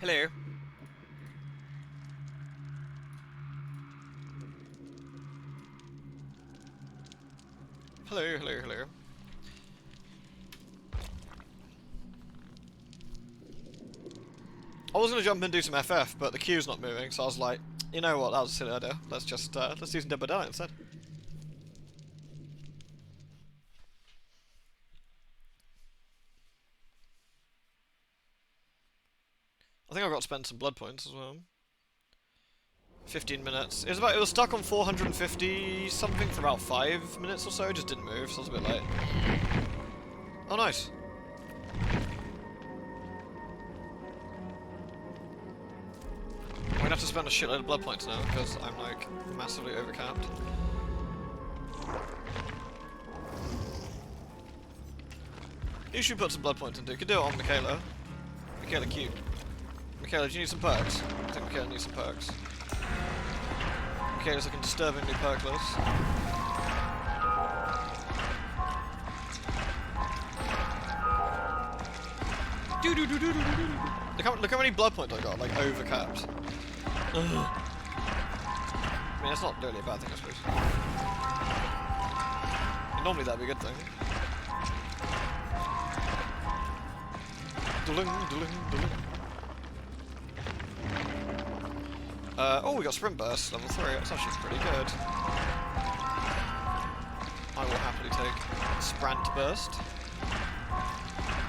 Hello. Hello, hello, hello. I was gonna jump in and do some FF, but the queue's not moving, so I was like, you know what, that was a silly idea. Let's just, let's do some Dead by Daylight instead. I think I've got to spend some blood points as well. 15 minutes. It was stuck on 450 something for about 5 minutes or so, it just didn't move, so I was a bit late. Oh, nice. I'm gonna have to spend a shitload of blood points now, because I'm, like, massively overcapped. You should put some blood points into. You could do it on Michaela. Michaela cute. Michaela, do you need some perks? I think Michaela needs some perks. Michaela's looking disturbingly perkless. Look how many blood points I got, like, overcapped. I mean, that's not really a bad thing, I suppose. Normally that'd be a good thing. Oh, we got Sprint Burst, level 3. That's actually pretty good. I will happily take Sprint Burst.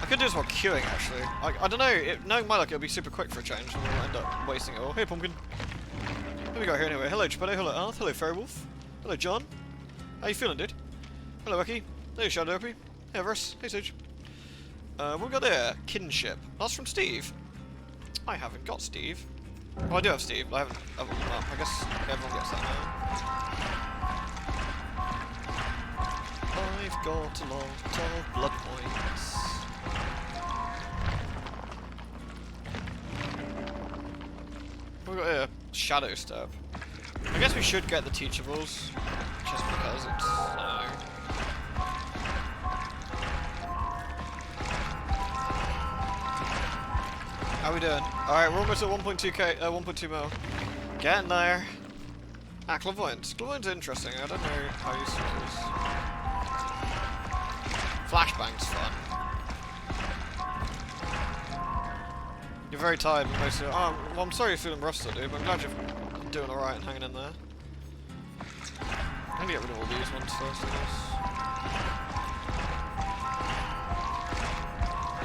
I could do this while queuing, actually. I don't know, knowing my luck, it'll be super quick for a change, and we'll end up wasting it all. Hey, Pumpkin. What do we got here anyway? Hello, Geppetto. Hello, Arth. Hello, Fairwolf. Hello, John. How you feeling, dude? Hello, Becky. Hey, Shadow Opie. Hey, Everest. Hey, Sage. What we got there? Kinship. That's from Steve. I haven't got Steve. Oh, I do have Steve, but I haven't looked him up. I guess everyone gets that now. I've got a lot of blood points. What we got here? Shadow Step. I guess we should get the Teachables, just because it's, I don't know. How we doing? Alright, we're almost at 1.2k, 1.2 mil. Getting there. Ah, Clairvoyance. Clairvoyance is interesting. I don't know how useful it is. Flashbang's fun. You're very tired, but mostly. Oh, well, I'm sorry you're feeling rough still, dude, but I'm glad you're doing alright and hanging in there. I'm gonna get rid of all these ones first, I guess.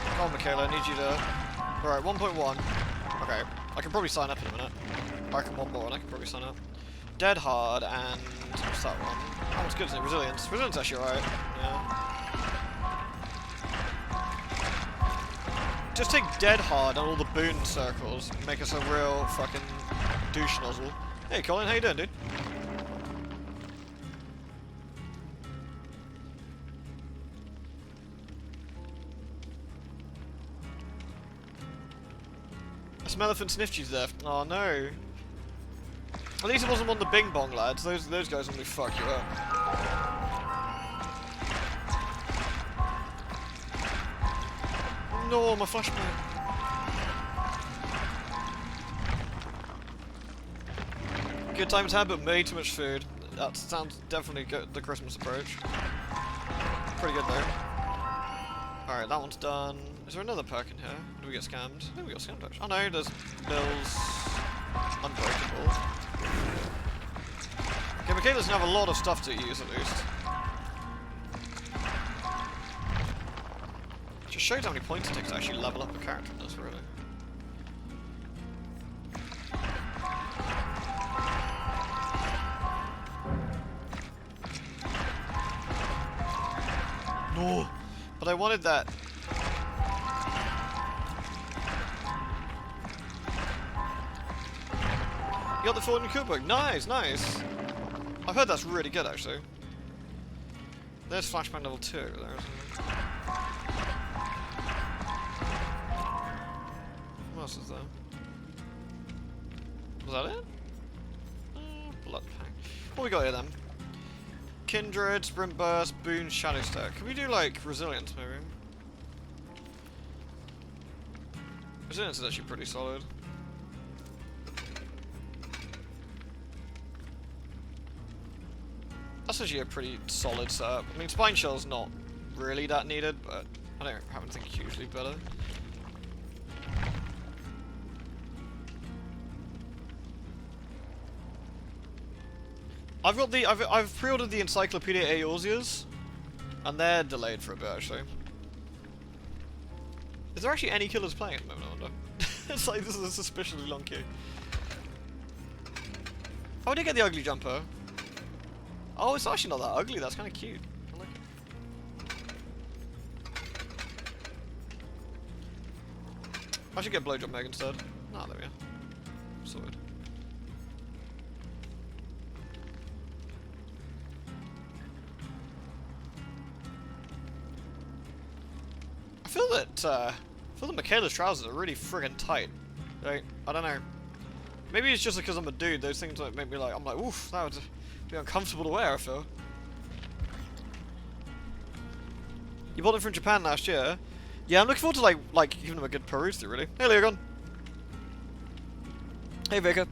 Come on, Michaela, I need you to. Alright, 1.1. Okay, I can probably sign up in a minute. I reckon one more and I can probably sign up. Dead Hard and... what's that one? That one's good, isn't it? Resilience. Resilience is actually alright. Yeah. Just take Dead Hard and all the boon circles and make us a real fucking douche nozzle. Hey Colin, how you doing, dude? Some elephant snifchies left. Oh no. At least it wasn't one of the Bing Bong lads. Those guys will really fuck you up. No, my flashbang. Good times had, but way too much food. That sounds definitely good, the Christmas approach. Pretty good though. Alright, that one's done. Is there another perk in here? Do we get scammed? I think we got scammed actually. Oh no, there's Bill's Unbreakable. Okay, Michaela doesn't have a lot of stuff to use at least. Just shows how many points it takes to actually level up a character in this, really. No! But I wanted that. You got the Ford and cookbook. Nice, nice. I've heard that's really good, actually. There's Flashbang level 2 there, isn't it? What else is there? Was that it? Blood Pack. What we got here then? Kindred, Sprint Burst, Boon, Shadow Stack. Can we do like Resilience maybe? Resilience is actually pretty solid. that's actually a pretty solid setup. I mean, Spine Shell's not really that needed, but I don't have anything hugely better. I've pre-ordered the Encyclopedia Eorzeas, and they're delayed for a bit actually. Is there actually any killers playing at the moment, I wonder? It's like, this is a suspiciously long queue. Oh, I did get the ugly jumper. Oh, it's actually not that ugly, that's kind of cute. I like it. I should get Blowjob Meg instead. Ah, there we are. Sorted. I feel that Michaela's trousers are really friggin' tight. Like, I don't know. Maybe it's just because I'm a dude. Those things like make me like, I'm like, oof, that would be uncomfortable to wear. I feel. You bought it from Japan last year. Yeah, I'm looking forward to like giving them a good peruse through. Really. Hey, Leogon. Hey, Vika.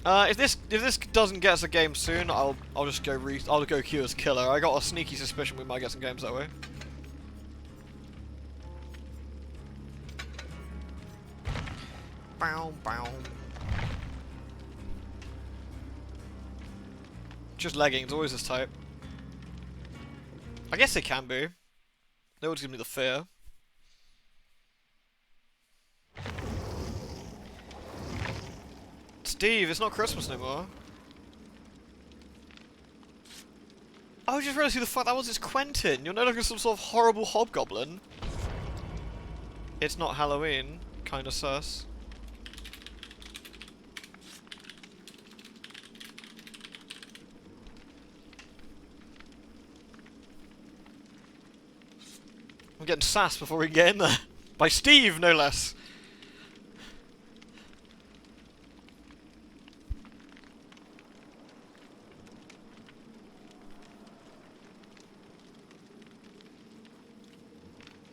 If this doesn't get us a game soon, I'll just go queue as killer. I got a sneaky suspicion we might get some games that way. Bow, bow. Just leggings, always this type. I guess they can be. They always give me the fear. Steve, it's not Christmas anymore. Oh, I just realised who the fuck that was. It's Quentin. You're no longer some sort of horrible hobgoblin. It's not Halloween. Kinda sus. I'm getting sassed before we get in there. By Steve, no less.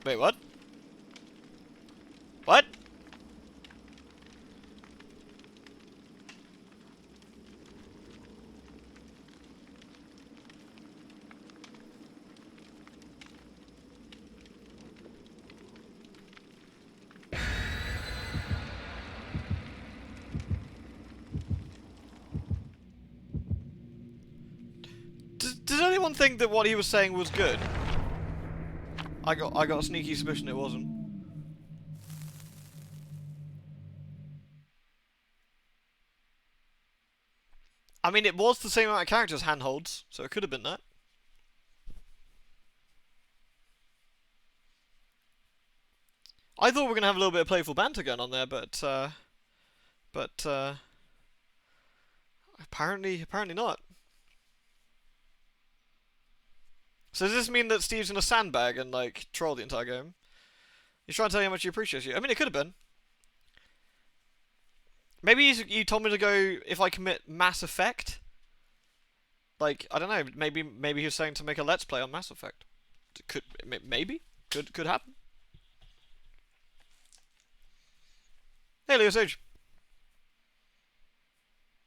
Wait, what? What? Did anyone think that what he was saying was good? I got a sneaky suspicion it wasn't. I mean, it was the same amount of characters handholds, so it could have been that. I thought we were gonna have a little bit of playful banter going on there, but apparently not. So does this mean that Steve's gonna sandbag and like troll the entire game? He's trying to tell you how much he appreciates you. I mean, it could have been. Maybe he told me to go if I commit Mass Effect. Like, I don't know. Maybe he was saying to make a Let's Play on Mass Effect. Maybe could happen. Hey, Leo Sage.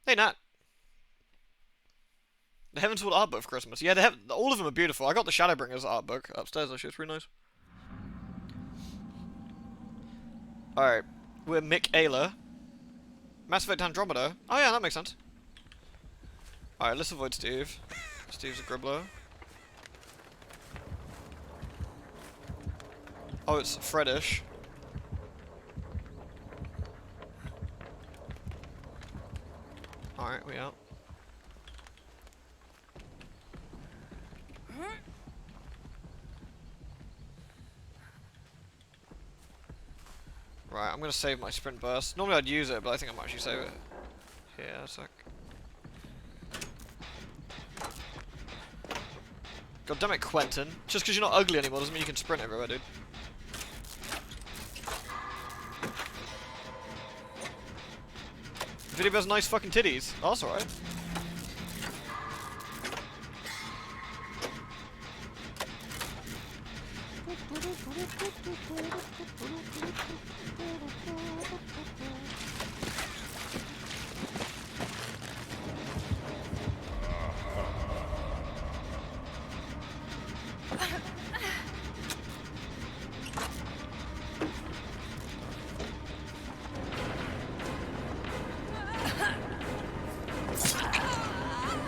Hey, Nat. The Heavensward art book for Christmas. Yeah, all of them are beautiful. I got the Shadowbringers art book upstairs. Actually, it's pretty nice. All right, we're Mick Ayler. Mass Effect Andromeda. Oh yeah, that makes sense. All right, let's avoid Steve. Steve's a gribbler. Oh, it's Fredish. All right, we out. Right, I'm gonna save my sprint burst. Normally I'd use it, but I think I might actually save it. Here, a sec. God damn it, Quentin. Just because you're not ugly anymore doesn't mean you can sprint everywhere, dude. Video has nice fucking titties. Oh, that's alright.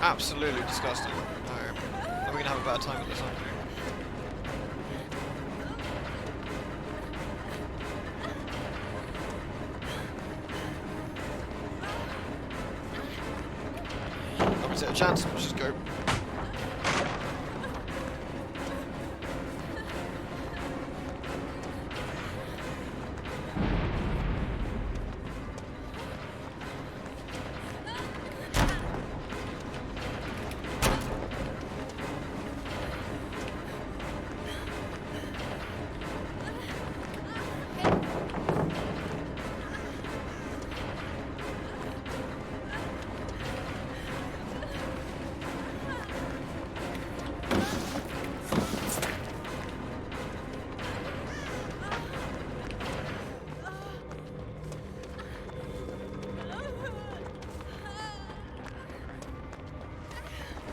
absolutely disgusting. No. Are we gonna have a bad time with this, aren't we? I'm gonna take a chance. Let's just go.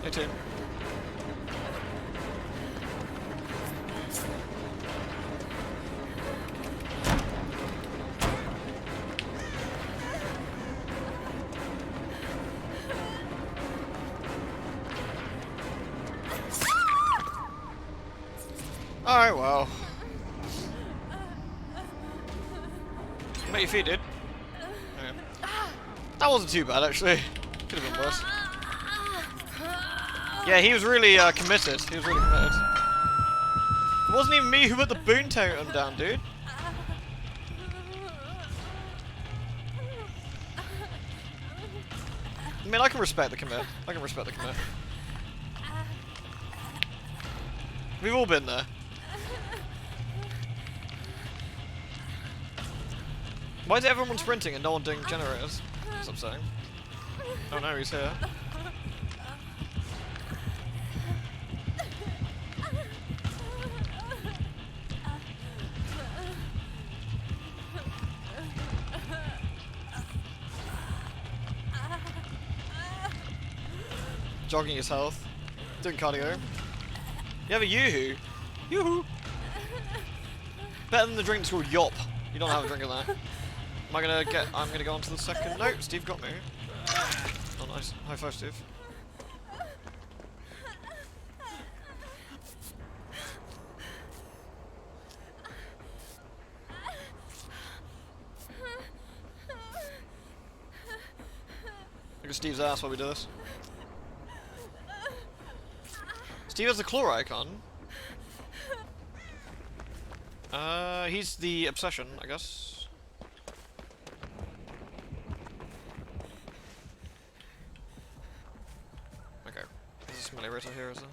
Hey, team. Alright, well. Make your feet, dude. Okay. That wasn't too bad, actually. Could have been worse. Yeah, he was really committed. He was really committed. It wasn't even me who put the boon totem down, dude. I mean, I can respect the commit. I can respect the commit. We've all been there. Why is everyone sprinting and no one doing generators? That's what I'm saying. Oh no, he's here. Jogging his health. Doing cardio. You have a yoo-hoo. Yoo-hoo! Better than the drink that's called Yop. You don't have a drink in there. I'm gonna go on to the second. Nope, Steve got me. Oh nice. High five, Steve. Look at Steve's ass while we do this. Steve has the claw icon. He's the obsession, I guess. Okay. There's a smelly ritter here, is there?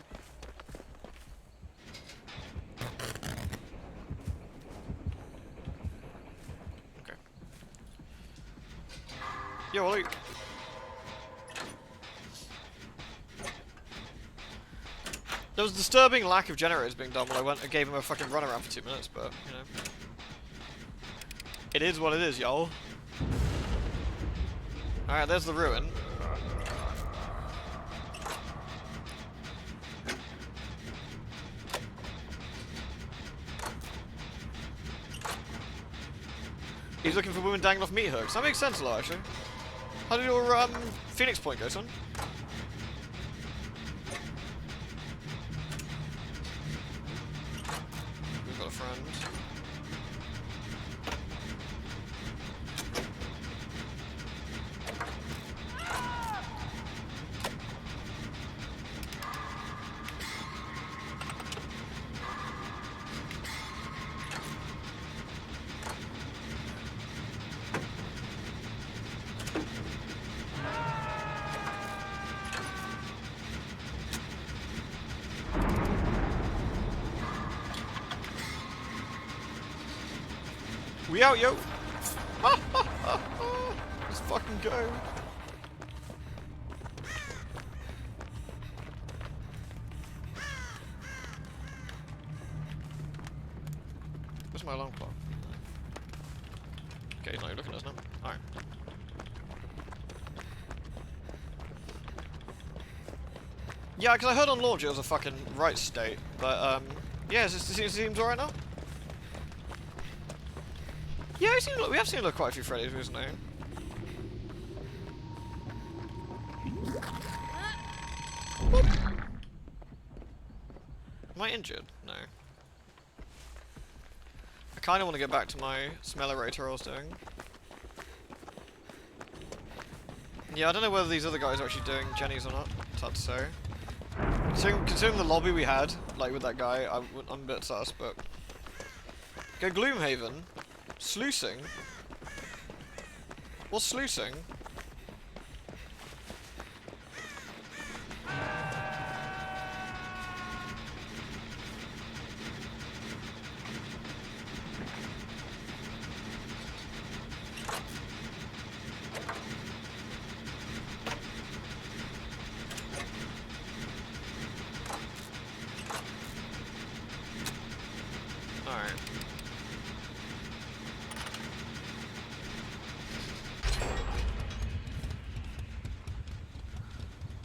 Okay. Yo, Ollie. There was a disturbing lack of generators being done when I went and gave him a fucking run around for 2 minutes, but, you know. It is what it is, y'all. Alright, there's the ruin. He's looking for women dangling off meat hooks. That makes sense a lot, actually. How did your, Phoenix point go, son? We've got a friend. We out, yo! Let's fucking go! Where's my alarm clock? Okay, he's not even looking at us now. Alright. Yeah, because I heard on launch it was a fucking right state, but yeah, it seems alright now. Yeah, we have seen quite a few Freddy's recently. Am I injured? No. I kind of want to get back to my smellerator I was doing. Yeah, I don't know whether these other guys are actually doing Jennies or not. It's hard to say. Considering the lobby we had, like with that guy, I'm a bit sus, but... Go Gloomhaven. Sluicing? What's sluicing? Alright.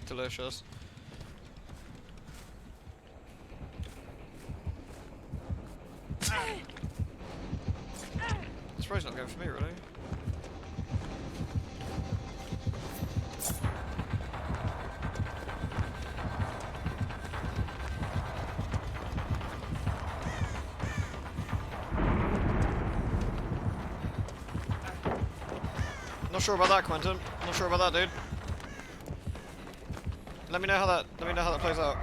Delicious. This road's not going for me, really. Not sure about that, Quentin. Not sure about that, dude. Let me know how that plays out.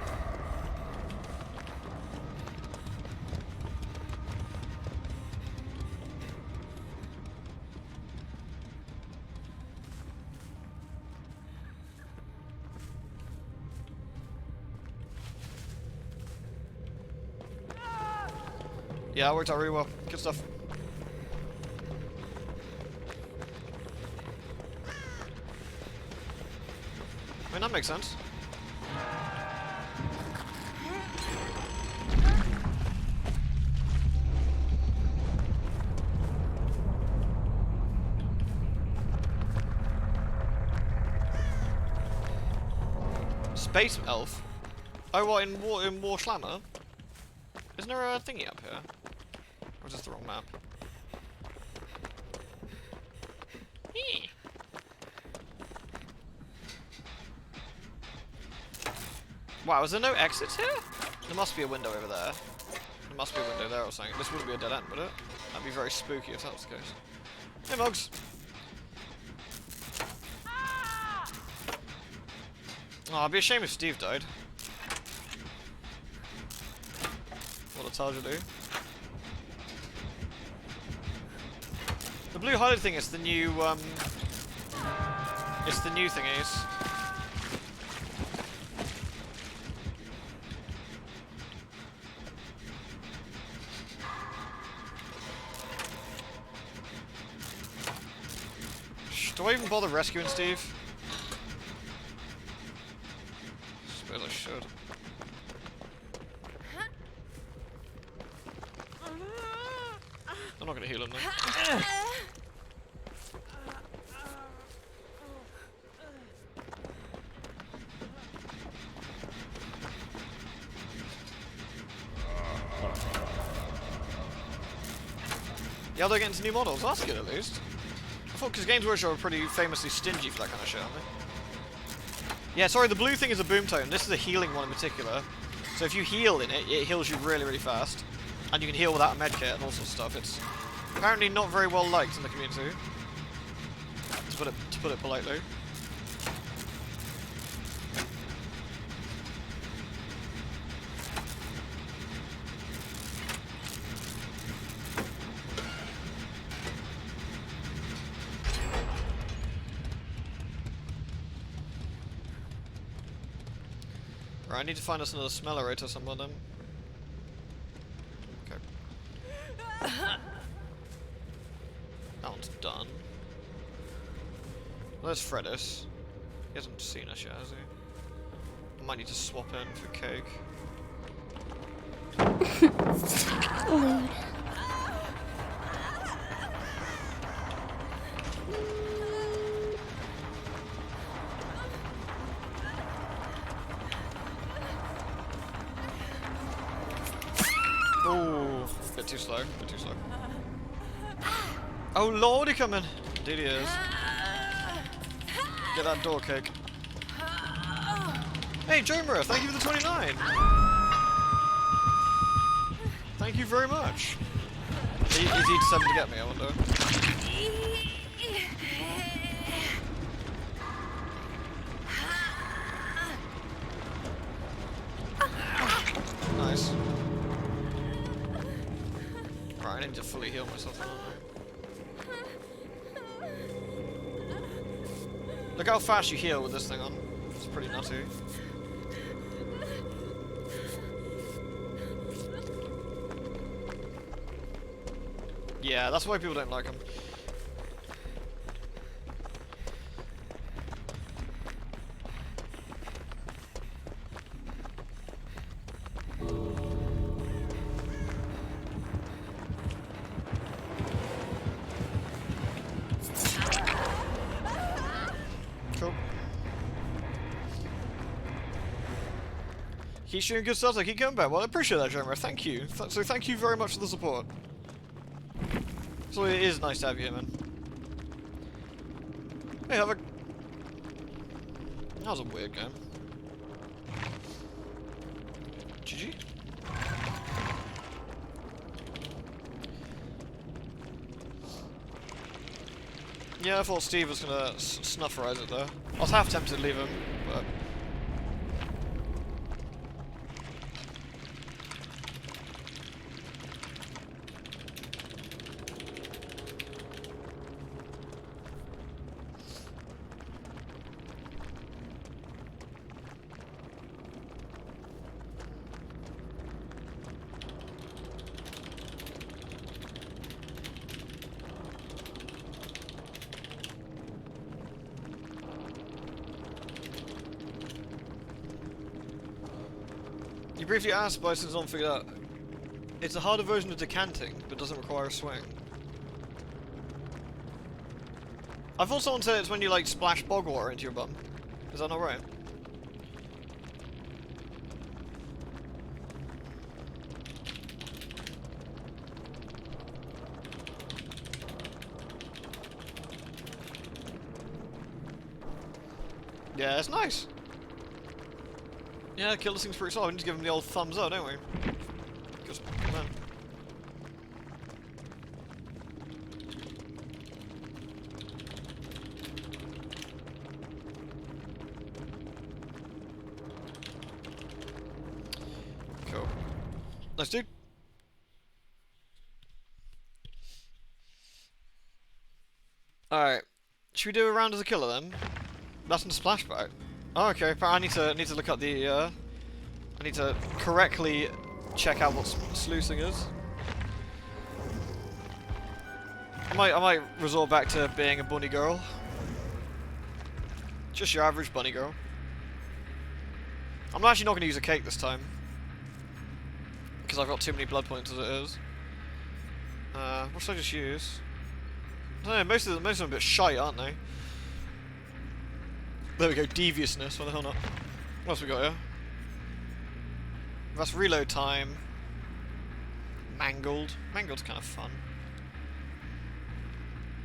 Yeah, it worked out really well. Good stuff. I mean, that makes sense. Space elf? Oh, what, in War Slammer? Isn't there a thingy up here? Or is this the wrong map? Wow, is there no exits here? There must be a window over there. There must be a window there or something. This wouldn't be a dead end, would it? That'd be very spooky if that was the case. Hey, Mugs! Oh, it'd be a shame if Steve died. What a charger do. The blue highlight thing is the new, it's the new thingies. Do I even bother rescuing Steve? Suppose I should. I'm not gonna heal him though. Yeah, they're getting some new models. That's good at least. I thought, because Games Workshop are pretty famously stingy for that kind of shit, aren't they? Yeah, sorry, the blue thing is a boom tone. This is a healing one in particular. So if you heal in it, it heals you really, really fast. And you can heal without a medkit and all sorts of stuff. It's apparently not very well liked in the community. To put it politely. Right, I need to find us another smellerator somewhere then. Okay. That one's done. Where's Fredis? He hasn't seen us yet, has he? I might need to swap in for cake. Lewd. Ooh, bit too slow, bit too slow. Oh lordy coming! Indeed he is. Get that door, cake. Hey, Jomer, thank you for the 29. Thank you very much. Is he deciding to get me, I wonder? Nice. Right, I need to fully heal myself now. Look how fast you heal with this thing on. It's pretty nutty. Yeah, that's why people don't like them. Cool. Keep shooting good stuff, so keep coming back. Well, I appreciate that, Jomer. Thank you. So thank you very much for the support. So it is nice to have you here, man. Hey, have a... That was a weird game. GG. Yeah, I thought Steve was gonna snufferize it there. I was half tempted to leave him, but... You briefly asked, but I still don't figure out. It's a harder version of decanting, but doesn't require a swing. I thought someone said it's when you like splash bog water into your bum. Is that not right? Yeah, it's nice. Yeah, Killer seems pretty solid. We need to give him the old thumbs up, don't we? Just, come on. Cool. Nice, dude. Alright. Should we do a round as a killer then? That's in the splashback. Oh, okay. I need to look up the. I need to correctly check out what sluicing is. I might resort back to being a bunny girl. Just your average bunny girl. I'm actually not going to use a cake this time because I've got too many blood points as it is. What should I just use? I don't know. Most of them are a bit shite, aren't they? There we go, deviousness, what the hell not? What else we got here? That's reload time. Mangled. Mangled's kind of fun.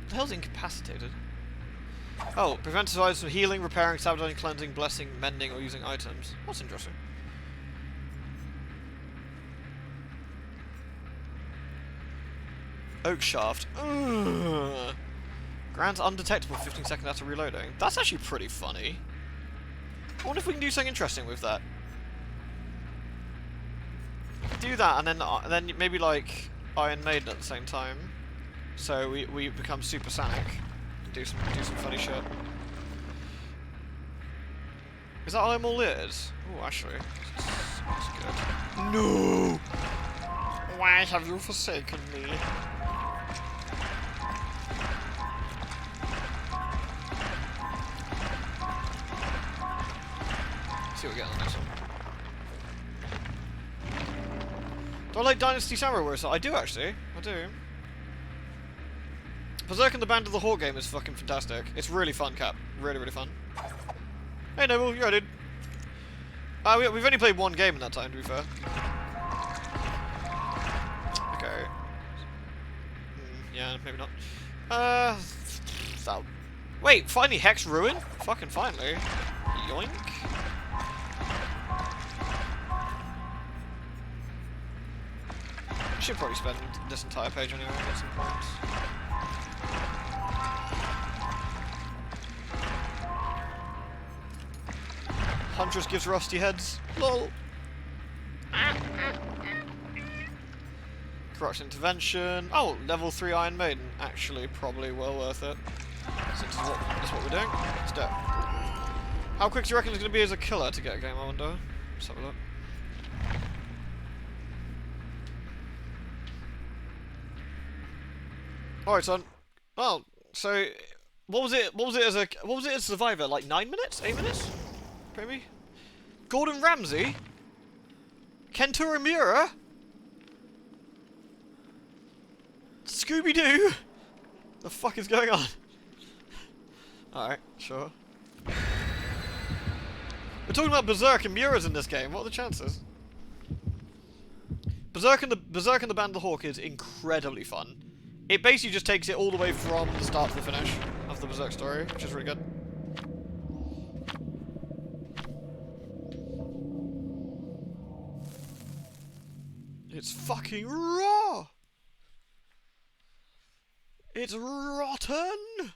The hell's incapacitated? Oh, prevents survivors from healing, repairing, sabotaging, cleansing, blessing, mending, or using items. That's interesting. Oak shaft. Ugh. Grants undetectable 15 seconds after reloading. That's actually pretty funny. I wonder if we can do something interesting with that. Do that, and then maybe like Iron Maiden at the same time. So we become Super Sonic. Do some funny shit. Is that all I'm all is? Oh, actually, that's good. No. Why have you forsaken me? See what we get on the next one. Do I like Dynasty Samurai Warriors? I do actually. I do. Berserk and the Band of the Hawk game is fucking fantastic. It's really fun, Cap. Really, really fun. Hey Noble, you're right, dude. We've only played one game in that time, to be fair. Okay. Yeah, maybe not. Wait, finally Hex Ruin? Fucking finally. Yoink. Should probably spend this entire page anyway and get some points. Huntress gives rusty heads. LOL. Corruption intervention. Oh, level 3 Iron Maiden. Actually, probably well worth it. Since that's what we're doing. Let's do it. How quick do you reckon it's going to be as a killer to get a game, I wonder? Let's have a look. Alright, son. Well, so what was it as Survivor? Like 9 minutes? 8 minutes? Maybe? Gordon Ramsay? Kentaro Miura? Scooby-Doo? The fuck is going on? Alright, sure. We're talking about Berserk and Miura's in this game. What are the chances? Berserk and the Band of the Hawk is incredibly fun. It basically just takes it all the way from the start to the finish of the Berserk story, which is really good. It's fucking raw! It's rotten!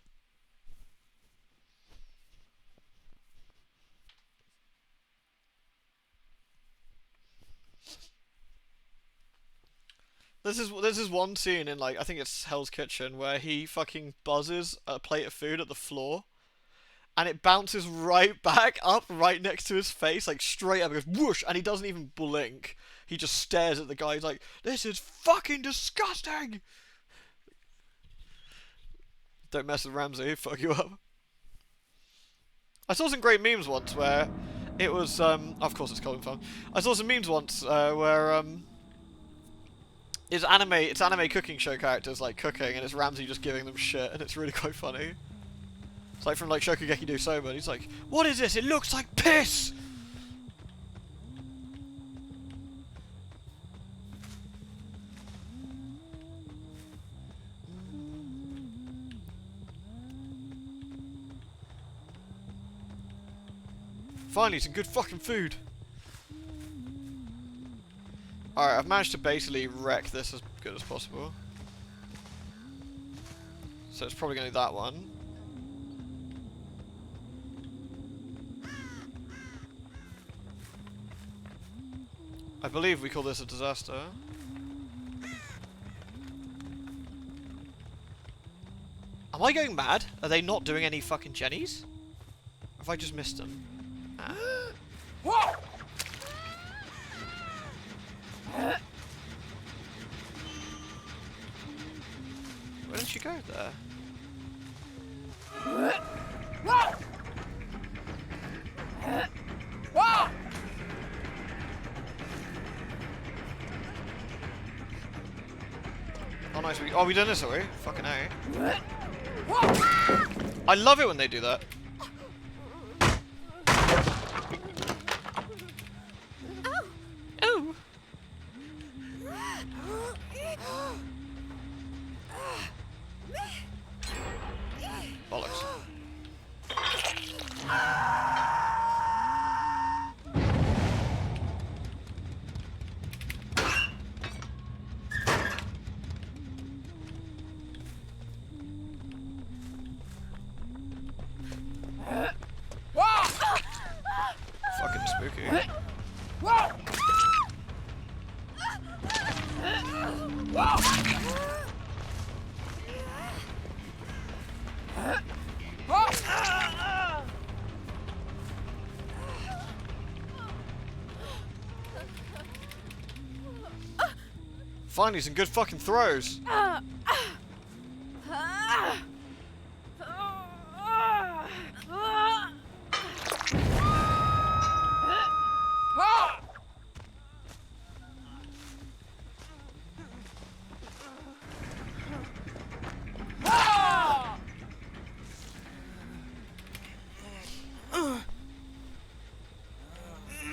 This is one scene in, like, I think it's Hell's Kitchen, where he fucking buzzes a plate of food at the floor, and it bounces right back up right next to his face, like straight up, it goes whoosh, and he doesn't even blink. He just stares at the guy, he's like, this is fucking disgusting! Don't mess with Ramsay, he'll fuck you up. I saw some great memes once where it was, of course it's Colin Farm. I saw some memes once where, it's anime cooking show characters like cooking, and it's Ramsay just giving them shit, and it's really quite funny. It's like from like Shokugeki no Soma, and he's like, "What is this? It looks like piss." Finally, some good fucking food. Alright, I've managed to basically wreck this as good as possible. So it's probably going to be that one. I believe we call this a disaster. Am I going mad? Are they not doing any fucking Jennies? Have I just missed them? Whoa! Where did she go there? Oh nice, we done this already? Fucking A. I love it when they do that. Oh! Bollocks. Fucking spooky. Finally, some good fucking throws.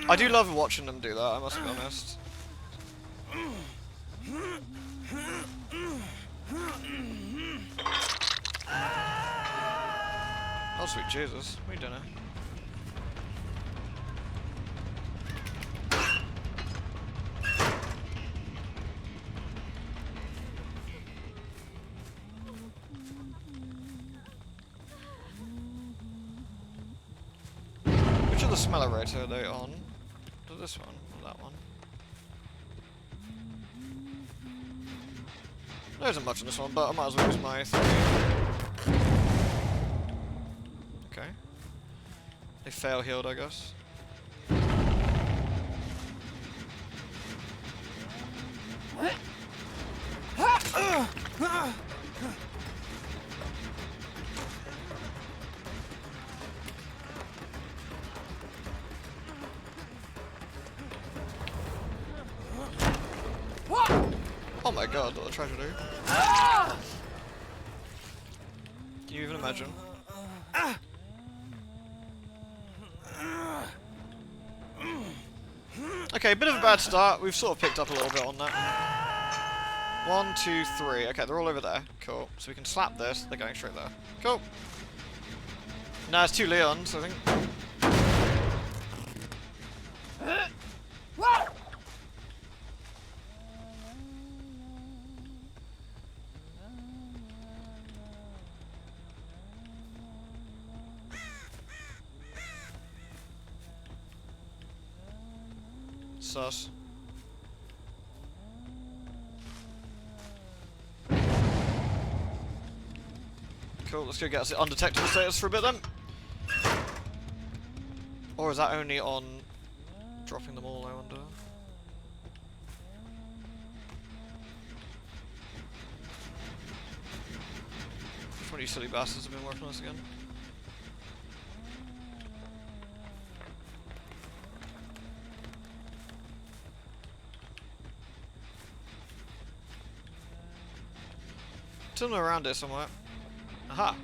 I do love watching them do that, I must be honest. Oh sweet Jesus, what are you doing here? the smelerator they on? To this one or that one? There isn't much on this one, but I might as well use my 3. Okay. They fail healed, I guess. Oh my god, what a tragedy. Can you even imagine? Okay, bit of a bad start. We've sort of picked up a little bit on that. 1, 2, 3. Okay, they're all over there. Cool. So we can slap this. They're going straight there. Cool. Now it's 2 Leons, I think. Sus. Cool, let's go get us undetectable status for a bit then. Or is that only on dropping them all, I wonder? Which one of you silly bastards have been working on this again? Still around here somewhere. Aha!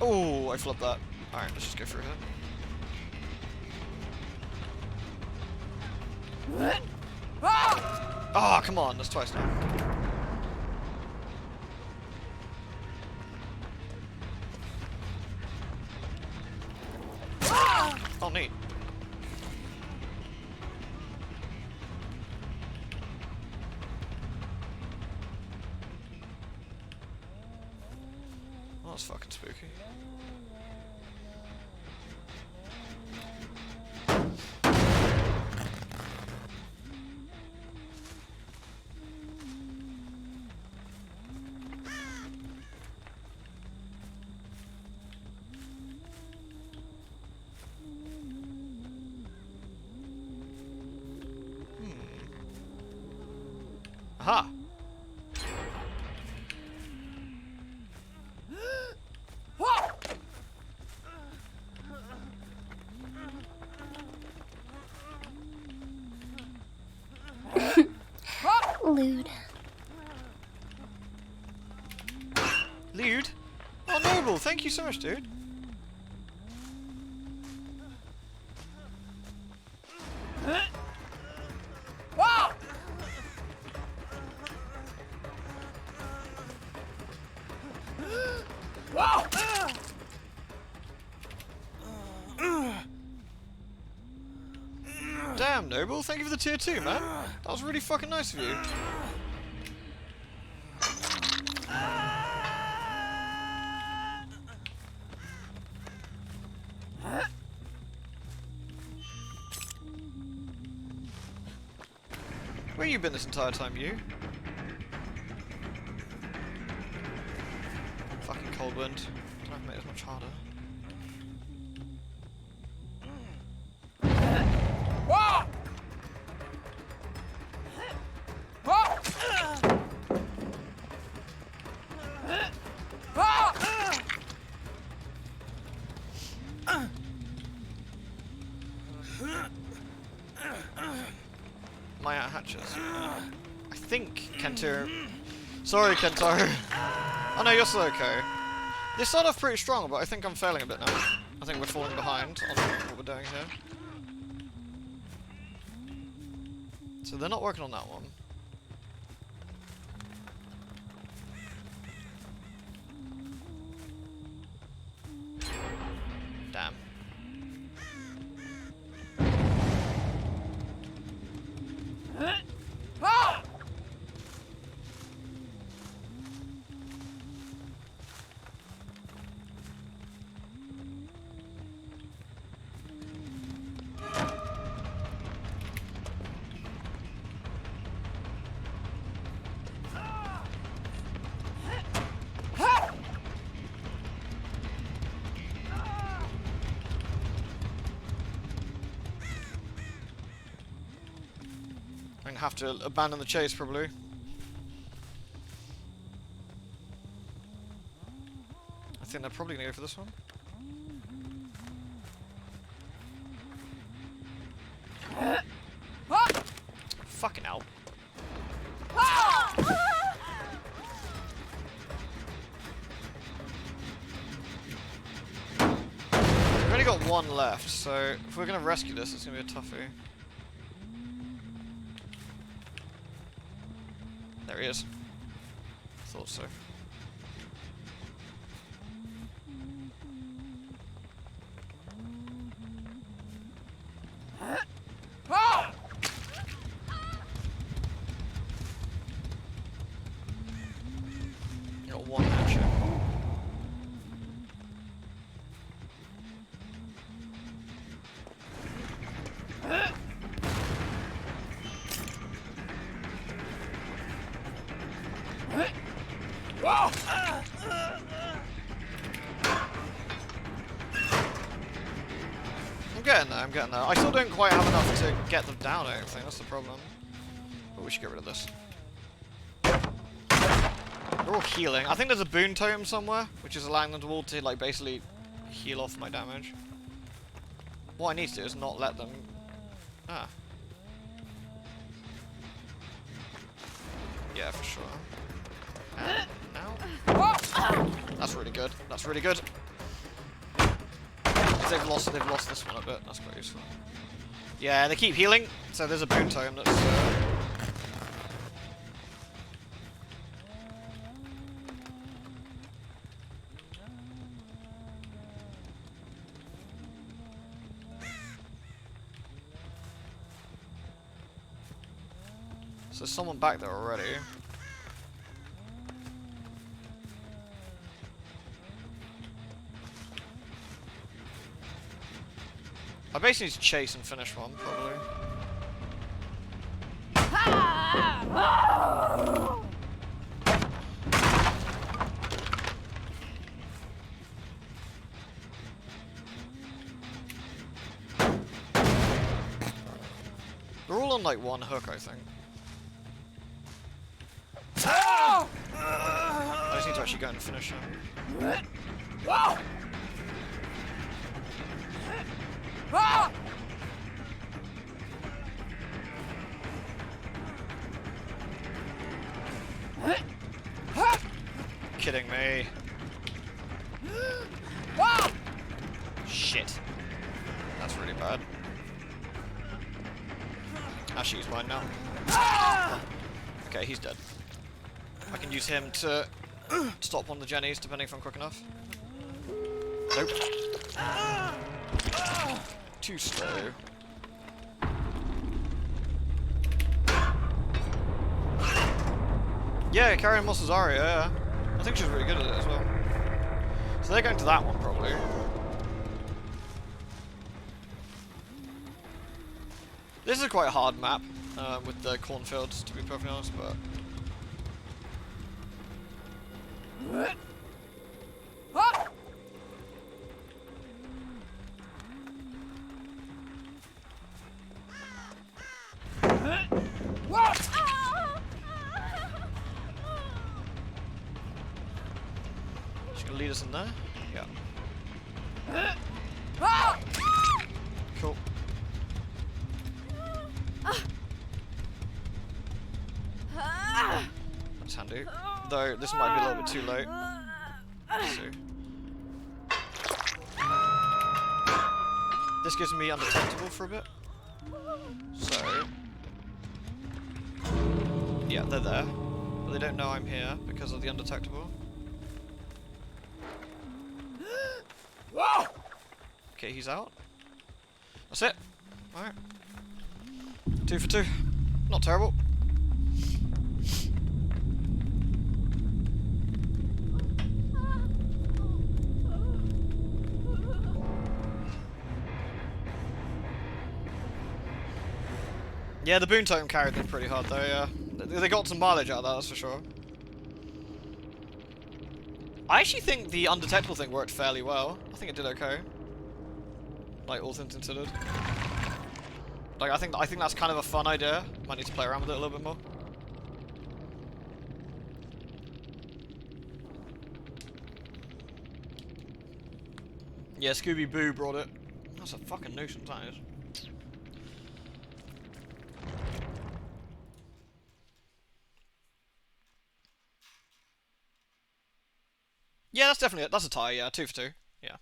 Oh, I flipped that. Alright, let's just go through here. Oh, come on, that's twice now. Oh, neat. Oh, that's fucking spooky. Aha! Lewd. Lewd? Oh, Noble, thank you so much, dude. Damn, Noble, thank you for the tier 2, man. That was really fucking nice of you. Where you been this entire time, you? Fucking cold wind. Don't have to make this much harder. My hatches. I think Kentaro. Sorry, Kentaro. Oh no, you're still okay. They start off pretty strong, but I think I'm failing a bit now. I think we're falling behind on what we're doing here. So they're not working on that one. Damn. I'm gonna have to abandon the chase, probably. I think they're probably gonna go for this one. Fucking hell. We've only got one left, so if we're gonna rescue this, it's gonna be a toughie. There he is. Thought so. Got one action. I'm getting there. I still don't quite have enough to get them down, I don't think. That's the problem. But we should get rid of this. They're all healing. I think there's a boon totem somewhere, which is allowing them to all to, like, basically heal off my damage. What I need to do is not let them... Ah. Yeah, for sure. And now? That's really good. That's really good. They've lost this one a bit. That's quite useful. Yeah, they keep healing, so there's a boon totem that's... So there's someone back there already. I basically need to chase and finish one, probably. They're all on like one hook, I think. I just need to actually go and finish them. Kidding me. Shit. That's really bad. Actually, he's mine now. Okay, he's dead. I can use him to stop one of the Jennies, depending if I'm quick enough. Nope. Too slow. Yeah, carrying Mosazaria, yeah. I think she's really good at it as well. So they're going to that one, probably. This is quite a hard map, with the cornfields, to be perfectly honest, but... She's gonna lead us in there? Yeah. Cool. That's handy. Though, this might be a little bit too late. Let's see. This gives me undetectable for a bit. So... yeah, they're there. But they don't know I'm here because of the undetectable. Okay, he's out. That's it. Alright. 2 for 2. Not terrible. Yeah, the boon totem carried them pretty hard though, yeah. They got some mileage out of that, that's for sure. I actually think the undetectable thing worked fairly well. I think it did okay. Like, all things considered. Like, I think that's kind of a fun idea. Might need to play around with it a little bit more. Yeah, Scooby-Boo brought it. That's a fucking nuisance, that is. Yeah, that's definitely it. That's a tie, yeah. 2 for 2. Yeah.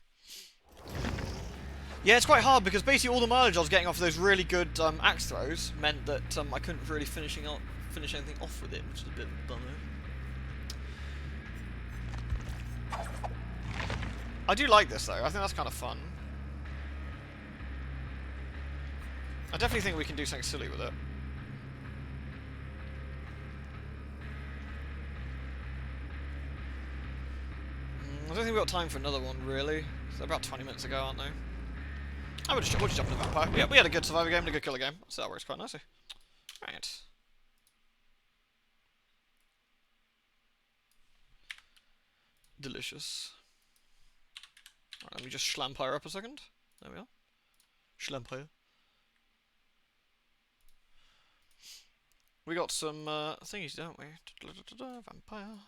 Yeah, it's quite hard because basically all the mileage I was getting off of those really good axe throws meant that I couldn't really finish anything off with it, which is a bit of a bummer. I do like this though. I think that's kind of fun. I definitely think we can do something silly with it. I don't think we've got time for another one, really. They're about 20 minutes ago, aren't they? We'll just jump into Vampire. Yeah, we had a good Survivor game and a good killer game, so that works quite nicely. Right. Delicious. Right, let me just Schlampire up a second. There we are. Schlampire. We got some thingies, don't we? Vampire.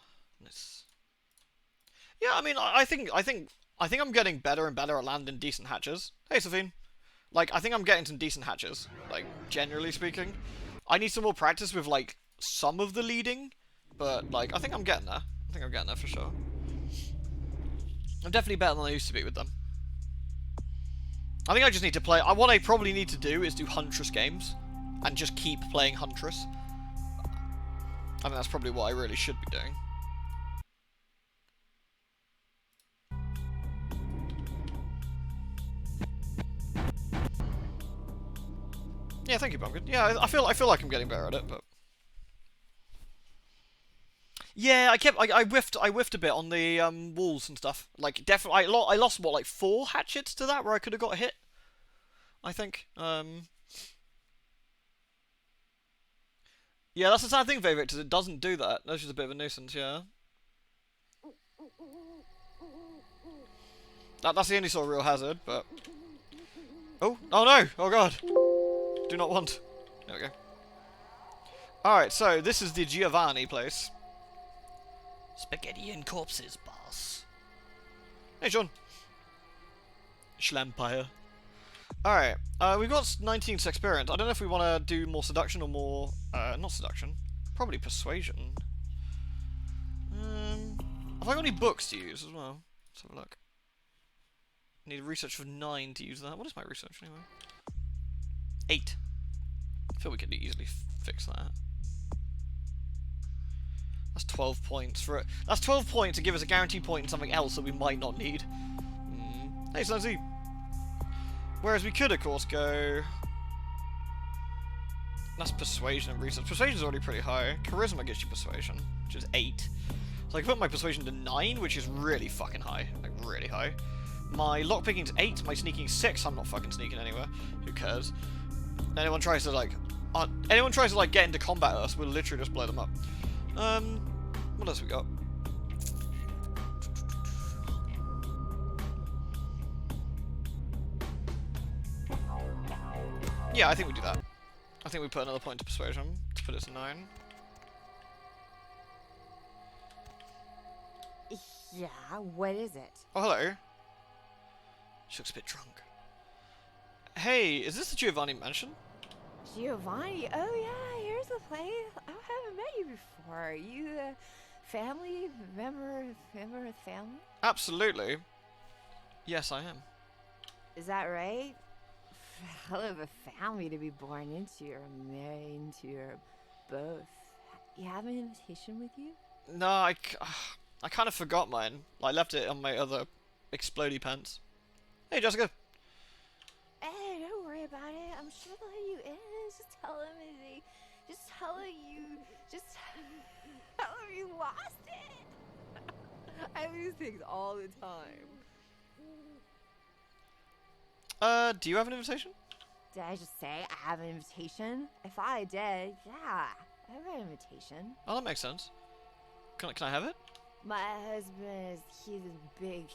Nice. Yeah, I mean, I think I'm getting better and better at landing decent hatches. Hey, Sophine. Like, I think I'm getting some decent hatches. Like, generally speaking, I need some more practice with like some of the leading, but like, I think I'm getting there. I think I'm getting there for sure. I'm definitely better than I used to be with them. I think I just need to play. What I probably need to do is do Huntress games and just keep playing Huntress. I think that's probably what I really should be doing. Yeah, thank you, Pumpkin. Yeah, I feel like I'm getting better at it, but yeah, I whiffed a bit on the walls and stuff. Like, definitely, I lost what, like 4 hatchets to that where I could have got a hit. I think. Yeah, that's the sad thing, Victor. It doesn't do that. That's just a bit of a nuisance. Yeah. That's the only sort of real hazard, but. Oh no! Oh god! Do not want. There we go. Alright, so this is the Giovanni place. Spaghetti and corpses, boss. Hey, John. Schlampire. Alright, we've got 19 experience. I don't know if we want to do more seduction or more... not seduction. Probably persuasion. Have I got any books to use as well? Let's have a look. I need research for 9 to use that. What is my research anyway? 8. I feel we could easily fix that. That's 12 points for it. That's 12 points to give us a guaranteed point in something else that we might not need. Hey, Snazzy. Whereas we could, of course, go... That's persuasion and research. Persuasion's already pretty high. Charisma gets you persuasion, which is 8. So I can put my persuasion to 9, which is really fucking high. Like, really high. My lockpicking's 8, my sneaking's 6. I'm not fucking sneaking anywhere. Who cares? Anyone tries to, like, get into combat us, we'll literally just blow them up. What else we got? Yeah, I think we do that. I think we put another point to persuasion to put it to 9. Yeah, what is it? Oh, hello. She looks a bit drunk. Hey, is this the Giovanni mansion? Giovanni? Oh yeah, here's the place. I haven't met you before. You family member of the family? Absolutely. Yes, I am. Is that right? Hell of a family to be born into or married into or both. You have an invitation with you? No, I kind of forgot mine. I left it on my other explodey pants. Hey, Jessica. Hey, don't worry about it. I'm sure they'll let you in. Just tell them you lost it. I lose things all the time. Do you have an invitation? Did I just say I have an invitation? I thought I did. Yeah, I have an invitation. Oh, that makes sense. Can I have it? My husband he's a big,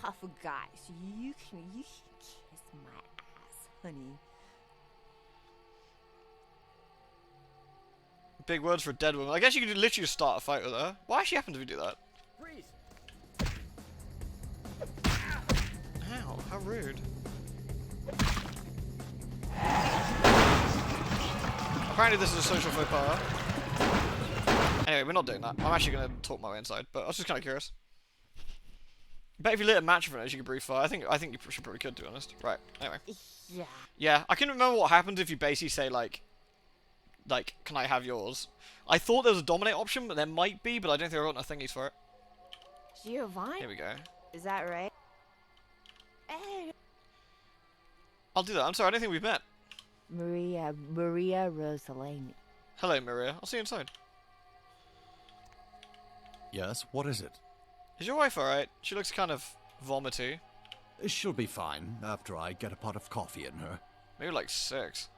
tough guy, so you can kiss my ass, honey. Big words for a dead woman. I guess you could literally just start a fight with her. Why actually happen to do that? Freeze. Ow, how rude. Apparently this is a social faux pas. Anyway, we're not doing that. I'm actually going to talk my way inside, but I was just kind of curious. Bet if you lit a match for it, you could breathe fire. I think you should probably could, to be honest. Right, anyway. Yeah. Yeah, I can remember what happens if you basically say, like, can I have yours? I thought there was a dominate option, but there might be, but I don't think I've got enough thingies for it. Giovanni? Here we go. Is that right? Hey. I'll do that. I'm sorry, I don't think we've met. Maria Rosalini. Hello, Maria. I'll see you inside. Yes, what is it? Is your wife alright? She looks kind of vomity. She'll be fine after I get a pot of coffee in her. Maybe like 6.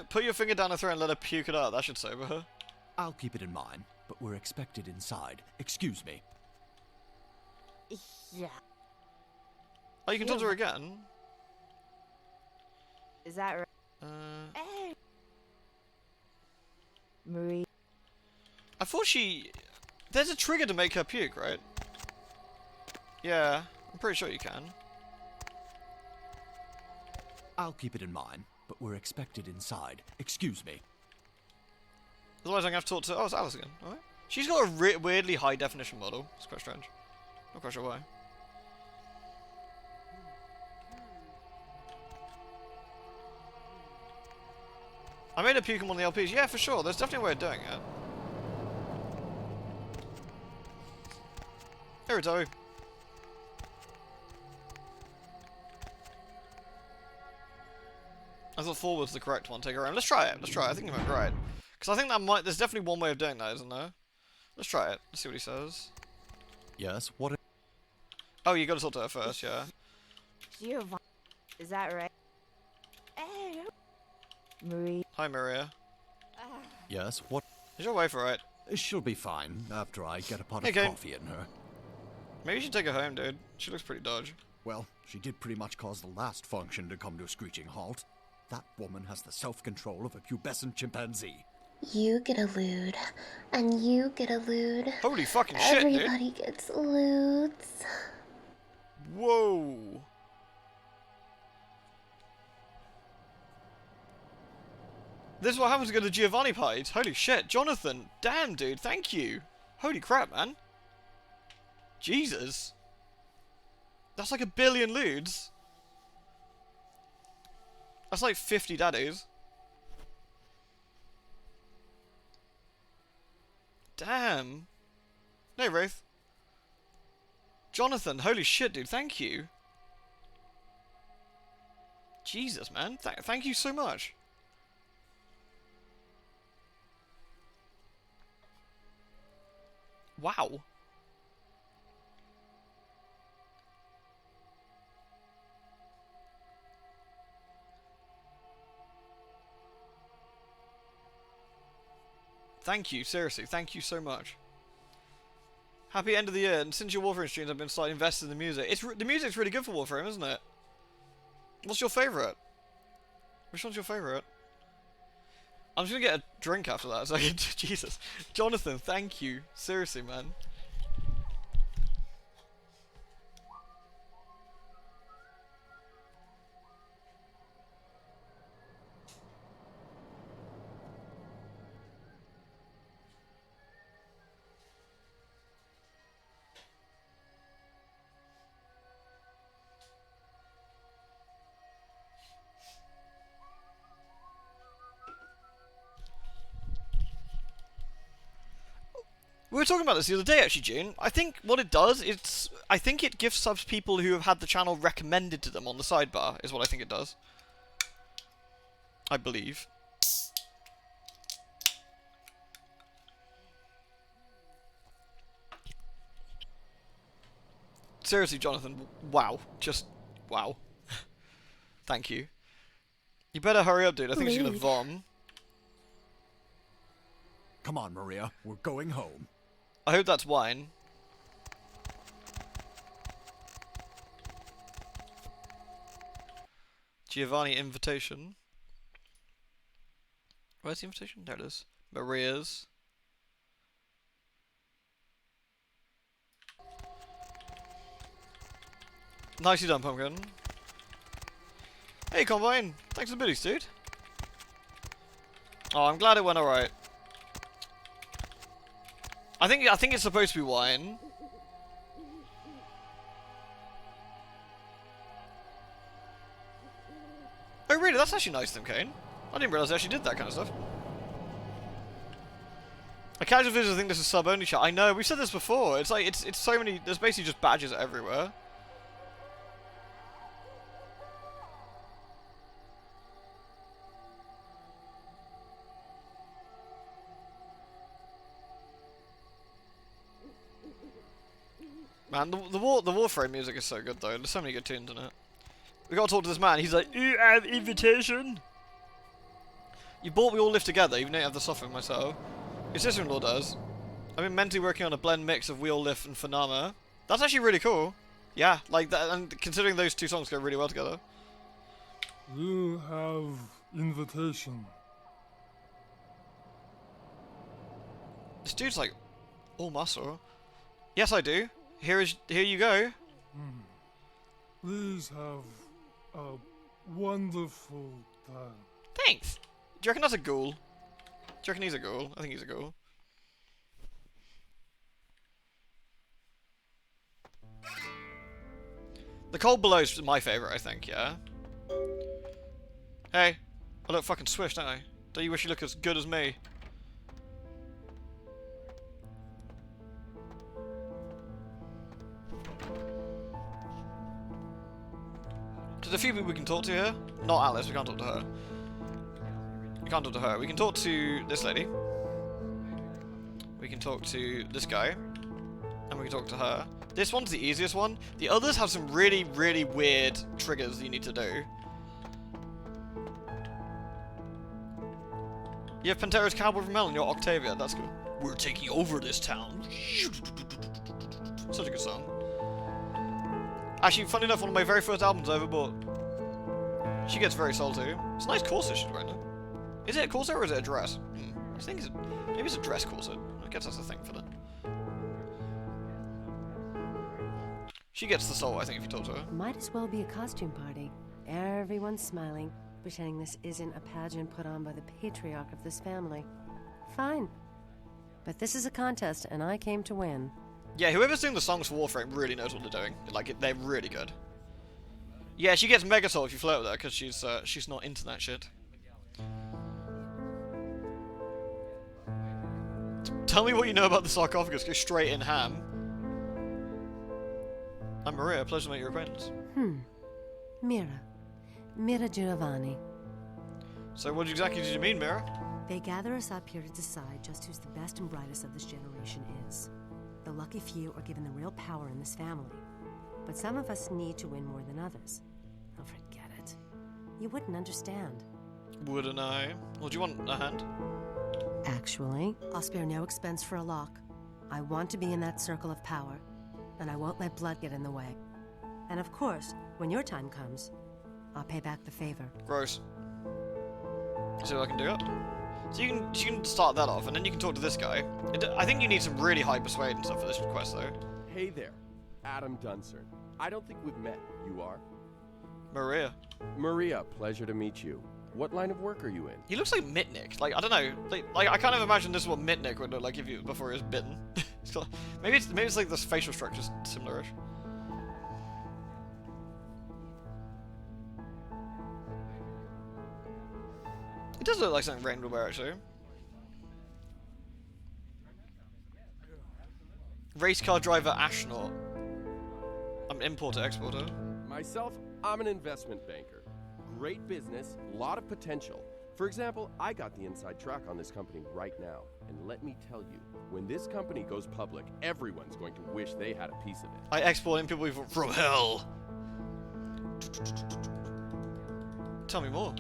Put your finger down her throat and let her puke it out. That should sober her. I'll keep it in mind, but we're expected inside. Excuse me. Yeah. Oh, you can talk to her again? Is that right? Hey. Maria. I thought she... There's a trigger to make her puke, right? Yeah, I'm pretty sure you can. I'll keep it in mind, but we're expected inside. Excuse me. Otherwise I'm going to have to talk to... Oh, it's Alice again. Alright. She's got a weirdly high definition model. It's quite strange. Not quite sure why. I made her puke on one of the LPs. Yeah, for sure. There's definitely a way of doing it. Here we go. I thought 4 was the correct one. Take her around. Let's try it. Let's try it. I think you might be right. Because I think that might... There's definitely one way of doing that, isn't there? Let's try it. Let's see what he says. Yes, what? Oh, you got to talk to her first, yeah. Giovanni. Is that right? Hey. Maria. Hi, Maria. Yes, what? Is your wife alright? She'll be fine after I get a pot Hey, of Kate. coffee in her. Maybe you should take her home, dude. She looks pretty dodgy. Well, she did pretty much cause the last function to come to a screeching halt. That woman has the self-control of a pubescent chimpanzee. You get a lewd, and you get a lewd. Holy fucking shit, dude. Everybody gets lewds. Whoa. This is what happens to go to Giovanni parties. Holy shit. Jonathan. Damn, dude. Thank you. Holy crap, man. Jesus. That's like 1 billion lewds. That's like 50 daddies. Damn. No, Wraith. Jonathan, holy shit, dude. Thank you. Jesus, man. Thank you so much. Wow. Thank you, seriously, thank you so much. Happy end of the year, and since your Warframe streams, I've been slightly invested in the music. The music's really good for Warframe, isn't it? What's your favourite? Which one's your favourite? I'm just gonna get a drink after that, so Jesus. Jonathan, thank you. Seriously, man. We were talking about this the other day, actually, June. I think what it does, I think it gives subs people who have had the channel recommended to them on the sidebar, is what I think it does. I believe. Seriously, Jonathan, wow. Just, wow. Thank you. You better hurry up, dude. I think she's gonna Rude. vom. Come on, Maria. We're going home. I hope that's wine. Giovanni invitation. Where's the invitation? There it is. Maria's. Nicely done, Pumpkin. Hey, Combine. Thanks for the biddies, dude. Oh, I'm glad it went alright. I think it's supposed to be wine. Oh really? That's actually nice of them, Kane. I didn't realise they actually did that kind of stuff. A casual visitor think this is sub-only chat. I know, we've said this before. It's like, it's so many, there's basically just badges everywhere. Man, the Warframe music is so good though. There's so many good tunes in it. We gotta talk to this man. He's like, you have invitation. You bought We All Live Together, even though you have the software myself. Your sister-in-law does. I've been mentally working on a blend mix of We All Live and Phenomena. That's actually really cool. Yeah, like that, and considering those two songs go really well together. You have invitation. This dude's like all muscle. Yes, I do. Here you go. Please have a wonderful time. Thanks. Do you reckon that's a ghoul? Do you reckon he's a ghoul? I think he's a ghoul. The Cold Below's my favourite, I think, yeah? Hey, I look fucking swish, don't I? Don't you wish you look as good as me? There's a few people we can talk to here. Not Alice, we can't talk to her. We can't talk to her. We can talk to this lady. We can talk to this guy. And we can talk to her. This one's the easiest one. The others have some really, really weird triggers that you need to do. You have Pantera's Cowboy from Mel and you're Octavia. That's cool. We're taking over this town. Such a good song. Actually, funny enough, one of my very first albums I ever bought. She gets very salty. It's a nice corset she's wearing. Is it a corset or is it a dress? I think maybe it's a dress corset. I guess that's the thing for that. She gets the soul, I think, if you talk to her. Might as well be a costume party. Everyone's smiling, pretending this isn't a pageant put on by the patriarch of this family. Fine. But this is a contest, and I came to win. Yeah, whoever's doing the songs for Warframe really knows what they're doing. Like, they're really good. Yeah, she gets Mega Soul if you flirt with her, because she's not into that shit. Tell me what you know about the sarcophagus. Go straight in ham. I'm Maria. Pleasure to make your acquaintance. Mira Giovanni. So what exactly did you mean, Mira? They gather us up here to decide just who's the best and brightest of this generation is. The lucky few are given the real power in this family. But some of us need to win more than others. Oh, forget it. You wouldn't understand. Wouldn't I? Well, do you want a hand? Actually, I'll spare no expense for a lock. I want to be in that circle of power, and I won't let blood get in the way. And of course, when your time comes, I'll pay back the favor. Gross. See what I can do it. So you can start that off, and then you can talk to this guy. I think you need some really high persuade and stuff for this quest, though. Hey there, Adam Dunsern. I don't think we've met. You are? Maria. Maria, pleasure to meet you. What line of work are you in? He looks like Mitnick. Like, I don't know. Like I kind of imagine this is what Mitnick would look like before he was bitten. maybe it's like this facial structure's similar-ish. It does look like something Rain would wear, actually. Race car driver Ashnot. I'm an importer-exporter. Myself, I'm an investment banker. Great business, lot of potential. For example, I got the inside track on this company right now. And let me tell you, when this company goes public, everyone's going to wish they had a piece of it. I export in people from hell. Tell me more.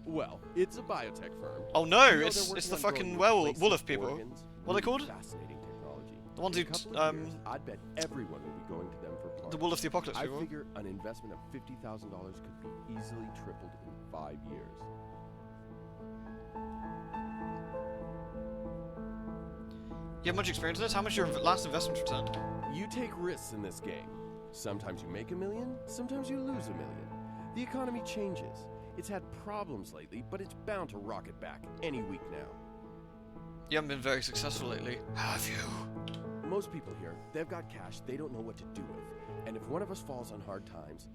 Well, it's a biotech firm. Oh no, You know, it's they're the working on fucking growing Wolf replacement people. organs. What are they called? Fascinating technology. The ones In who a couple of years, I'd bet everyone will be going to them for the Wall of the Apocalypse I people. figure an investment of $50,000 could be easily tripled in 5 years. You have much experience in this? How much your last investment returned? You take risks in this game. Sometimes you make $1 million, sometimes you lose $1 million. The economy changes. It's had problems lately, but it's bound to rocket back any week now. You haven't been very successful lately, have you? Most people here, they've got cash they don't know what to do with. And if one of us falls on hard times,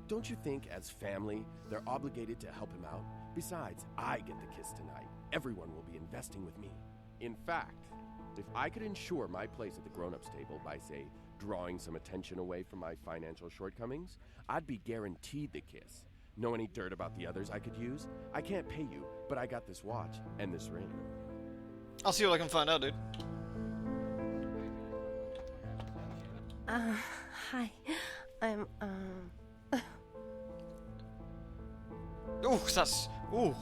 don't you think as family, they're obligated to help him out? Besides, I get the kiss tonight. Everyone will be investing with me. In fact, if I could ensure my place at the grown-ups table by, say, drawing some attention away from my financial shortcomings, I'd be guaranteed the kiss. Know any dirt about the others I could use? I can't pay you, but I got this watch and this ring. I'll see what I can find out, dude. Hi. I'm, Ooh, that's... Ooh.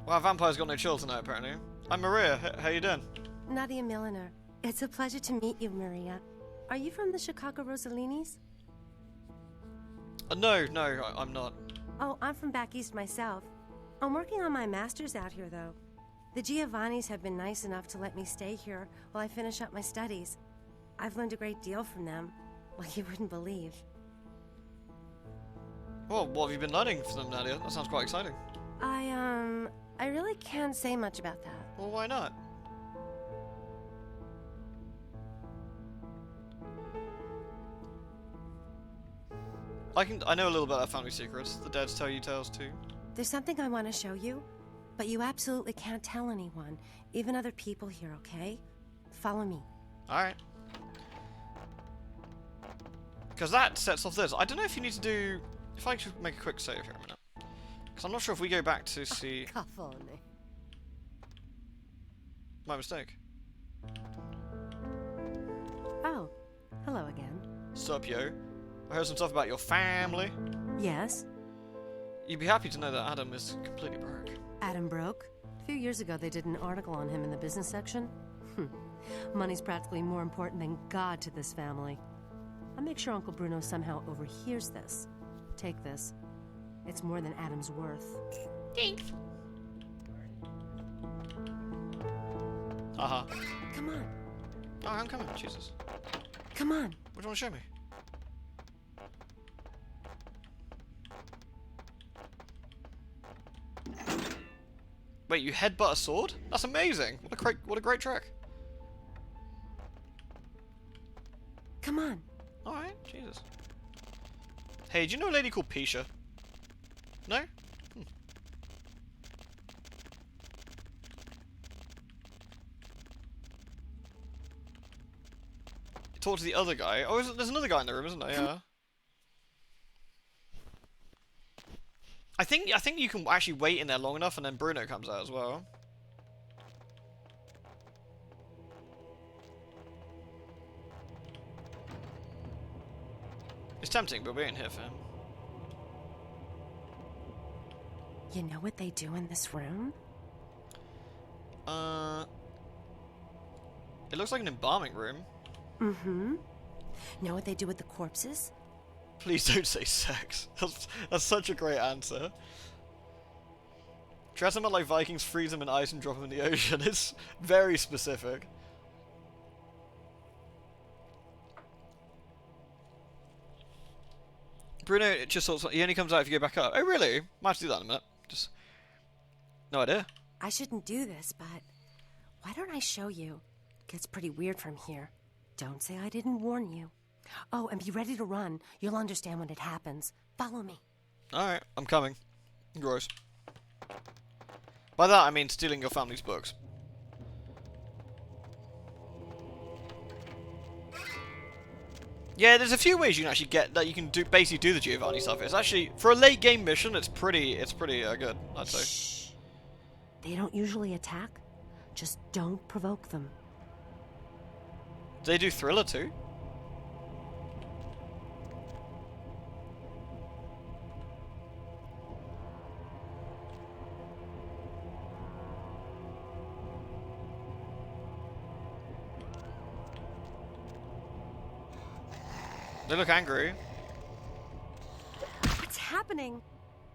Wow, Vampire's got no chill tonight, apparently. I'm Maria. How you doing? Nadia Milliner. It's a pleasure to meet you, Maria. Are you from the Chicago Rossellini's? No, I'm not. Oh, I'm from back east myself. I'm working on my master's out here, though. The Giovannis have been nice enough to let me stay here while I finish up my studies. I've learned a great deal from them, like you wouldn't believe. Well, what have you been learning from them, Nadia? That sounds quite exciting. I really can't say much about that. Well, why not? I know a little about our family secrets. The dead tell you tales too. There's something I want to show you, but you absolutely can't tell anyone, even other people here, okay? Follow me. Alright. Because that sets off this. I don't know if you need to do... If I should make a quick save here a minute. Because I'm not sure if we go back to see... Cafone. My mistake. Oh, hello again. Sup, yo. I heard some stuff about your family. Yes? You'd be happy to know that Adam is completely broke. Adam broke? A few years ago they did an article on him in the business section. Money's practically more important than God to this family. I'll make sure Uncle Bruno somehow overhears this. Take this. It's more than Adam's worth. Thanks. Uh-huh. Come on. Oh, I'm coming. Jesus. Come on. What do you want to show me? Wait, you headbutt a sword? That's amazing. What a great trick. Come on. Alright, Jesus. Hey, do you know a lady called Pisha? No? Talk to the other guy. Oh, there's another guy in the room, isn't there? Yeah. I think you can actually wait in there long enough, and then Bruno comes out as well. It's tempting, but we ain't here for him. You know what they do in this room? It looks like an embalming room. Mm-hmm. Know what they do with the corpses? Please don't say sex. That's such a great answer. Dress them up like Vikings, freeze them in ice, and drop them in the ocean. It's very specific. Bruno just sorts. He only comes out if you go back up. Oh really? Might have to do that in a minute. Just no idea. I shouldn't do this, but why don't I show you? Gets pretty weird from here. Don't say I didn't warn you. Oh, and be ready to run. You'll understand when it happens. Follow me. Alright, I'm coming. Gross. By that I mean stealing your family's books. Yeah, there's a few ways you can actually get that. You can basically do the Giovanni stuff. It's actually, for a late game mission, it's pretty good, I'd say. Shh. They don't usually attack. Just don't provoke them. Do they do Thriller too? They look angry. What's happening?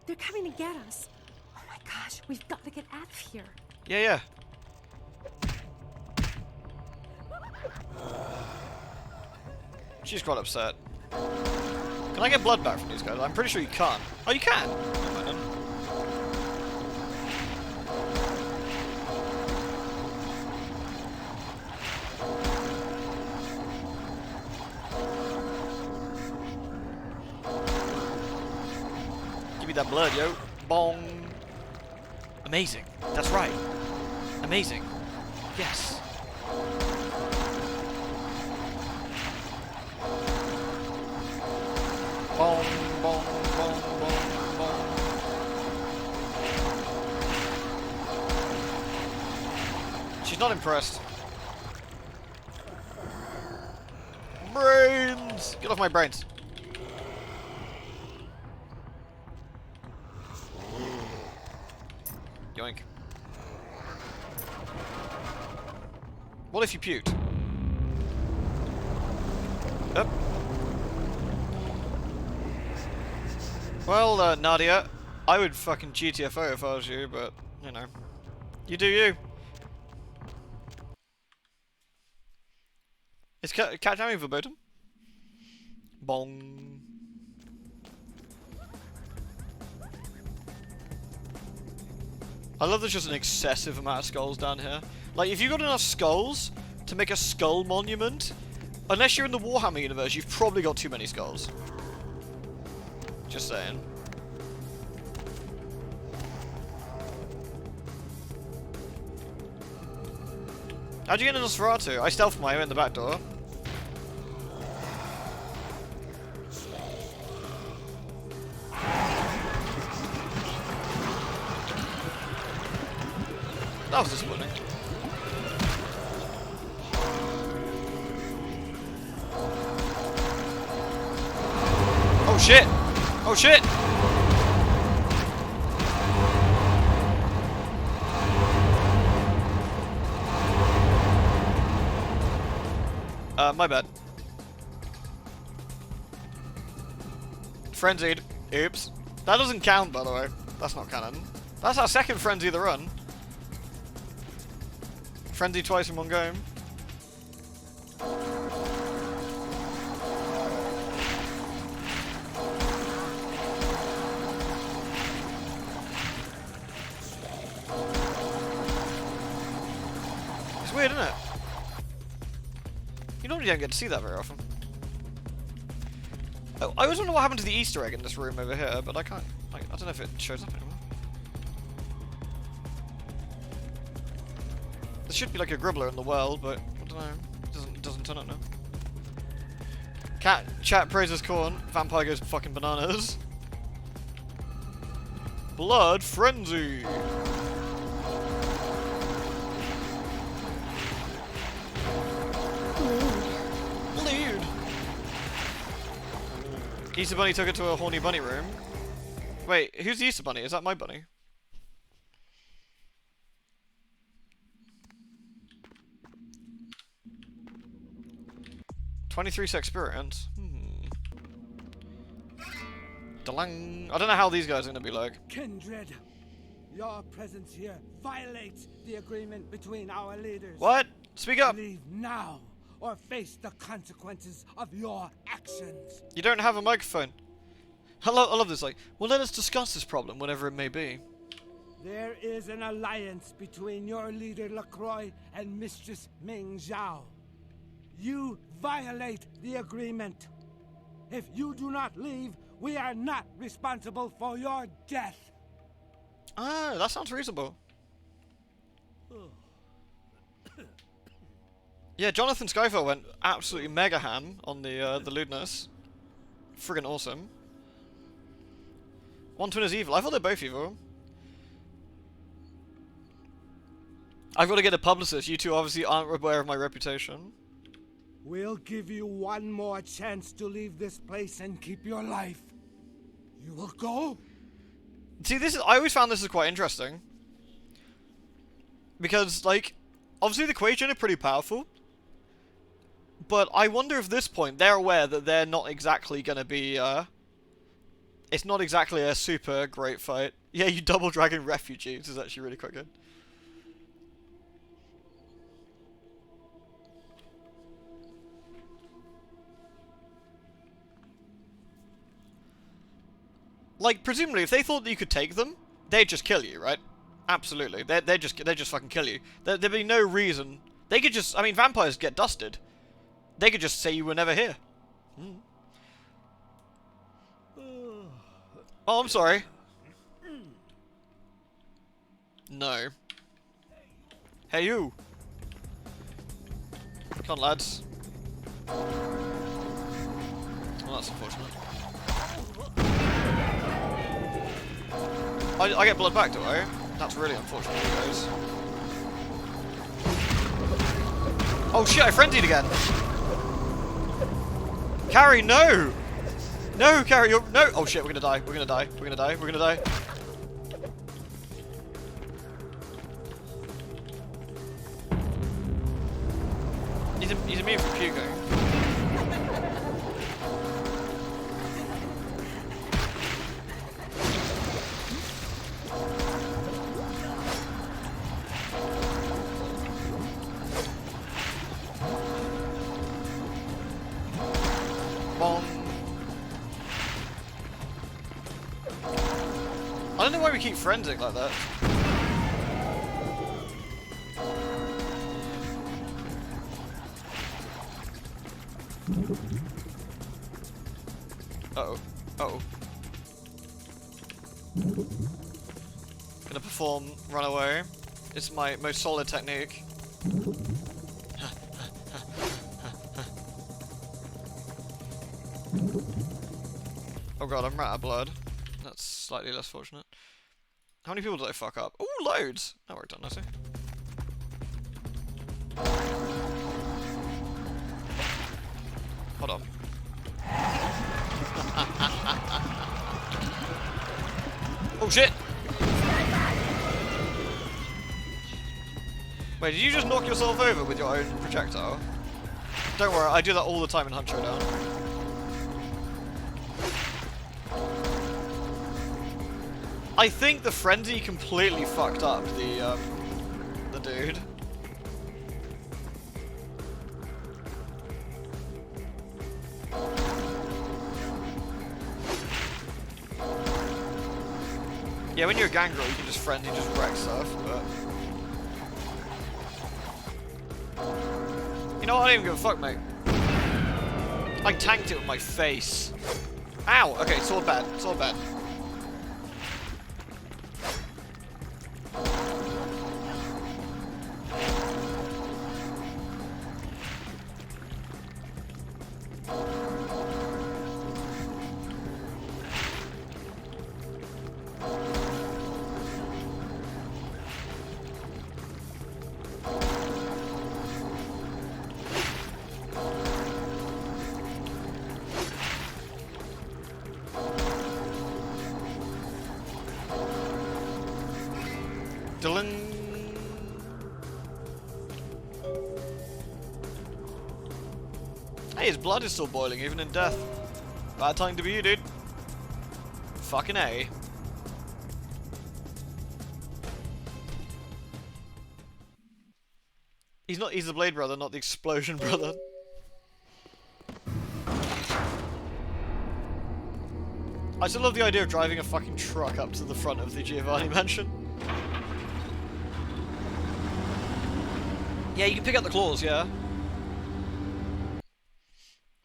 They're coming to get us. Oh my gosh, we've got to get out of here. Yeah. She's quite upset. Can I get blood back from these guys? I'm pretty sure you can't. Oh, you can! Never mind then. Give me that blood, yo. Bong. Amazing. That's right. Amazing. Yes. Bong, bong, bong, bong, bong. She's not impressed. Brains! Get off my brains. Yoink. What if you puked? Yep. Well, Nadia, I would fucking GTFO if I was you, but, you know. You do you. Is Cat Jammy verboten? Bong. I love there's just an excessive amount of skulls down here. Like, if you've got enough skulls to make a skull monument, unless you're in the Warhammer universe, you've probably got too many skulls. Just saying. How'd you get in Nosferatu? I stealthed my way in the back door. That was disappointing. Oh shit! Oh shit! My bad. Frenzied. Oops. That doesn't count, by the way. That's not canon. That's our second Frenzy of the run. Frenzy twice in one go. It's weird, isn't it? You normally don't get to see that very often. Oh, I always wonder what happened to the Easter egg in this room over here, but I can't. I don't know if it shows up anymore. There should be like a Gribbler in the world, but I don't know. It doesn't turn up now. Chat praises corn. Vampire goes fucking bananas. Blood frenzy. Blood. Easter Bunny took it to a horny bunny room. Wait, who's the Easter Bunny? Is that my bunny? $23 experience. Dalang. I don't know how these guys are gonna be like. Kindred, your presence here violates the agreement between our leaders. What? Speak up. Leave now, or face the consequences of your actions. You don't have a microphone. I love this. Like, well, let us discuss this problem, whatever it may be. There is an alliance between your leader LaCroix and Mistress Ming Zhao. You violate the agreement. If you do not leave, we are not responsible for your death. Ah, that sounds reasonable. Yeah, Jonathan Skyfall went absolutely mega ham on the lewdness. Friggin' awesome. One twin is evil. I thought they're both evil. I've got to get a publicist. You two obviously aren't aware of my reputation. We'll give you one more chance to leave this place and keep your life. You will go? See, I always found this is quite interesting. Because, like, obviously the Quadrant are pretty powerful. But I wonder if at this point they're aware that they're not exactly going to be, it's not exactly a super great fight. Yeah, you double dragon refugees is actually really quite good. Like, presumably, if they thought that you could take them, they'd just kill you, right? Absolutely. They'd just fucking kill you. There'd be no reason. They could just, I mean, vampires get dusted. They could just say you were never here. Hmm. Oh, I'm sorry. No. Hey, you. Come on, lads. Well, that's unfortunate. I get blood back, do I? That's really unfortunate, guys. Oh shit, I frenzied again! Carrie, no! No, Carrie, you're... No! Oh shit, we're gonna die, we're gonna die, we're gonna die, we're gonna die. He's immune from puking. I don't know why we keep frenzing like that. Uh-oh. Uh-oh. Gonna perform Run Away. It's my most solid technique. Oh god, I'm out of blood. That's slightly less fortunate. How many people did I fuck up? Ooh, loads! That worked out nicely. Hold on. Oh shit! Wait, did you just knock yourself over with your own projectile? Don't worry, I do that all the time in Hunt Showdown. I think the frenzy completely fucked up the dude. Yeah, when you're a gangrel, you can just frenzy, just wreck stuff, but... You know what, I don't even give a fuck, mate. I tanked it with my face. Ow! Okay, it's all bad, it's all bad. Dylan. Hey, his blood is still boiling even in death. Bad time to be you, dude. Fucking A. He's the Blade brother, not the Explosion brother. I still love the idea of driving a fucking truck up to the front of the Giovanni mansion. Yeah, you can pick up the claws, yeah.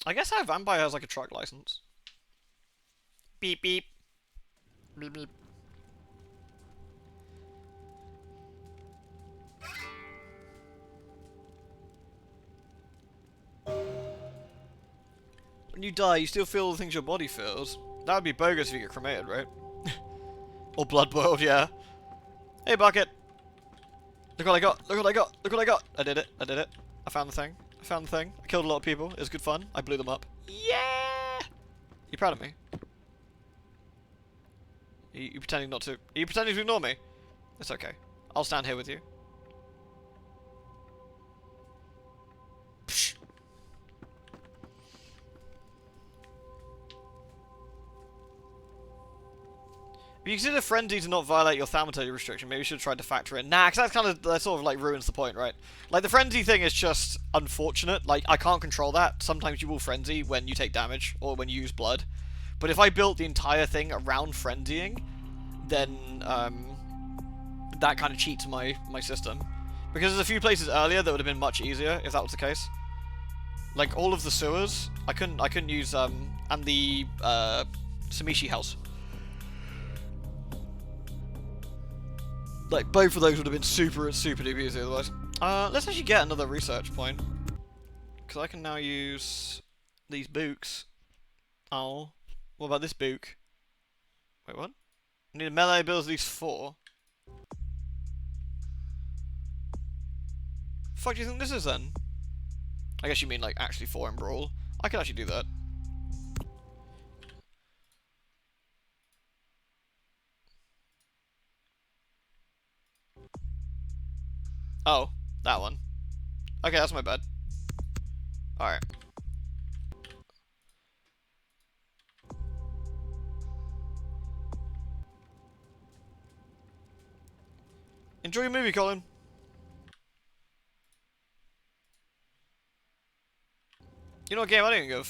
I guess our vampire has like a truck license. Beep beep. Beep beep. When you die, you still feel the things your body feels. That would be bogus if you get cremated, right? Or blood boiled, yeah. Hey, Bucket! Look what I got! Look what I got! Look what I got! I did it! I did it! I found the thing! I found the thing! I killed a lot of people. It was good fun. I blew them up. Yeah! You proud of me? You pretending not to? Are you pretending to ignore me? It's okay. I'll stand here with you. Psh. But you consider frenzy to not violate your thaumaturgy restriction. Maybe you should have tried to factor in. Nah, because that's kind of, that sort of like ruins the point, right? Like the frenzy thing is just unfortunate. Like I can't control that. Sometimes you will frenzy when you take damage or when you use blood. But if I built the entire thing around frenzying, then that kind of cheats my system. Because there's a few places earlier that would have been much easier if that was the case. Like all of the sewers, I couldn't use and the Samishi house. Like both of those would have been super duper easy otherwise. Let's actually get another research point. Because I can now use these books. Oh. What about this book? Wait, what? I need a melee ability at least 4. Fuck do you think this is then? I guess you mean like actually 4 in Brawl. I could actually do that. Oh, that one. Okay, that's my bad. Alright. Enjoy your movie, Colin. You know what game? I don't even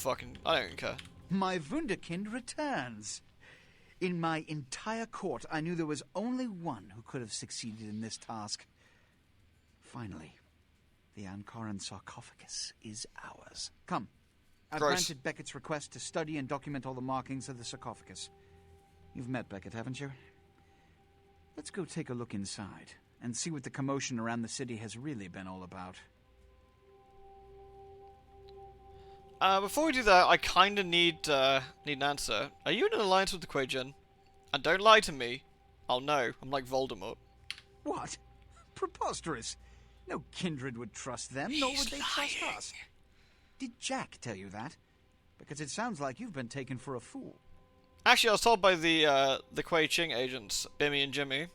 I don't even care. My Wunderkind returns. In my entire court, I knew there was only one who could have succeeded in this task. Finally, the Ankaran sarcophagus is ours. Come. I've granted Beckett's request to study and document all the markings of the sarcophagus. You've met Beckett, haven't you? Let's go take a look inside and see what the commotion around the city has really been all about. Before we do that, I kinda need an answer. Are you in an alliance with the Quajan? And don't lie to me. I'll know. I'm like Voldemort. What? Preposterous. No kindred would trust them, nor would they trust us. Did Jack tell you that? Because it sounds like you've been taken for a fool. Actually, I was told by the Kuei Ching agents, Bimmy and Jimmy.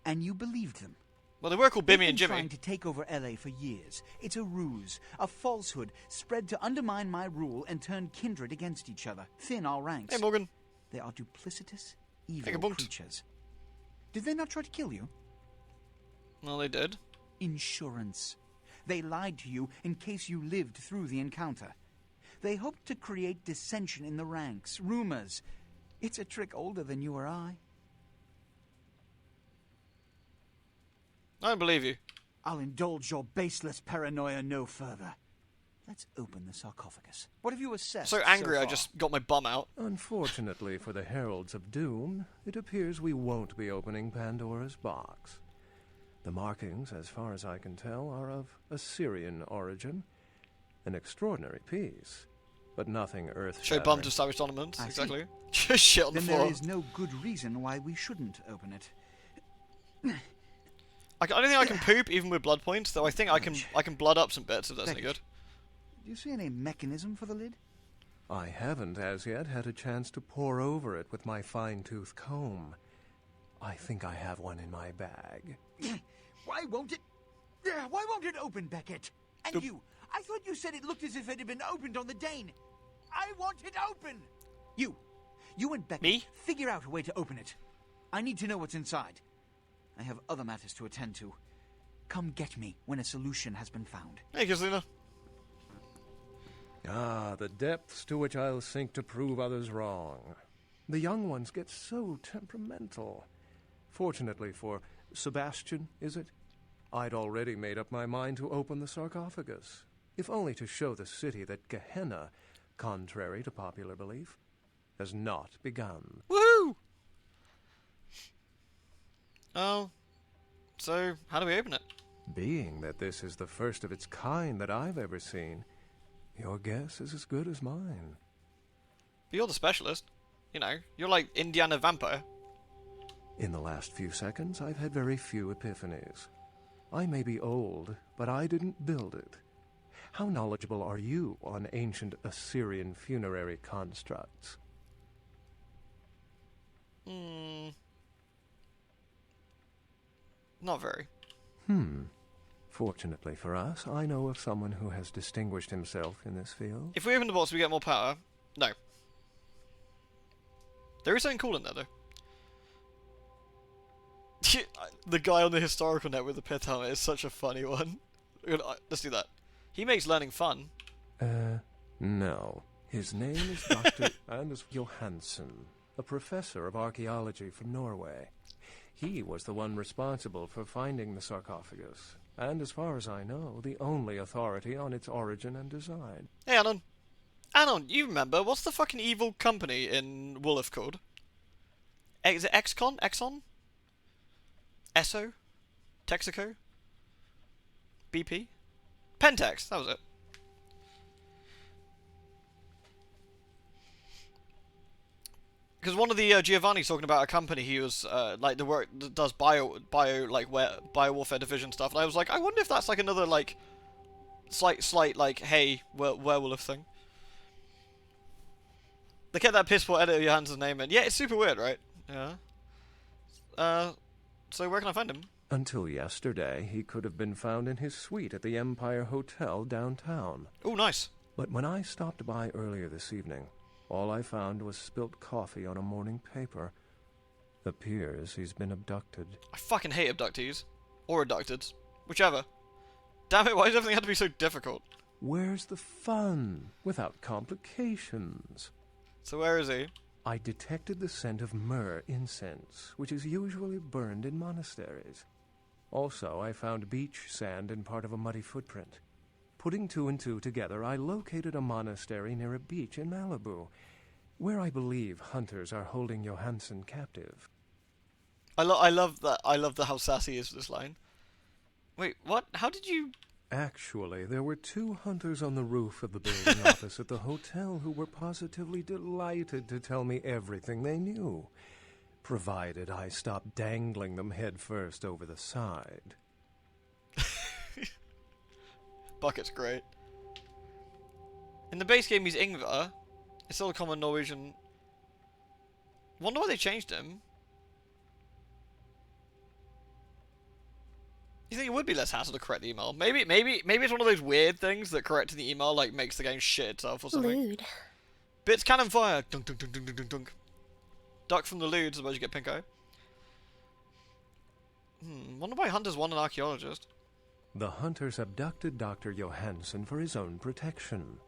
And you believed them? Well, they were called Bimmy and They've been Jimmy. trying to take over LA for years. It's a ruse, a falsehood, spread to undermine my rule and turn kindred against each other, thin our ranks. Hey, Morgan. They are duplicitous, evil creatures. Did they not try to kill you? No, they did. Insurance. They lied to you in case you lived through the encounter. They hoped to create dissension in the ranks, rumors. It's a trick older than you or I. I don't believe you. I'll indulge your baseless paranoia no further. Let's open the sarcophagus. What have you assessed So angry, so I far? just got my bum out. Unfortunately for the Heralds of Doom, it appears we won't be opening Pandora's box. The markings, as far as I can tell, are of Assyrian origin. An extraordinary piece, but nothing Show earth-shattering. bum to savage tournament. I Exactly. Just shit on the Then floor. there is no good reason why we shouldn't open it. I don't think I can poop even with blood points, though I think I can blood up some bits if that's any good. Do you see any mechanism for the lid? I haven't as yet had a chance to pore over it with my fine-tooth comb. I think I have one in my bag. Why won't it open, Beckett? And you, I thought you said it looked as if it had been opened on the Dane. I want it open! You and Beckett, Me? figure out a way to open it. I need to know what's inside. I have other matters to attend to. Come get me when a solution has been found. Hey, Kaslina. Ah, the depths to which I'll sink to prove others wrong. The young ones get so temperamental. Fortunately for Sebastian, is it? I'd already made up my mind to open the sarcophagus, if only to show the city that Gehenna, contrary to popular belief, has not begun. Woohoo! Oh. So, how do we open it? Being that this is the first of its kind that I've ever seen, your guess is as good as mine. But you're the specialist. You know, you're like Indiana Vampire. In the last few seconds, I've had very few epiphanies. I may be old, but I didn't build it. How knowledgeable are you on ancient Assyrian funerary constructs? Not very. Fortunately for us, I know of someone who has distinguished himself in this field. If we open the box, we get more power. No. There is something cool in there, though. The guy on the historical net with the pith helmet is such a funny one. Let's do that. He makes learning fun. No. His name is Dr. Anders Johansen, a professor of archaeology from Norway. He was the one responsible for finding the sarcophagus, and as far as I know, the only authority on its origin and design. Hey, Anon. Anon, you remember, what's the fucking evil company in Wolof called? Is it XCon? Exxon? Esso? Texaco? BP? Pentex, that was it. Because one of the Giovanni's talking about a company he was like the work that does bio warfare division stuff, and I was like, I wonder if that's like another like slight like hey werewolf thing. They kept that piss poor editor Johansen's name in. Yeah, it's super weird, right? Yeah. So where can I find him? Until yesterday, he could have been found in his suite at the Empire Hotel downtown. Oh, nice. But when I stopped by earlier this evening, all I found was spilt coffee on a morning paper. Appears he's been abducted. I fucking hate abductees. Or abducted. Whichever. Damn it, why does everything have to be so difficult? Where's the fun? Without complications. So where is he? I detected the scent of myrrh incense, which is usually burned in monasteries. Also, I found beach sand in part of a muddy footprint. Putting two and two together, I located a monastery near a beach in Malibu, where I believe hunters are holding Johansen captive. I love that. I love how sassy he is for this line. Wait, what? How did you... Actually, there were 2 hunters on the roof of the building opposite the hotel who were positively delighted to tell me everything they knew, provided I stopped dangling them head first over the side. Bucket's great. In the base game, he's Ingvar. It's still a common Norwegian. Wonder why they changed him. You think it would be less hassle to correct the email? Maybe it's one of those weird things that correcting the email like makes the game shit itself or something. Lewd. Bits cannon fire. Dunk dunk dunk dunk dunk dunk dunk. Duck from the lewd, suppose you get pink eye. Wonder why hunters want an archaeologist. The hunters abducted Dr. Johansen for his own protection.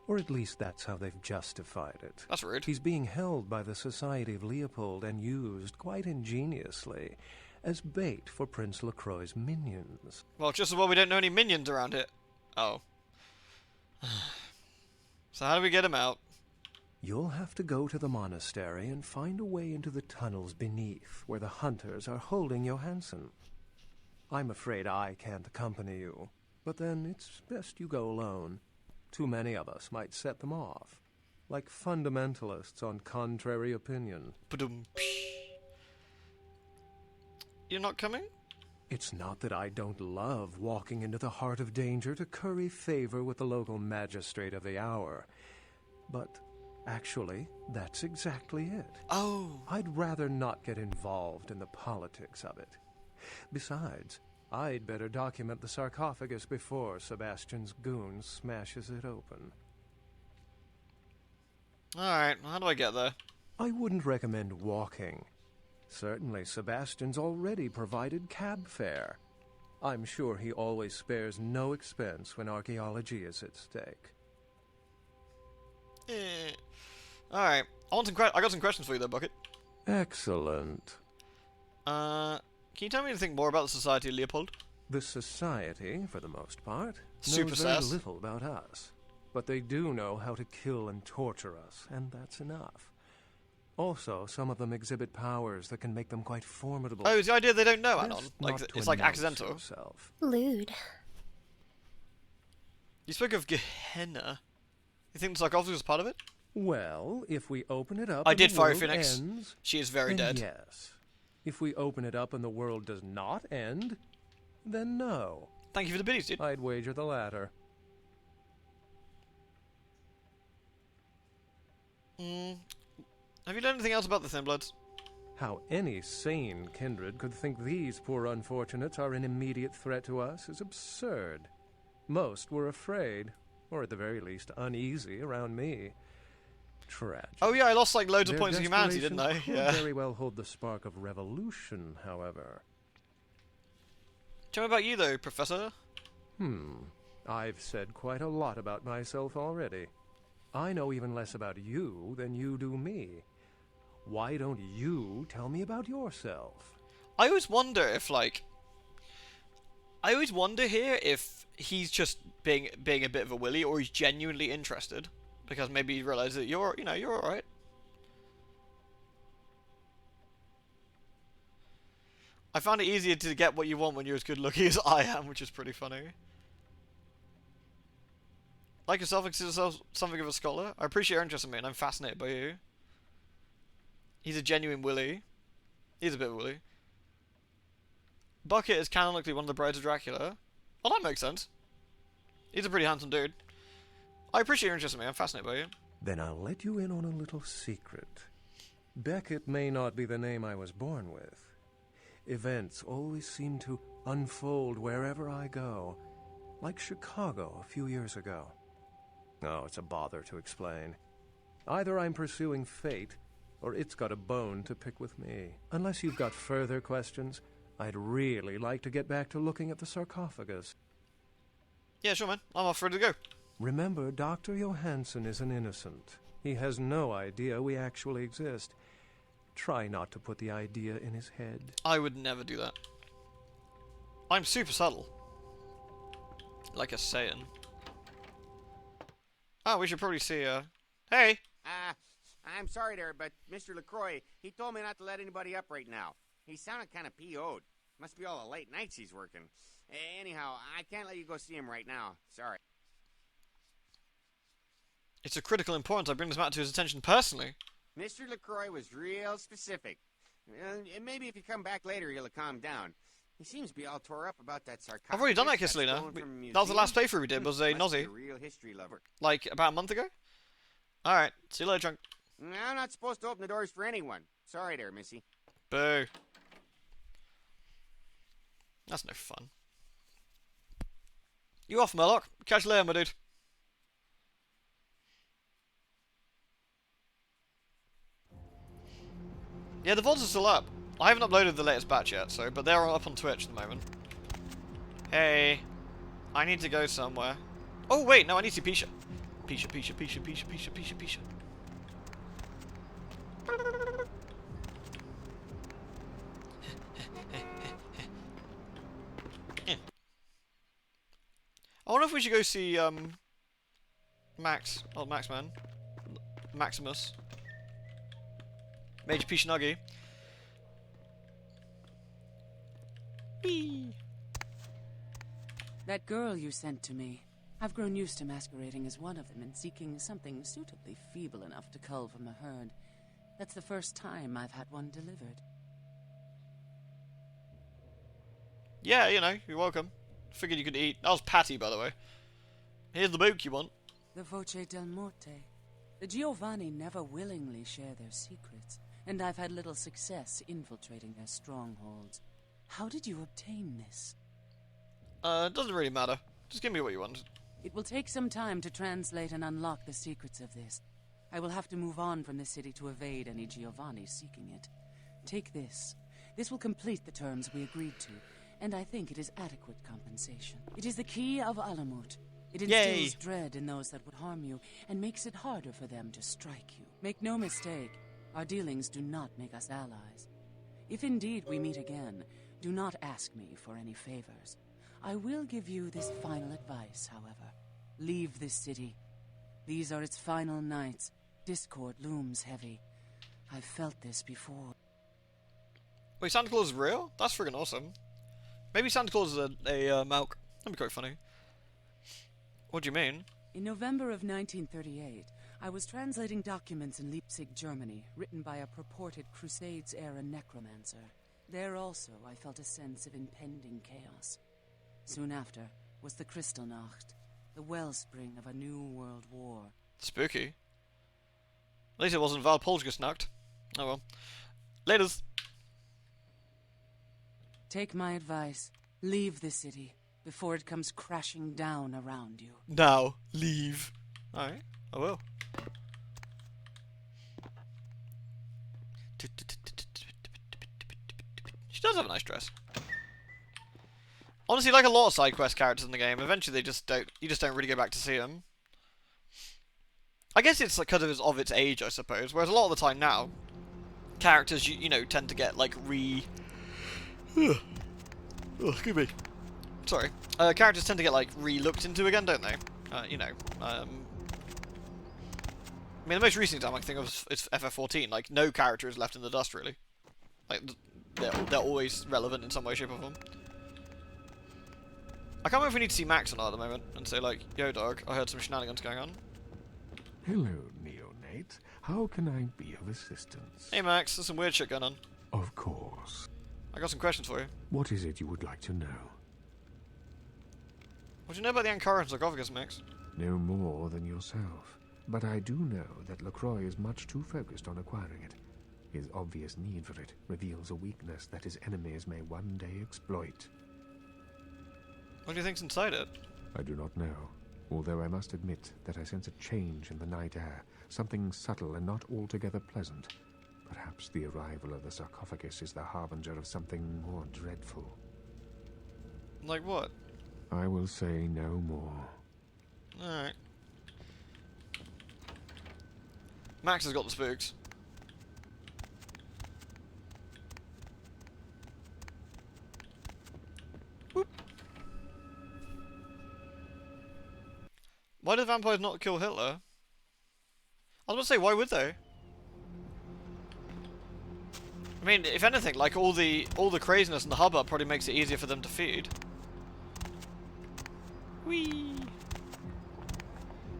Or at least that's how they've justified it. That's rude. He's being held by the Society of Leopold and used, quite ingeniously, as bait for Prince LaCroix's minions. Well, just as well we don't know any minions around it. Oh. So how do we get him out? You'll have to go to the monastery and find a way into the tunnels beneath, where the hunters are holding Johansen. I'm afraid I can't accompany you, but then it's best you go alone. Too many of us might set them off, like fundamentalists on contrary opinion. You're not coming? It's not that I don't love walking into the heart of danger to curry favor with the local magistrate of the hour, but actually, that's exactly it. Oh. I'd rather not get involved in the politics of it. Besides, I'd better document the sarcophagus before Sebastian's goon smashes it open. Alright, how do I get there? I wouldn't recommend walking. Certainly, Sebastian's already provided cab fare. I'm sure he always spares no expense when archaeology is at stake. Alright, I got some questions for you there, Bucket. Excellent. Can you tell me anything more about the Society of Leopold? The Society, for the most part, Super knows very sass. little about us. But they do know how to kill and torture us, and that's enough. Also, some of them exhibit powers that can make them quite formidable. Oh, is the idea they don't know, Best Anon? not Like, to it's like announce accidental. yourself. Lewd. You spoke of Gehenna. You think the sarcophagus is part of it? Well, if we open it up I and did the Fiery world Phoenix. ends, She is very then dead. yes. If we open it up and the world does not end, then no. Thank you for the biddies, dude. I'd wager the latter. Have you done anything else about the Thin Bloods? How any sane kindred could think these poor unfortunates are an immediate threat to us is absurd. Most were afraid, or at the very least uneasy around me. Tragic. Oh yeah, I lost like loads of Their points of humanity, didn't I? desperation could Yeah. very well hold the spark of revolution, however. Tell me about you, though, Professor. I've said quite a lot about myself already. I know even less about you than you do me. Why don't you tell me about yourself? I always wonder if, like... I always wonder here if he's just being a bit of a willy, or he's genuinely interested. Because maybe he realizes that you're alright. I found it easier to get what you want when you're as good looking as I am, which is pretty funny. Like yourself, consider yourself something of a scholar. I appreciate your interest in me, and I'm fascinated by you. He's a genuine willy. He's a bit of a willy. Bucket is canonically one of the brides of Dracula. Oh, that makes sense. He's a pretty handsome dude. I appreciate your interest in me. I'm fascinated by you. Then I'll let you in on a little secret. Beckett may not be the name I was born with. Events always seem to unfold wherever I go, like Chicago a few years ago. Oh, it's a bother to explain. Either I'm pursuing fate, or it's got a bone to pick with me. Unless you've got further questions, I'd really like to get back to looking at the sarcophagus. Yeah, sure, man. I'm off, ready to go. Remember, Dr. Johansson is an innocent. He has no idea we actually exist. Try not to put the idea in his head. I would never do that. I'm super subtle. Like a Saiyan. Oh, we should probably see, Hey! I'm sorry there, but Mr. LaCroix, he told me not to let anybody up right now. He sounded kind of PO'd. Must be all the late nights he's working. Anyhow, I can't let you go see him right now. Sorry. It's of critical importance I bring this matter to his attention personally. Mr. LaCroix was real specific. Maybe if you come back later, he'll calm down. He seems to be all tore up about that sarcophagus. I've already done that, Kisselina. That was the last playthrough we did, was a Nozzy. A real history lover. Like, about a month ago? Alright, see you later, Chunk. I'm not supposed to open the doors for anyone. Sorry there, Missy. Boo. That's no fun. You off, Murloc? Catch you later, my dude. Yeah, the VODs are still up. I haven't uploaded the latest batch yet, but they're up on Twitch at the moment. Hey, I need to go somewhere. Oh wait, no, I need to see Pisha. Pisha. I wonder if we should go see Max, old Max man, Maximus, Major Pishanagi. Whee! That girl you sent to me. I've grown used to masquerading as one of them and seeking something suitably feeble enough to cull from the herd. That's the first time I've had one delivered. Yeah, you know, you're welcome. Figured you could eat. That was Patty, by the way. Here's the book you want. The Voce del Morte. The Giovanni never willingly share their secrets, and I've had little success infiltrating their strongholds. How did you obtain this? It doesn't really matter. Just give me what you want. It will take some time to translate and unlock the secrets of this. I will have to move on from the city to evade any Giovanni seeking it. Take this. This will complete the terms we agreed to, and I think it is adequate compensation. It is the key of Alamut. It instills dread in those that would harm you, and makes it harder for them to strike you. Make no mistake, our dealings do not make us allies. If indeed we meet again, do not ask me for any favors. I will give you this final advice, however. Leave this city. These are its final nights. Discord looms heavy. I've felt this before. Wait, Santa Claus is real? That's friggin' awesome. Maybe Santa Claus is a Malk. That'd be quite funny. What do you mean? In November of 1938, I was translating documents in Leipzig, Germany, written by a purported Crusades-era necromancer. There also, I felt a sense of impending chaos. Soon after was the Kristallnacht, the wellspring of a new world war. Spooky. At least it wasn't Valpolsgesnacht. Oh well. Laters. Take my advice. Leave the city before it comes crashing down around you. Now, leave. Alright, I will. She does have a nice dress. Honestly, like a lot of side quest characters in the game, eventually they just don't. You just don't really go back to see them. I guess it's because of its age, I suppose. Whereas a lot of the time now, characters you know tend to get like oh, excuse me. Sorry. Characters tend to get like re-looked into again, don't they? You know. I mean, the most recent time I can think of is FF14. Like, no character is left in the dust, really. Like, they're always relevant in some way, shape, or form. I can't remember if we need to see Max or not at the moment and say, like, yo, dog, I heard some shenanigans going on. Hello, neonate. How can I be of assistance? Hey, Max, there's some weird shit going on. Of course. I got some questions for you. What is it you would like to know? What do you know about the Ankaran sarcophagus, Max? No more than yourself. But I do know that LaCroix is much too focused on acquiring it. His obvious need for it reveals a weakness that his enemies may one day exploit. What do you think's inside it? I do not know, although I must admit that I sense a change in the night air, something subtle and not altogether pleasant. Perhaps the arrival of the sarcophagus is the harbinger of something more dreadful. Like what? I will say no more. Alright. Max has got the spooks. Whoop. Why did vampires not kill Hitler? I was going to say, why would they? I mean, if anything, like all the craziness and the hubbub probably makes it easier for them to feed. Whee!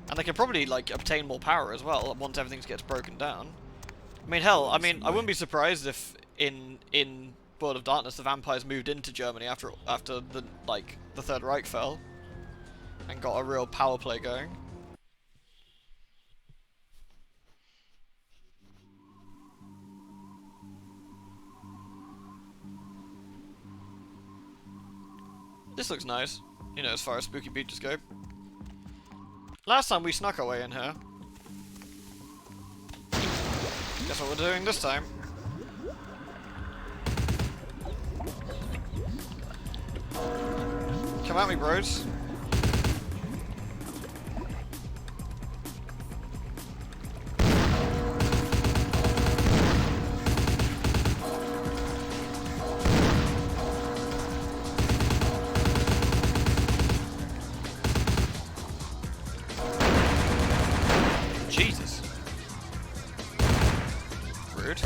And they can probably like obtain more power as well once everything gets broken down. I mean, hell, I wouldn't be surprised if in World of Darkness the vampires moved into Germany after the Third Reich fell and got a real power play going. This looks nice, you know, as far as spooky beaches go. Last time we snuck our way in here. Guess what we're doing this time? Come at me, bros. Jesus. Rude.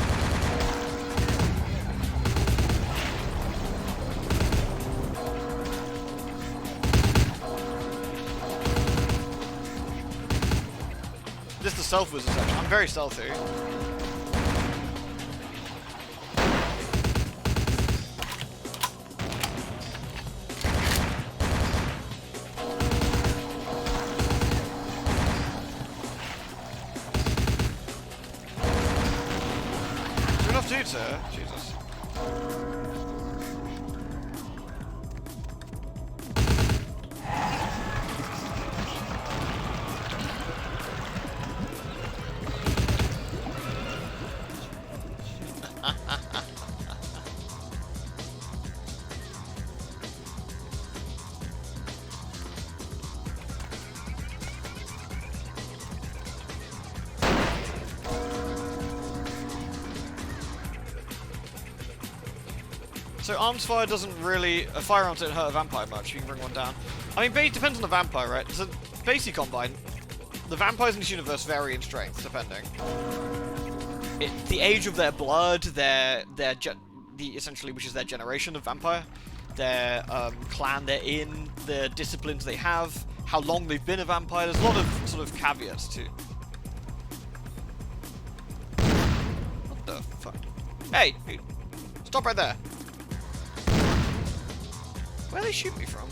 This is the stealth wizard section. I'm very stealthy. Enough dudes here. Jesus. So arms fire doesn't really... firearms don't hurt a vampire much, you can bring one down. I mean, it depends on the vampire, right? So, basically combine, the vampires in this universe vary in strength, depending. The age of their blood, essentially, which is their generation of vampire, their clan they're in, the disciplines they have, how long they've been a vampire, there's a lot of sort of caveats to... What the fuck? Hey! Stop right there! Where do they shoot me from?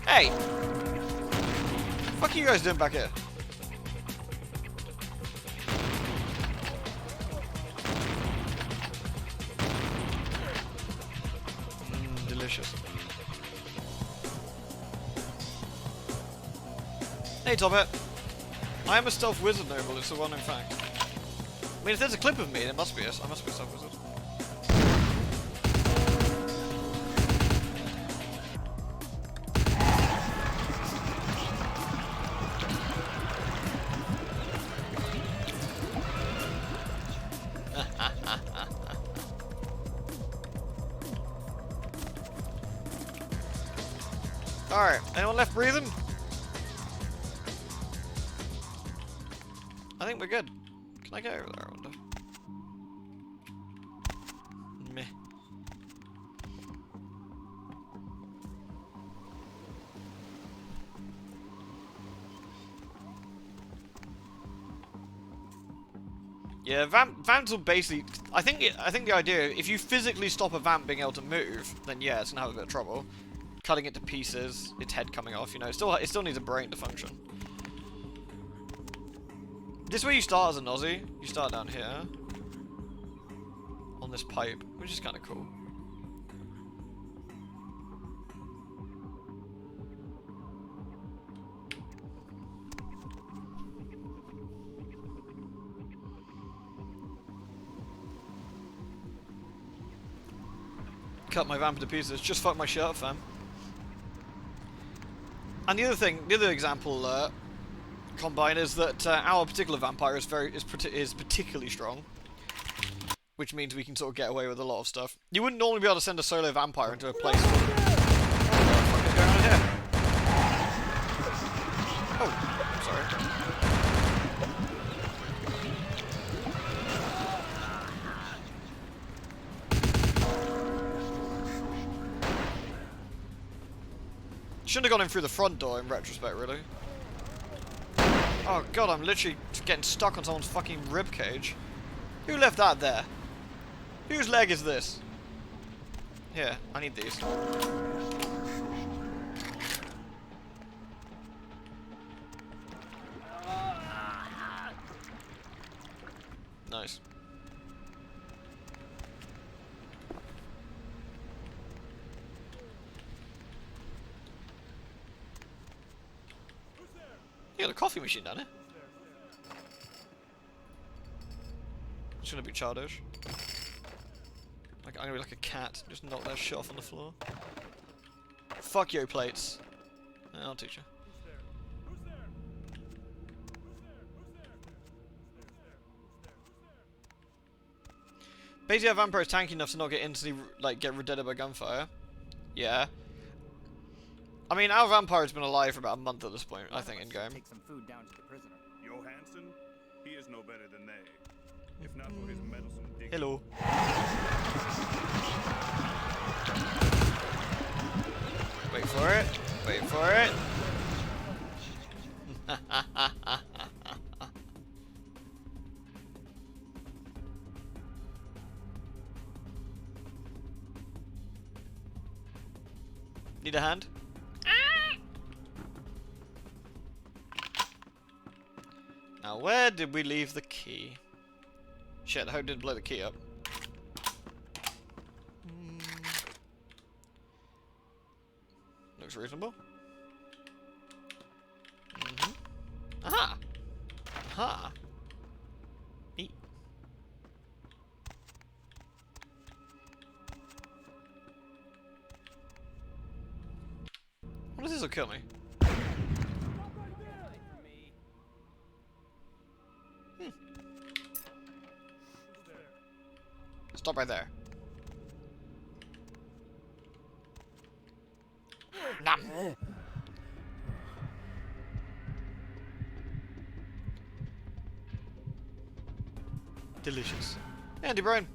Hey! What are you guys doing back here? Delicious. Hey, Tobbit. I am a stealth wizard, noble. It's a well-known fact. I mean, if there's a clip of me, it must be a, I must be a stealth wizard. Alright, anyone left breathing? I think we're good. Can I go over there, I wonder? Meh. Yeah, vamps will basically. I think the idea, if you physically stop a vamp being able to move, then yeah, it's gonna have a bit of trouble. Cutting it to pieces, its head coming off. You know, it still needs a brain to function. This is where you start as an Aussie. You start down here on this pipe, which is kind of cool. Cut my vamp to pieces. Just fuck my shit up, fam. And the other example, Combine, is that our particular vampire is particularly strong, which means we can sort of get away with a lot of stuff. You wouldn't normally be able to send a solo vampire into a place. What the fuck is going on here? Oh, I'm sorry. Shouldn't have gone in through the front door in retrospect, really. Oh god, I'm literally getting stuck on someone's fucking ribcage. Who left that there? Whose leg is this? Here, I need these. Nice. You got a coffee machine down here. It's gonna be childish. Like, I'm gonna be like a cat, just knock their shit off on the floor. Fuck yo plates. I'll teach you. Basically, our vampire is tanky enough to not get instantly, like, get redeaded by gunfire. Yeah. I mean, our vampire's been alive for about a month at this point, I think, in game. Take some food down to the prisoner. Johansson, he is no better than they. If not for his meddlesome dick. Hello. Wait for it. Wait for it. Need a hand? Now, where did we leave the key? Shit, I hope I didn't blow the key up. Looks reasonable. Aha! Aha! Eat. What if this will kill me? Stop right there. Nom. Delicious. Andy Brown.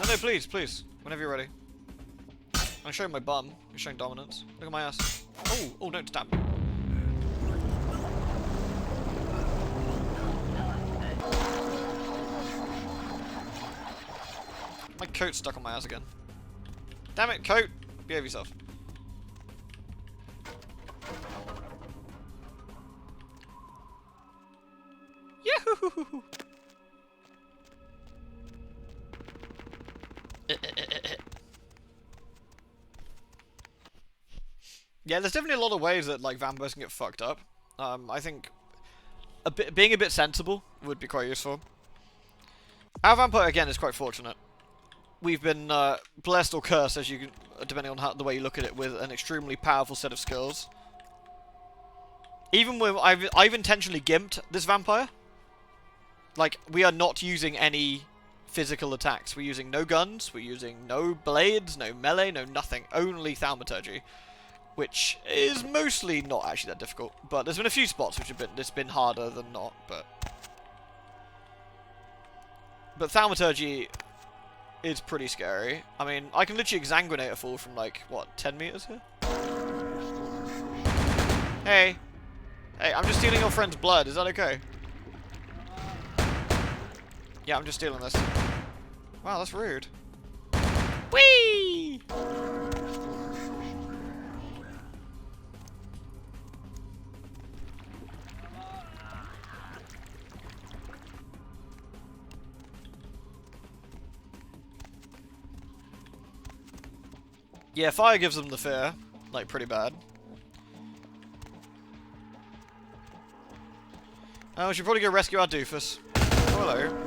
No, please, please. Whenever you're ready. I'm showing my bum. You're showing dominance. Look at my ass. Oh, oh, don't stab me. My coat's stuck on my ass again. Damn it, coat! Behave yourself. Yeah, there's definitely a lot of ways that like vampires can get fucked up. I think being a bit sensible would be quite useful. Our vampire again is quite fortunate. We've been blessed or cursed, as you can, depending on the way you look at it, with an extremely powerful set of skills. Even when I've intentionally gimped this vampire. Like, we are not using any physical attacks. We're using no guns, we're using no blades, no melee, no nothing. Only thaumaturgy. Which is mostly not actually that difficult. But there's been a few spots which it's been harder than not, but thaumaturgy is pretty scary. I mean, I can literally exsanguinate a fool from like, what, 10 meters here? Hey! Hey, I'm just stealing your friend's blood, is that okay? Yeah, I'm just stealing this. Wow, that's rude. Whee! Yeah, fire gives them the fear. Like, pretty bad. Oh, we should probably go rescue our doofus. Oh, hello.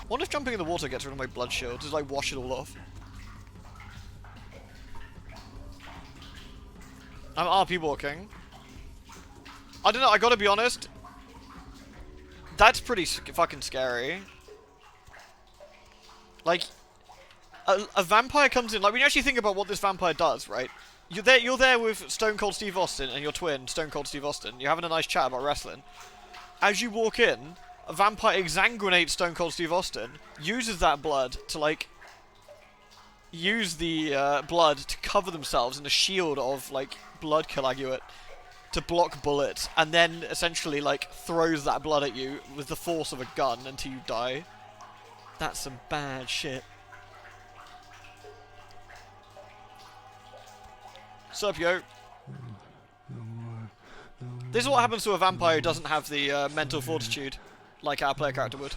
I wonder if jumping in the water gets rid of my blood shield. Just like wash it all off. I'm RP walking. I don't know, I gotta be honest. That's pretty fucking scary. Like, a vampire comes in, like, when you actually think about what this vampire does, right? You're there with Stone Cold Steve Austin and your twin, Stone Cold Steve Austin. You're having a nice chat about wrestling. As you walk in, a vampire exsanguinates Stone Cold Steve Austin, uses that blood to, like, use the blood to cover themselves in a shield of, like, blood coagulate to block bullets, and then essentially, like, throws that blood at you with the force of a gun until you die. That's some bad shit. Sup, yo? This is what happens to a vampire who doesn't have the mental fortitude, like our player character would.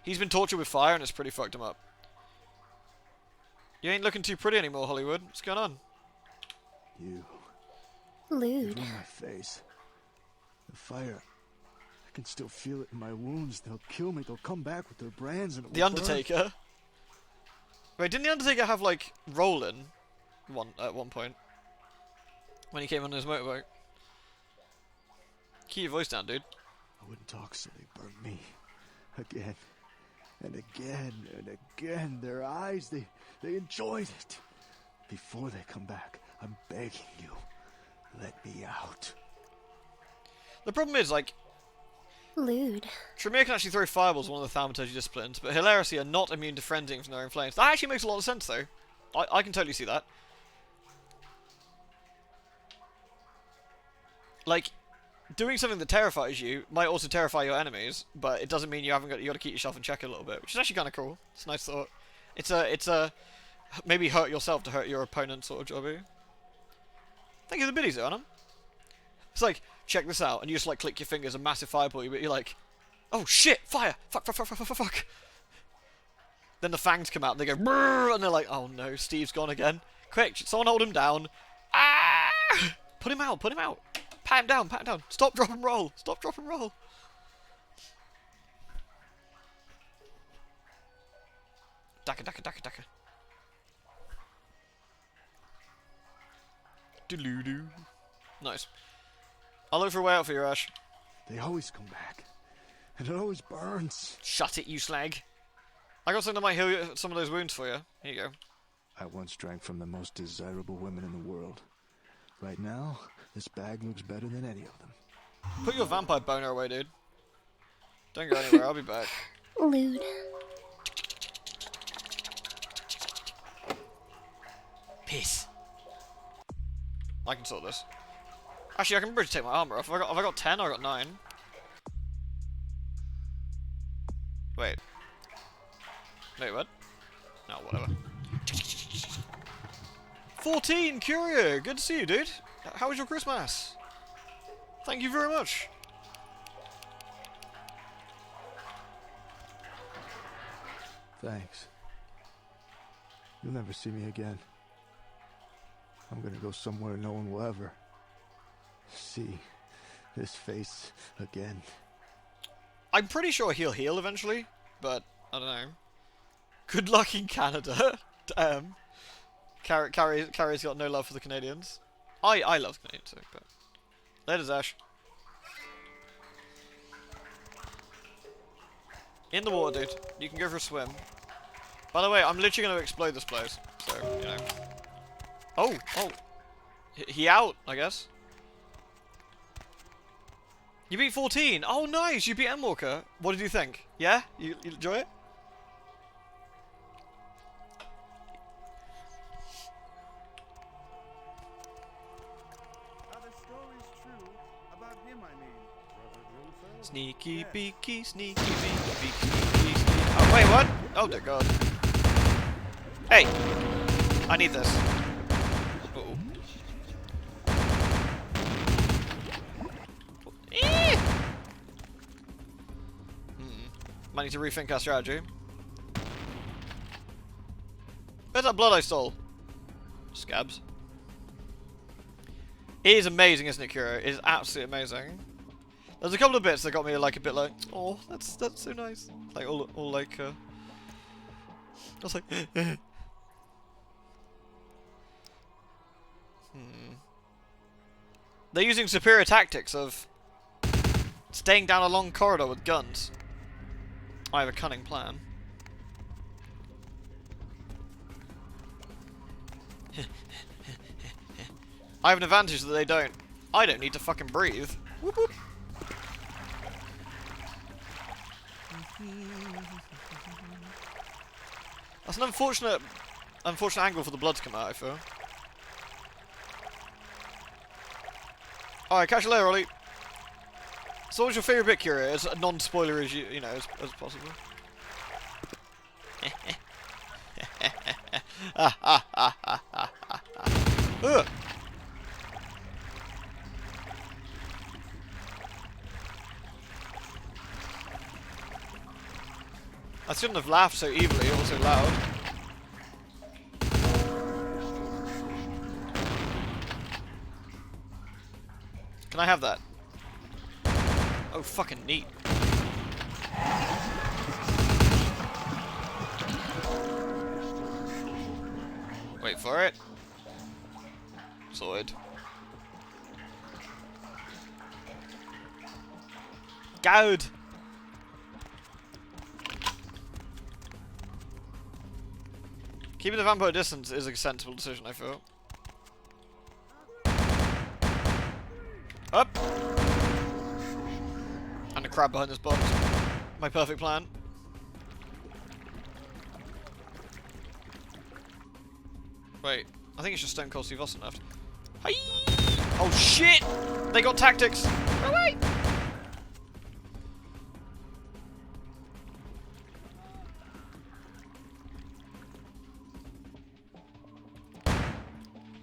He's been tortured with fire, and it's pretty fucked him up. You ain't looking too pretty anymore, Hollywood. What's going on? You. Lewd. On my face. The fire. I can still feel it in my wounds. They'll kill me. They'll come back with their brands and it The will Undertaker? burn. Wait, didn't the Undertaker have, like, Rollin at one point? When he came on his motorbike? Keep your voice down, dude. I wouldn't talk so they burn me. Again. And again and again. Their eyes, they enjoyed it. Before they come back, I'm begging you. Let me out. The problem is, like, Lewd. Tremere can actually throw fireballs, one of the thaumaturgy disciplines, but hilariously are not immune to frenzying from their own flames. That actually makes a lot of sense, though. I can totally see that. Like, doing something that terrifies you might also terrify your enemies, but it doesn't mean you got to keep yourself in check a little bit, which is actually kind of cool. It's a nice thought. It's a maybe hurt yourself to hurt your opponent sort of jobby. Thank you for the biddies, Anna. It's like, check this out, and you just like click your fingers, a massive fireball, but you're like, oh shit, fire! Fuck, fuck, fuck, fuck, fuck, fuck. Then the fangs come out, and they go, brrr, and they're like, oh no, Steve's gone again. Quick, someone hold him down. Ah! Put him out, put him out. Pat him down, pat him down. Stop, drop, and roll. Stop, drop, and roll. Daka, daka, daka, daka. Doo-doo-doo. Nice. I'll look for a way out for you, Ash. They always come back. And it always burns. Shut it, you slag. I got something that might heal you, some of those wounds for you. Here you go. I once drank from the most desirable women in the world. Right now, this bag looks better than any of them. Put your vampire boner away, dude. Don't go anywhere, I'll be back. Lewd. Piss. I can sort this. Actually, I can remember to take my armor off. Have I got 10 or I got 9? Wait. Wait, what? No, whatever. 14, Curio! Good to see you, dude. How was your Christmas? Thank you very much. Thanks. You'll never see me again. I'm gonna go somewhere no one will ever see this face again. I'm pretty sure he'll heal eventually, but I don't know. Good luck in Canada. Damn. Carrie's got no love for the Canadians. I love Canadians too, but later, Ash. In the water, dude. You can go for a swim. By the way, I'm literally going to explode this place, so you know. Oh. He out, I guess. You beat 14. Oh, nice. You beat Endwalker. What did you think? Yeah? You enjoy it? Are the stories true about him, I mean? Sneaky beaky, sneaky beaky, beaky, sneaky, sneaky. Oh, wait, what? Oh, dear God. Hey! I need this. Uh-oh. Might need to rethink our strategy. Where's that blood I stole? Scabs. It is amazing, isn't it, Kuro? It is absolutely amazing. There's a couple of bits that got me like a bit like, oh, that's so nice. Like all like I was like They're using superior tactics of staying down a long corridor with guns. I have a cunning plan. I have an advantage that they don't. I don't need to fucking breathe. Whoop whoop. That's an unfortunate angle for the blood to come out, I feel. Alright, catch you later, Ollie. So what was your favourite bit, Kira? As non-spoiler as you know, as possible. Ugh. I shouldn't have laughed so evilly or so loud. Can I have that? Oh, fucking neat. Wait for it. Sorted. Good. Keeping the vampire distance is a sensible decision, I feel. Up! And a crab behind this box. My perfect plan. Wait, I think it's just Stone Cold Steve Austin left. Hi! Oh shit! They got tactics! Oh wait!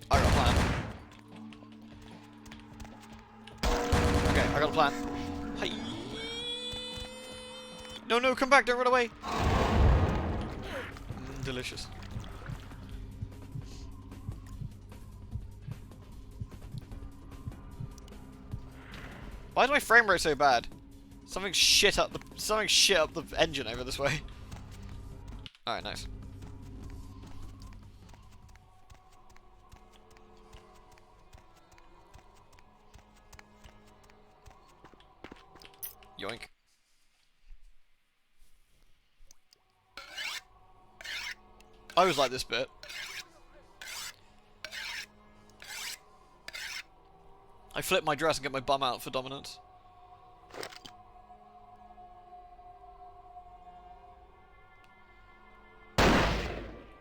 I got a plan. Okay, I got a plan. Hi! No, no, come back, don't run away! Delicious. Why is my frame rate so bad? Something shit up the engine over this way. Alright, nice. Yoink. I always like this bit. I flip my dress and get my bum out for dominance.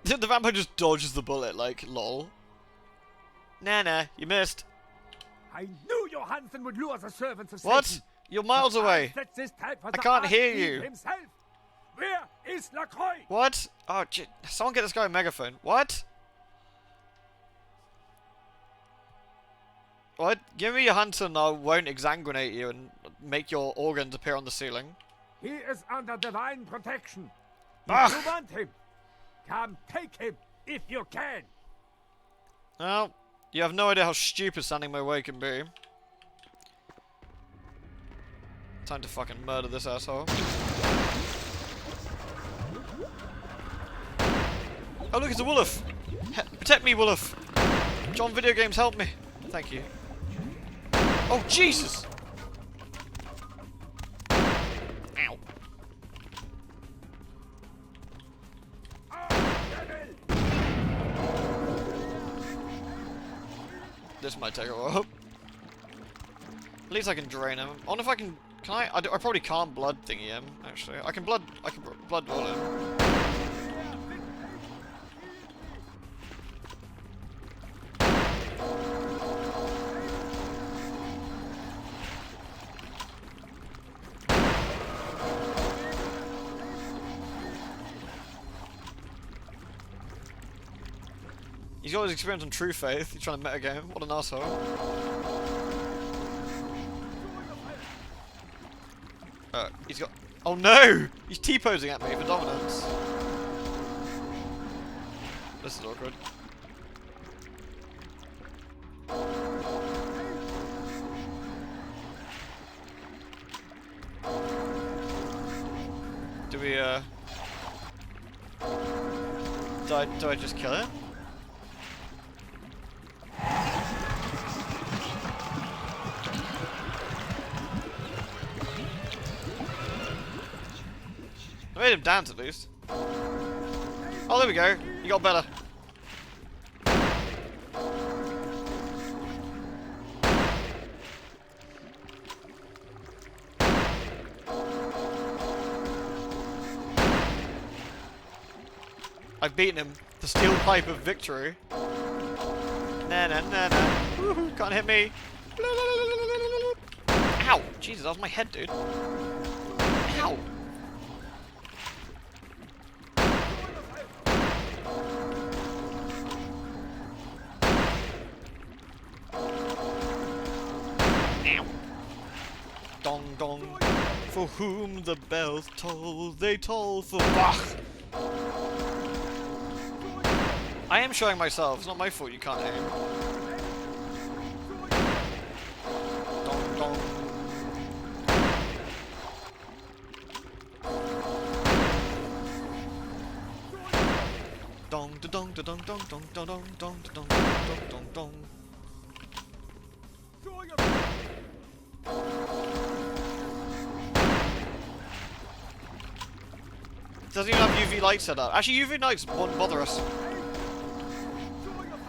The vampire just dodges the bullet, like, lol. Nah, you missed. I knew Johansen would lure the servants of What? Satan. You're miles away. This time for I the can't hear Archfiend you. Himself. Where is LaCroix? What? Oh, someone get this guy a megaphone. What? What? Give me your hunter and I won't exsanguinate you and make your organs appear on the ceiling. He is under divine protection. Ugh. If you want him, come take him if you can. Well, you have no idea how stupid standing my way can be. Time to fucking murder this asshole. Oh look, it's a Wolof! Protect me, Wolof! John Video Games, help me! Thank you. Oh, Jesus! Ow. This might take a while. At least I can drain him. I wonder if I can... Can I? I probably can't blood thingy him, actually. I can blood ball him. He's got his experience on True Faith. He's trying to metagame. What an asshole. He's got... Oh no! He's T-posing at me for dominance. This is awkward. Do we, do I just kill him? I made him dance at least. Oh, there we go. You got better. I've beaten him. The steel pipe of victory. Nah, nah, nah, nah. Woohoo, can't hit me. Ow! Jesus, that was my head, dude. Ow! Dong dong, for whom the bells toll, they toll for Bach. I am showing myself, it's not my fault you can't aim. Dong dong. Dong da dong da dong dong dong dong dong dong dong dong dong dong. Doesn't even have UV light set up. Actually, UV lights wouldn't bother us.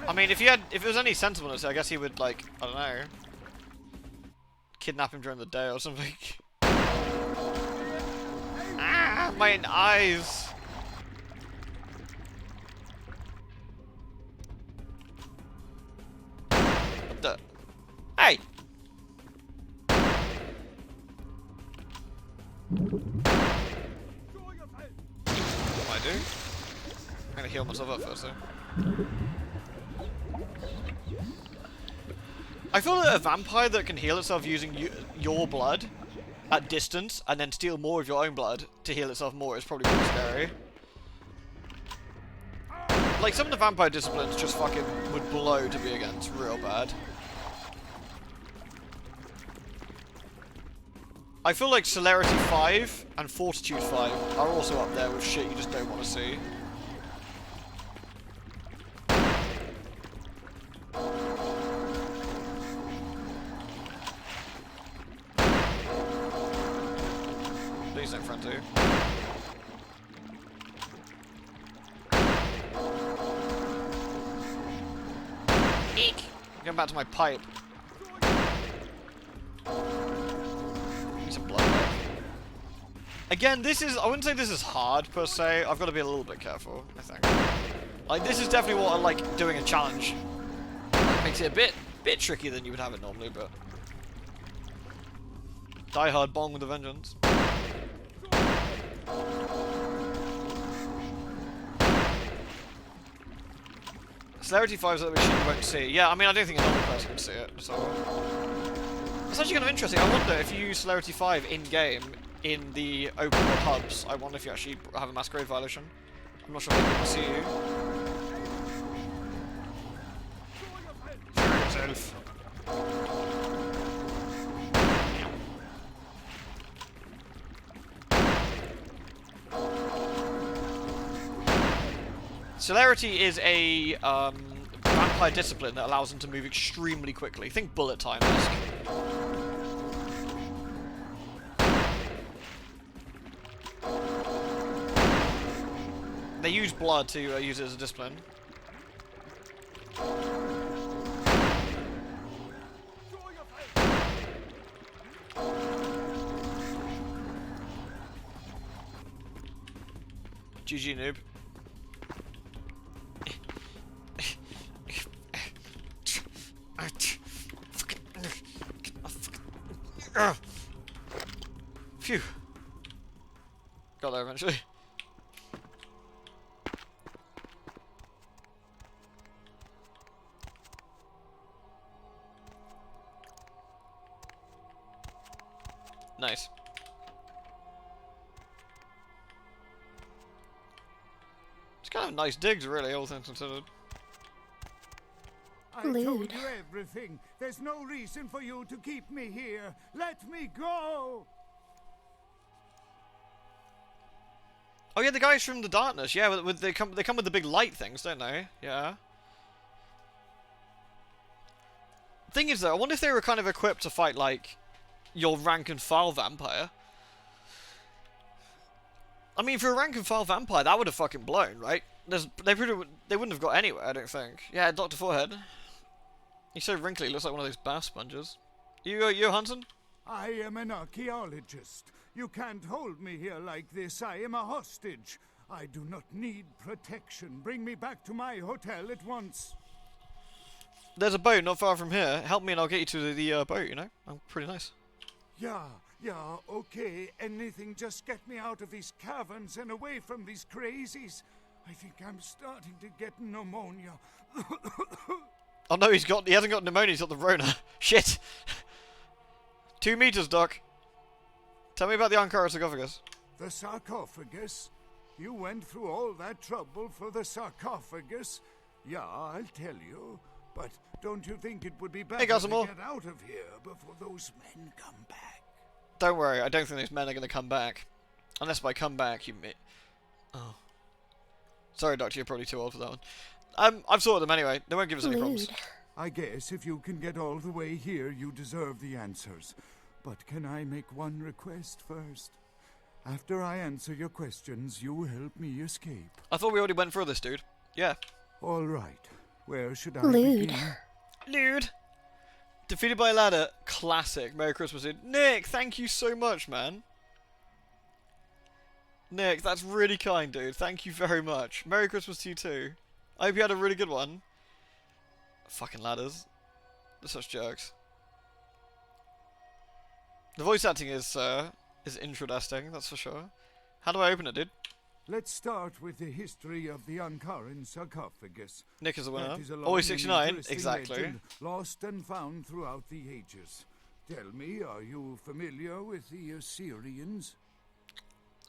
I mean, if it was any sensibleness, I guess he would, like, I don't know, kidnap him during the day or something. Ah, my eyes. What the? Hey. What do I do? I'm gonna heal myself up first, though. I feel that a vampire that can heal itself using your blood at distance and then steal more of your own blood to heal itself more is probably pretty scary. Like, some of the vampire disciplines just fucking would blow to be against real bad. I feel like Celerity 5 and Fortitude 5 are also up there with shit you just don't want to see. Please don't front two. Eek! Going back to my pipe. Need some blood back. Again, this is, I wouldn't say this is hard per se. I've got to be a little bit careful, I think. Like, this is definitely what I like doing a challenge. That makes it a bit trickier than you would have it normally, but Die Hard bong with a vengeance. Celerity 5 is that machine you won't see. Yeah, I mean, I don't think a normal person can see it, so... It's actually kind of interesting. I wonder if you use Celerity 5 in-game, in the open world hubs, I wonder if you actually have a masquerade violation. I'm not sure if they can see you. Show yourself. Celerity is a vampire discipline that allows them to move extremely quickly. Think bullet time-esque. They use blood to use it as a discipline. GG noob. Phew. Got there eventually. Nice. It's kind of nice digs, really, all things considered. I told you everything. There's no reason for you to keep me here. Let me go! Oh yeah, the guys from the darkness. Yeah, they come with the big light things, don't they? Yeah. Thing is, though, I wonder if they were kind of equipped to fight like your rank and file vampire. I mean, for a rank and file vampire, that would have fucking blown, right? They wouldn't have got anywhere, I don't think. Yeah, Dr. Forehead. He's so wrinkly, looks like one of those bath sponges. You Hansen? I am an archaeologist. You can't hold me here like this. I am a hostage. I do not need protection. Bring me back to my hotel at once. There's a boat not far from here. Help me and I'll get you to the boat, you know? I'm pretty nice. Yeah, okay. Anything, just get me out of these caverns and away from these crazies. I think I'm starting to get pneumonia. Oh no, he hasn't got pneumonia, he's got the Rona. Shit! 2 meters, Doc. Tell me about the Ankara sarcophagus. The sarcophagus? You went through all that trouble for the sarcophagus? Yeah, I'll tell you. But don't you think it would be better to get out of here before those men come back? Don't worry, I don't think those men are going to come back. Unless by come back you mean... Oh. Sorry, Doctor, you're probably too old for that one. I've sorted them anyway. They won't give us any problems. I guess if you can get all the way here, you deserve the answers. But can I make one request first? After I answer your questions, you help me escape. I thought we already went through this, dude. Yeah. All right. Where should I begin? Lude. Defeated by a ladder. Classic. Merry Christmas, dude. Nick, thank you so much, man. Nick, that's really kind, dude. Thank you very much. Merry Christmas to you too. I hope you had a really good one. Fucking ladders. They're such jerks. The voice acting is interesting, that's for sure. How do I open it, dude? Let's start with the history of the Ankaran sarcophagus. Nick is the winner. Always 69, exactly. Lost and found throughout the ages. Tell me, are you familiar with the Assyrians?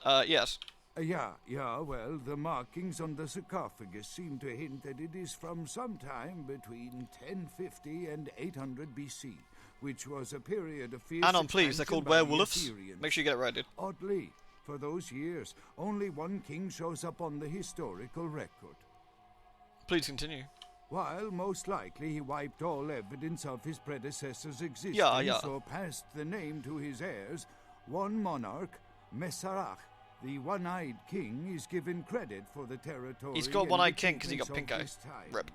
Yes. Yeah, well, the markings on the sarcophagus seem to hint that it is from sometime between 1050 and 800 BC, which was a period of fierce Anon, please, they're called werewolves. Make sure you get it right, dude. Oddly, for those years, only one king shows up on the historical record. Please continue. While most likely he wiped all evidence of his predecessor's existence or passed the name to his heirs, one monarch, Mesarach, the one-eyed king, is given credit for the territory. He's got one-eyed king because he got pink eye. Rip.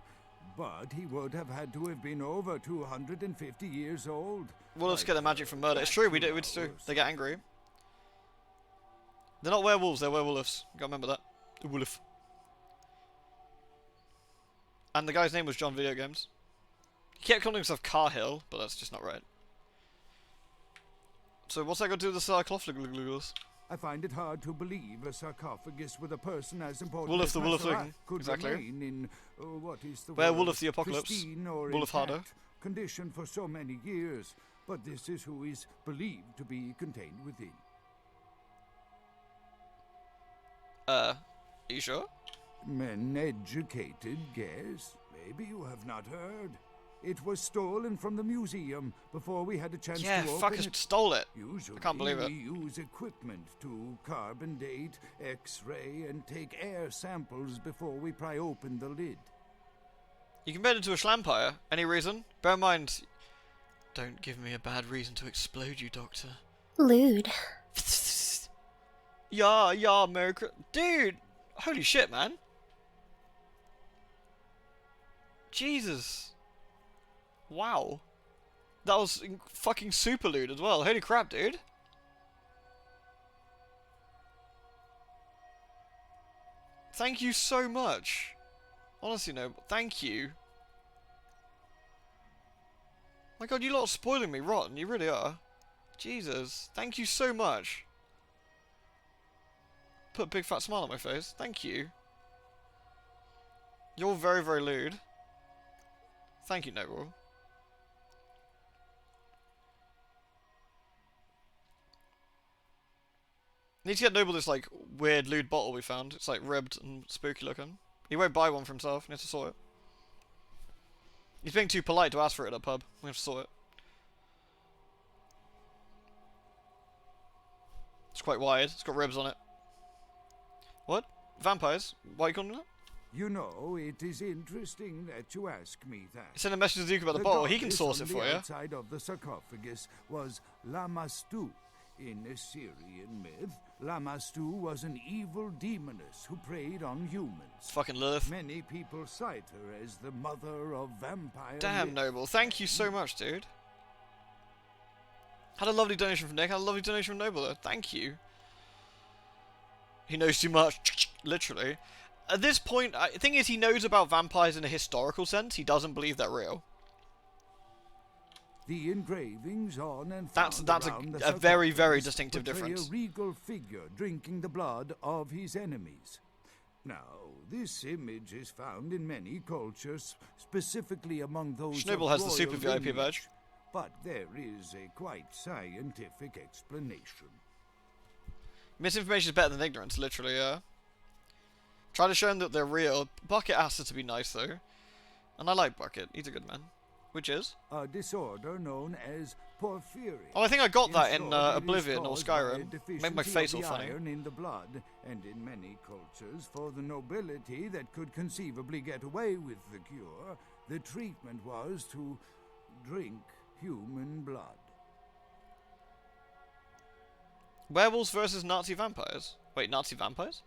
But he would have had to have been over 250 years old. Wolves get their magic from murder. It's true, we do. It's true. They get angry. They're not werewolves, they're werewolves. Gotta remember that. The wolf. And the guy's name was John Video Games. He kept calling himself Carhill, but that's just not right. So what's that got to do with the sarcophagus? I find it hard to believe a sarcophagus with a person as important Wolof as the Masarat Wolfling, could exactly. remain in, what is the Where word? Wolof the Apocalypse, Pristine or Wolof Harder. intact condition for so many years. But this is who is believed to be contained within. Are you sure? Men educated guess. Maybe you have not heard. It was stolen from the museum before we had a chance Yeah, to open fuckers it. stole it. Usually, I can't believe it. we use equipment to carbon date, X-ray, and take air samples before we pry open the lid. You can bend into a schlampire. Any reason? Bear in mind... Don't give me a bad reason to explode you, Doctor. Lewd. Yeah, Merry Christmas. Dude! Holy shit, man. Jesus. Wow. That was fucking super lewd as well. Holy crap, dude. Thank you so much. Honestly, no, thank you. My god, you lot are spoiling me rotten. You really are. Jesus. Thank you so much. Put a big fat smile on my face. Thank you. You're very, very lewd. Thank you, Noble. Need to get Noble this, like, weird lewd bottle we found. It's, like, ribbed and spooky looking. He won't buy one for himself. He needs to sort it. He's being too polite to ask for it at a pub. We have to sort it. It's quite wide. It's got ribs on it. What? Vampires? Why are you calling it? You know, it is interesting that you ask me that. Send a message to Duke about the bottle. He can source it for you. The outside of the sarcophagus was Lamastu. In Assyrian myth, Lamastu was an evil demoness who preyed on humans. Fucking Lilith. Many people cite her as the mother of vampire Damn, myth. Noble. Thank you so much, dude. Had a lovely donation from Nick. Had a lovely donation from Noble, though. Thank you. He knows too much. Literally. At this point, the thing is, he knows about vampires in a historical sense. He doesn't believe they're real. The engravings on and That's around the a very, very sarcophagus distinctive portray difference. A regal figure drinking the blood of his enemies. Now, this image is found in many cultures, specifically among those Schnobel of has the super royal VIP lineage, badge. But there is a quite scientific explanation. Misinformation is better than ignorance, literally, yeah. Try to show them that they're real. Bucket asked her to be nice, though. And I like Bucket. He's a good man. Which is? A disorder known as porphyria. Oh, I think I got that in short, it is Oblivion or caused by a Skyrim. Made my deficiency face of all the funny. iron in the blood, and in many cultures, for the nobility that could conceivably get away with the cure, the treatment was to drink human blood. Werewolves versus Nazi vampires. Wait, Nazi vampires?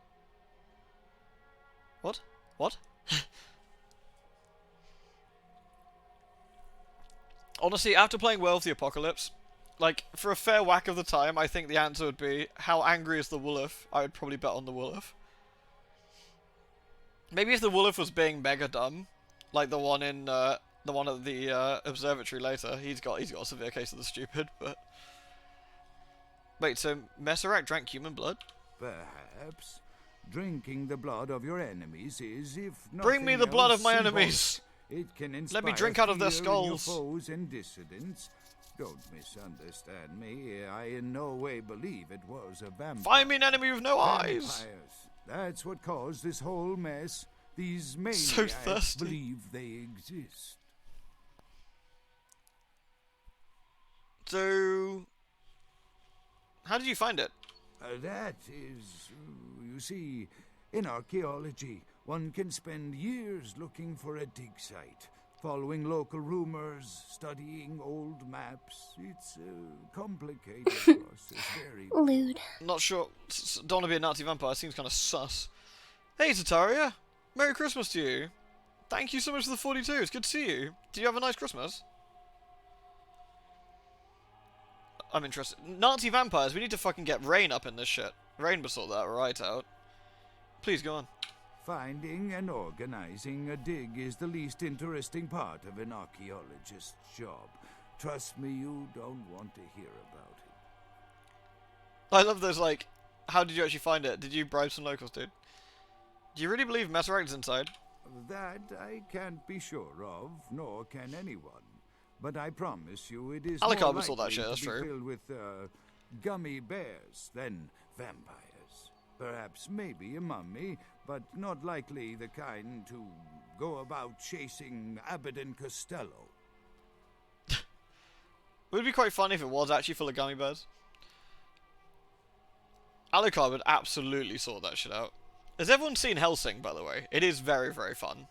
What? What? Honestly, after playing Werewolf the Apocalypse, like, for a fair whack of the time, I think the answer would be, how angry is the Wolf? I would probably bet on the Wolf. Maybe if the Wolf was being mega dumb, like the one in, the one at the, observatory later, he's got a severe case of the stupid, but... Wait, so Messerak drank human blood? Perhaps. Drinking the blood of your enemies is, if Bring me nothing the blood else, of my symbolic. enemies! It can Let me inspire drink out of their fear in your skulls. foes and dissidents. Don't misunderstand me. I in no way believe it was a vampire. Find me an enemy with no Vampires. eyes! That's what caused this whole mess. These maniacs So thirsty. believe they exist. So... How did you find it? That is, you see, in archaeology, one can spend years looking for a dig site, following local rumors, studying old maps. It's a complicated process, very... Lewd. Not sure. Don't want to be a Nazi vampire. Seems kind of sus. Hey, Tataria. Merry Christmas to you. Thank you so much for the 42. It's good to see you. Did you have a nice Christmas? I'm interested. Nazi vampires. We need to fucking get Rain up in this shit. Rain will sort that right out. Please go on. Finding and organizing a dig is the least interesting part of an archaeologist's job. Trust me, you don't want to hear about it. I love those, like, how did you actually find it? Did you bribe some locals, dude? Do you really believe Messerect is inside? That I can't be sure of, nor can anyone. But I promise you it is Alucard more was all that likely shit, to that's be true. filled with gummy bears than vampires. Perhaps maybe a mummy, but not likely the kind to go about chasing Abbott and Costello. It would be quite funny if it was actually full of gummy bears. Alucard would absolutely sort that shit out. Has everyone seen Hellsing, by the way? It is very, very fun.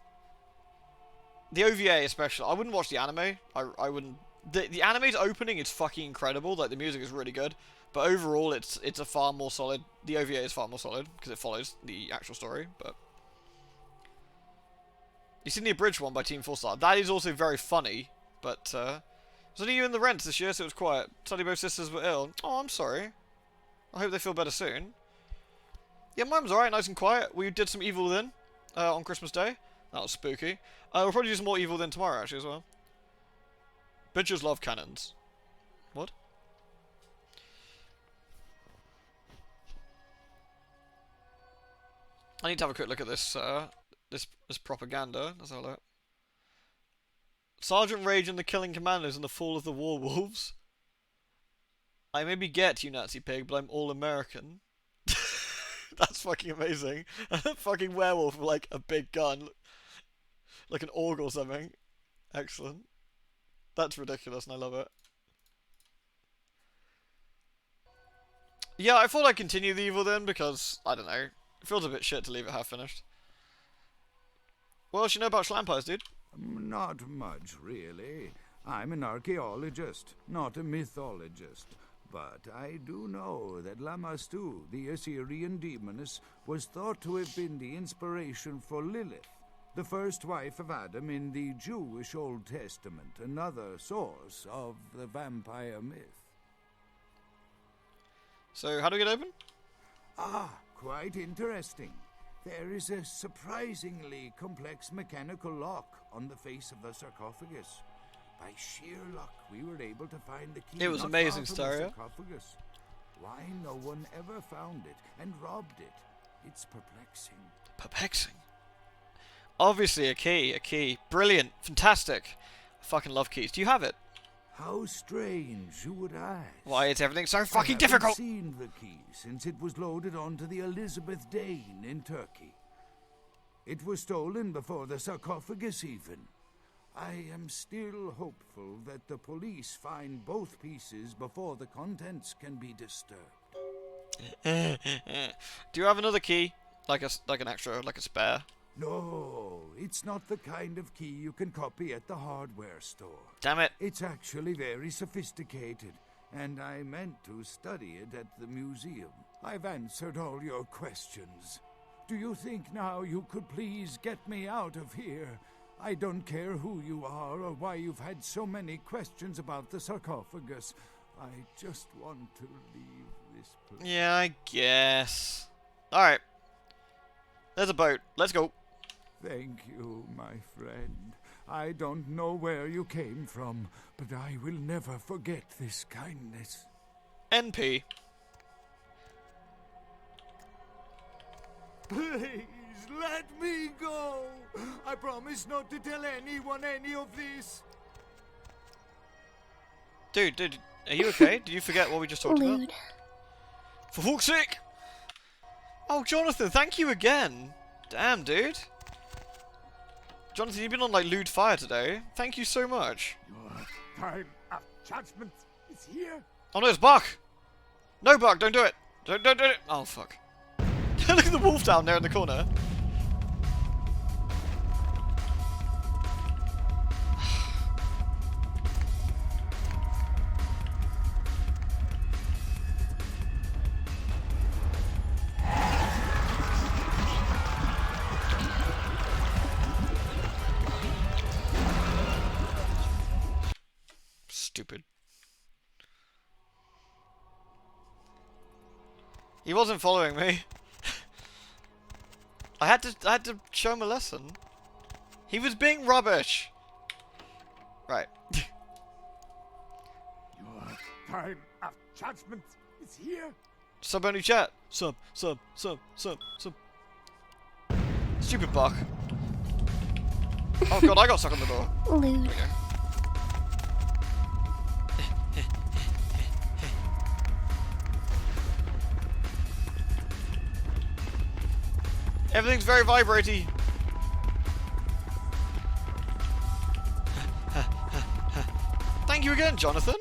The OVA especially. I wouldn't watch the anime. I wouldn't. The anime's opening is fucking incredible. Like, the music is really good. But overall, it's a far more solid. The OVA is far more solid because it follows the actual story. But you've seen the abridged one by Team 4-Star. That is also very funny. But was only you in the rent this year, so it was quiet. Suddenly both sisters were ill. Oh, I'm sorry. I hope they feel better soon. Yeah, mine was alright, nice and quiet. We did some Evil Within on Christmas Day. That was spooky. We'll probably do some more Evil Within tomorrow, actually, as well. Bitches love cannons. What? I need to have a quick look at this this propaganda. Let's have a look. Sergeant Rage and the Killing Commandos and the Fall of the Warwolves. I maybe get you, Nazi pig, but I'm all American. That's fucking amazing. A fucking werewolf with like a big gun. Like an org or something. Excellent. That's ridiculous and I love it. Yeah, I thought I'd continue the Evil then because, I don't know, it feels a bit shit to leave it half finished. What else you know about Schlampires, dude? Not much, really. I'm an archaeologist, not a mythologist. But I do know that Lamastu, the Assyrian demoness, was thought to have been the inspiration for Lilith, the first wife of Adam in the Jewish Old Testament, another source of the vampire myth. So, how do we get open? Ah, quite interesting. There is a surprisingly complex mechanical lock on the face of the sarcophagus. By sheer luck, we were able to find the key. It was not amazing, far from the Stereo. sarcophagus. Why no one ever found it and robbed it? It's perplexing. Perplexing. Obviously a key. Brilliant. Fantastic. I fucking love keys. Do you have it? How strange, you would ask. Why is everything so fucking I difficult? haven't seen the key since it was loaded onto the Elizabeth Dane in Turkey. It was stolen before the sarcophagus even. I am still hopeful that the police find both pieces before the contents can be disturbed. Do you have another key? Like an extra, like a spare? No, it's not the kind of key you can copy at the hardware store. Damn it. It's actually very sophisticated, and I meant to study it at the museum. I've answered all your questions. Do you think now you could please get me out of here? I don't care who you are or why you've had so many questions about the sarcophagus. I just want to leave this place. Yeah, I guess. Alright. There's a boat. Let's go. Thank you, my friend. I don't know where you came from, but I will never forget this kindness. NP. Please, let me go! I promise not to tell anyone any of this. Dude, are you okay? Did you forget what we just talked about? Lewd. For fuck's sake! Oh, Jonathan, thank you again. Damn, dude. Jonathan, you've been on like lewd fire today. Thank you so much. Your time of judgment is here. Oh no, it's Buck! No, Buck, don't do it! Don't do it! Oh, fuck. Look at the wolf down there in the corner. Stupid. He wasn't following me. I had to show him a lesson. He was being rubbish. Right. Your time of judgment is here. Sub only chat. Sub. Stupid buck. Oh god, I got stuck on the door. Lewd. Everything's very vibraty. Thank you again, Jonathan.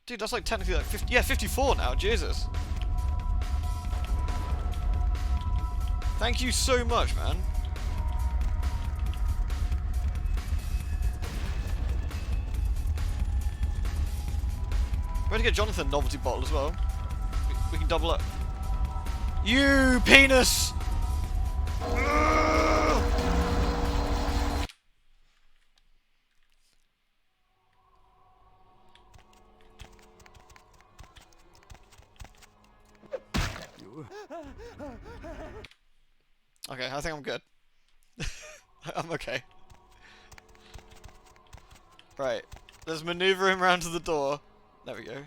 Dude, that's like technically like 50, yeah, 54 now, Jesus. Thank you so much, man. We're going to get Jonathan a novelty bottle as well. We can double up. You penis! Okay, I think I'm good. I'm okay. Right, let's maneuver him around to the door. There we go.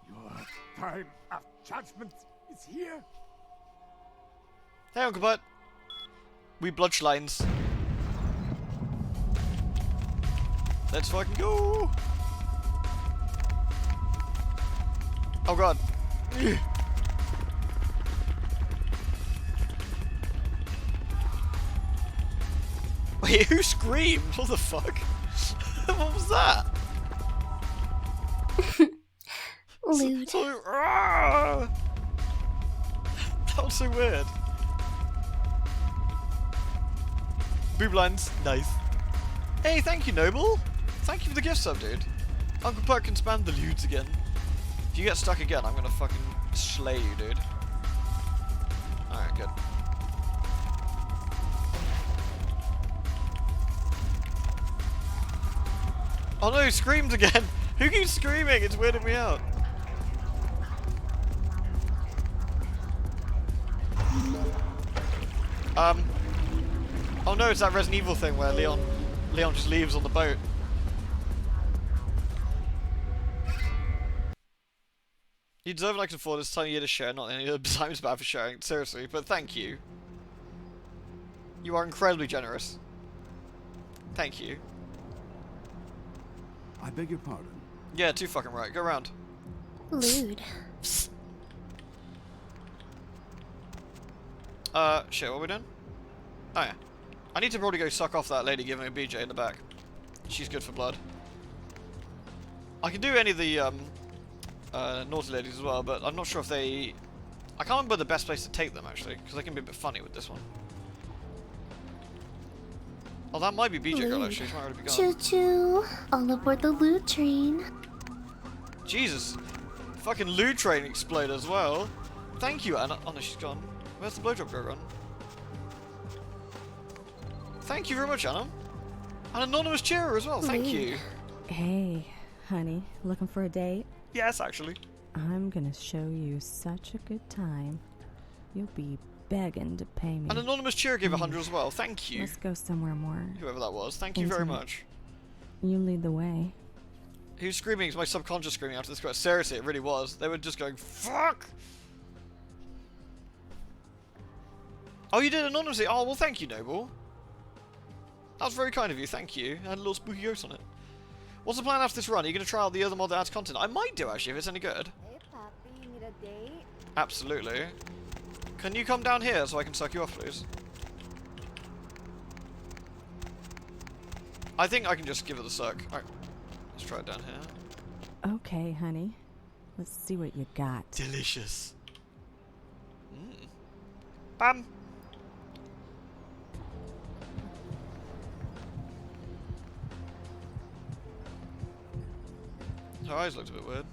Your time of judgment is here. Hey, Uncle Butt. We bloodlines. Let's fucking go. Oh god. Wait, who screamed? What the fuck? What was that? Lewd. That was so weird. Boob lines, nice. Hey, thank you, Noble. Thank you for the gift sub, dude. Uncle Puck can spam the lewds again. If you get stuck again, I'm gonna fucking slay you, dude. Alright, good. Oh no, he screamed again! Who keeps screaming? It's weirding me out. Oh no, it's that Resident Evil thing where Leon just leaves on the boat. You deserve an extra for this time of year to share, not any other times bad for sharing, seriously, but thank you. You are incredibly generous. Thank you. I beg your pardon. Yeah, too fucking right. Go around. Lewd. Shit, what are we doing? Oh yeah. I need to probably go suck off that lady giving me a BJ in the back. She's good for blood. I can do any of the, naughty ladies as well, but I'm not sure if they... I can't remember the best place to take them, actually, because they can be a bit funny with this one. Oh, that might be BJ girl, actually. She might already be gone. Choo-choo. All aboard the loot train. Jesus. Fucking loot train exploded as well. Thank you, Anna. Oh no, she's gone. Where's the blowjob girl gone? Thank you very much, Anna. An anonymous cheerer as well. Thank you. Hey, honey. Looking for a date? Yes, actually. I'm gonna show you such a good time. You'll be begging to pay me. An anonymous cheerer gave 100 as well. Thank you. Let's go somewhere more. Whoever that was. Thank you very much. You lead the way. Who's screaming? It's my subconscious screaming after this quote. Seriously, it really was. They were just going, fuck! Oh, you did anonymously? Oh, well, thank you, Noble. That was very kind of you, thank you. I had a little spooky ghost on it. What's the plan after this run? Are you going to try out the other mod that adds content? I might do, actually, if it's any good. Hey, Poppy, you need a date? Absolutely. Can you come down here so I can suck you off, please? I think I can just give it the suck. Alright, let's try it down here. Okay, honey. Let's see what you got. Delicious. Bam! Her eyes looked a bit weird.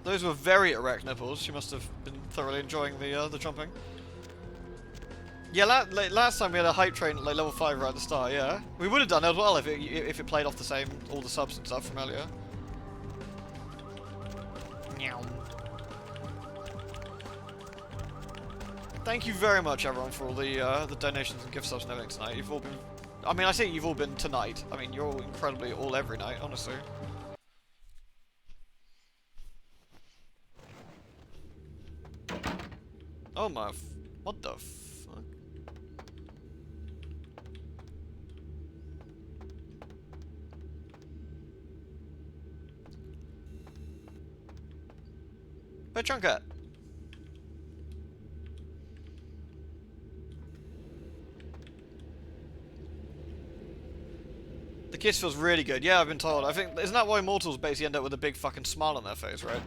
Those were very erect nipples. She must have been thoroughly enjoying the jumping. Yeah, last time we had a hype train at like level 5 right at the start. Yeah, we would have done as well if it played off the same all the subs and stuff from earlier. Meow. Thank you very much, everyone, for all the donations and gift subs and everything tonight. You've all been. I mean, I say you've all been tonight. I mean, you're all incredibly all every night, honestly. Oh my... What the fuck? Where Chunk at? The kiss feels really good. Yeah, I've been told. I think, isn't that why mortals basically end up with a big fucking smile on their face, right?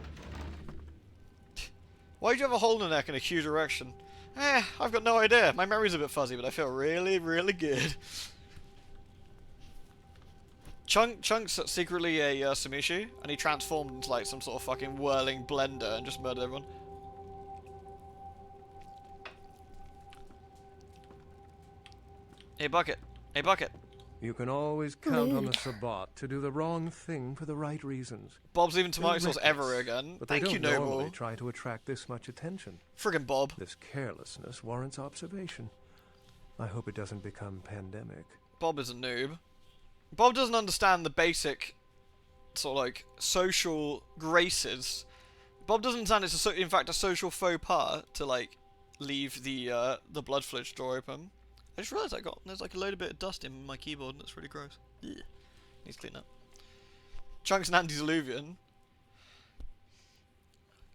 Why do you have a hole in the neck in a huge erection? I've got no idea. My memory's a bit fuzzy, but I feel really, really good. Chunk's secretly a Samishi, and he transformed into like some sort of fucking whirling blender and just murdered everyone. Hey, Bucket. Hey, Bucket. You can always count on the Sabbat to do the wrong thing for the right reasons. Bob's leaving tomato sauce ever again. But Thank they you, don't Noble. normally try to attract this much attention. Friggin' Bob. This carelessness warrants observation. I hope it doesn't become pandemic. Bob is a noob. Bob doesn't understand the basic sort of like social graces. Bob doesn't understand it's in fact a social faux pas to like leave the blood flitch door open. I just realised there's like a load of bit of dust in my keyboard and it's really gross. Ugh. Needs to clean up. Chunk's an antediluvian.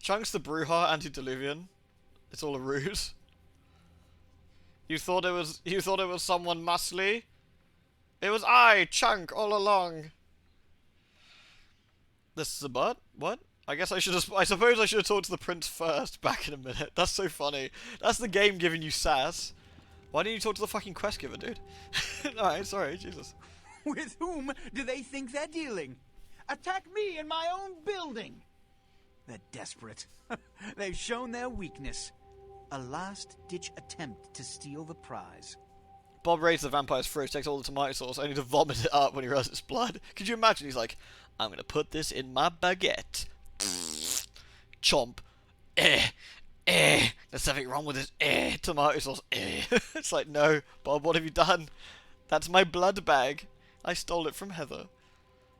Chunk's the Bruja antediluvian. It's all a ruse. You thought it was someone muscly? It was I, Chunk, all along. This is a butt? What? I suppose I should have talked to the prince first back in a minute. That's so funny. That's the game giving you sass. Why didn't you talk to the fucking quest giver, dude? Alright, sorry, Jesus. With whom do they think they're dealing? Attack me in my own building! They're desperate. They've shown their weakness. A last-ditch attempt to steal the prize. Bob raids the vampire's fridge, takes all the tomato sauce, only to vomit it up when he realizes it's blood. Could you imagine? He's like, I'm gonna put this in my baguette. Chomp. There's something wrong with this tomato sauce. It's like, no, Bob, what have you done? That's my blood bag. I stole it from Heather.